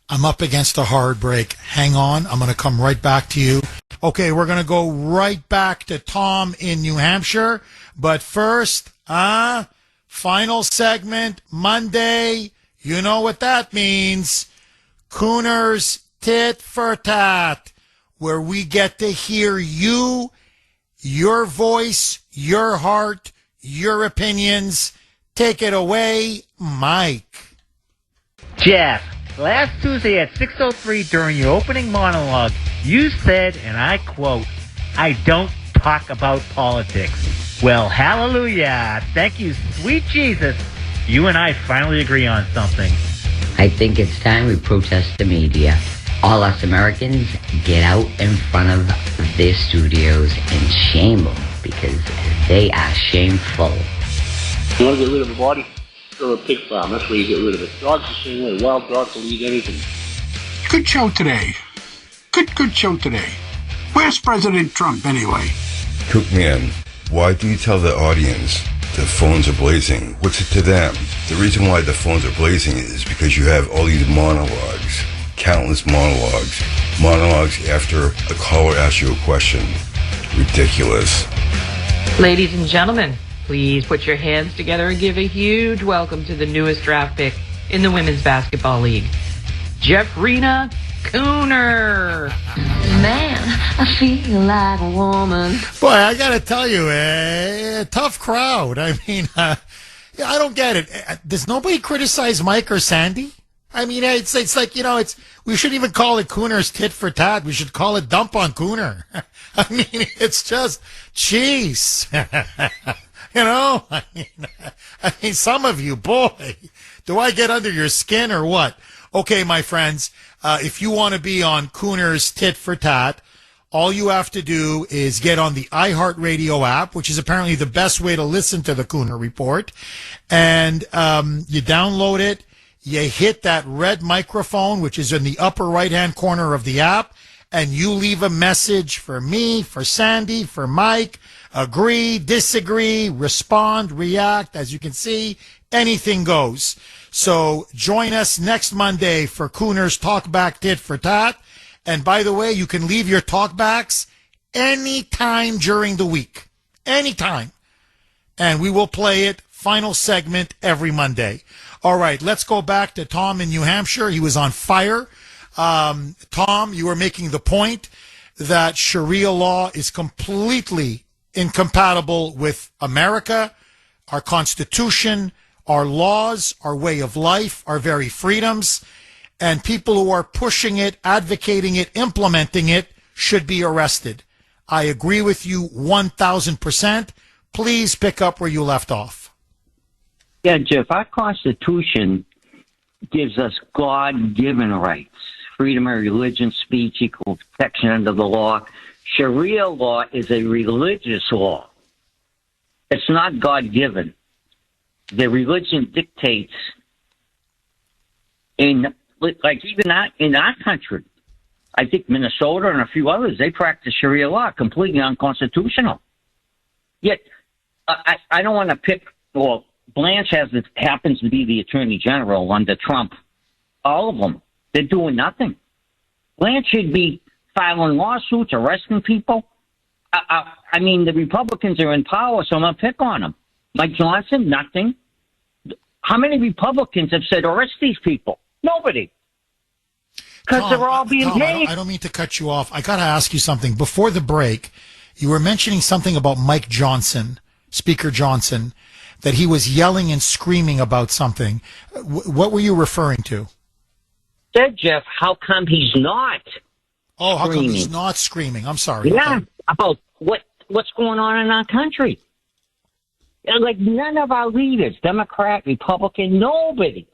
I'm up against a hard break. Hang on. I'm going to come right back to you. Okay, we're going to go right back to Tom in New Hampshire. But first, final segment, Monday. You know what that means. Kuhner's Tit for Tat, where we get to hear you, your voice, your heart, your opinions. Take it away, Mike. Jeff, last Tuesday at 6:03 during your opening monologue, you said, and I quote, "I don't talk about politics." Well, hallelujah. Thank you, sweet Jesus. You and I finally agree on something. I think it's time we protest the media. All us Americans get out in front of their studios and shame them because they are shameful. You want to get rid of a body? Or a pig farm. That's where you get rid of it. Dogs the same way. Wild dogs will eat anything. Good show today. Good show today. Where's President Trump anyway? Cookman, why do you tell the audience the phones are blazing? What's it to them? The reason why the phones are blazing is because you have all these monologues, countless monologues after a caller asks you a question. Ridiculous. Ladies and gentlemen, please put your hands together and give a huge welcome to the newest draft pick in the Women's Basketball League, Jeffrina Kuhner. Man, I feel like a woman. Boy, I got to tell you, a tough crowd. I mean, I don't get it. Does nobody criticize Mike or Sandy? I mean, it's like, you know, we shouldn't even call it Kuhner's Tit for Tat. We should call it Dump on Kuhner. I mean, it's just cheese. You know, I mean, some of you, boy, do I get under your skin or what? Okay, my friends, if you want to be on Kuhner's Tit for Tat, all you have to do is get on the iHeartRadio app, which is apparently the best way to listen to the Kuhner Report, and you download it. You hit that red microphone, which is in the upper right-hand corner of the app, and you leave a message for me, for Sandy, for Mike, agree, disagree, respond, react. As you can see, anything goes. So join us next Monday for Kuhner's Talkback Tit for Tat. And by the way, you can leave your talkbacks anytime during the week. Anytime. And we will play it, final segment, every Monday. All right, let's go back to Tom in New Hampshire. He was on fire. Tom, you were making the point that Sharia law is completely incompatible with America, our Constitution, our laws, our way of life, our very freedoms, and people who are pushing it, advocating it, implementing it should be arrested. I agree with you 1,000%. Please pick up where you left off. Yeah, Jeff, our Constitution gives us God-given rights. Freedom of religion, speech, equal protection under the law. Sharia law is a religious law. It's not God-given. The religion dictates in our country. I think Minnesota and a few others, they practice Sharia law, completely unconstitutional. Yet, I don't want to pick, well, Blanche happens to be the Attorney General under Trump. All of them. They're doing nothing. Blanche should be filing lawsuits, arresting people. I mean, the Republicans are in power, so I'm going to pick on them. Mike Johnson, nothing. How many Republicans have said, arrest these people? Nobody. Because they're all being paid. I don't mean to cut you off. I got to ask you something. Before the break, you were mentioning something about Mike Johnson, Speaker Johnson, that he was yelling and screaming about something. What were you referring to? Said Jeff, how come he's not? Oh, how screaming? Come he's not screaming? I'm sorry. Yeah, okay. About what's going on in our country. Like none of our leaders, Democrat, Republican, nobody.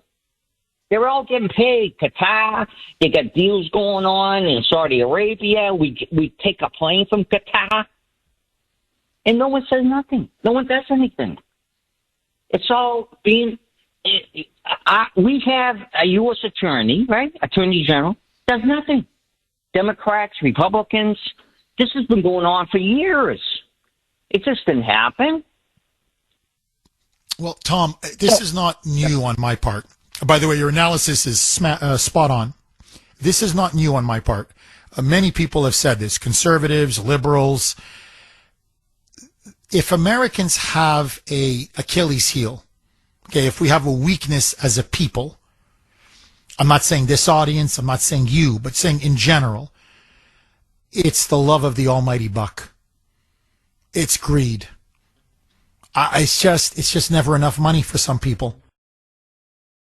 They're all getting paid. Qatar, they got deals going on in Saudi Arabia. We take a plane from Qatar, and no one says nothing. No one does anything. It's all being. We have a U.S. attorney, right? Attorney General does nothing. Democrats, Republicans. This has been going on for years. It just didn't happen. Well, Tom, this is not new on my part. By the way, your analysis is spot on. This is not new on my part. Many people have said this, conservatives, liberals. If Americans have a Achilles heel, okay, if we have a weakness as a people, I'm not saying this audience, I'm not saying you, but saying in general, it's the love of the almighty buck. It's greed. It's just never enough money for some people.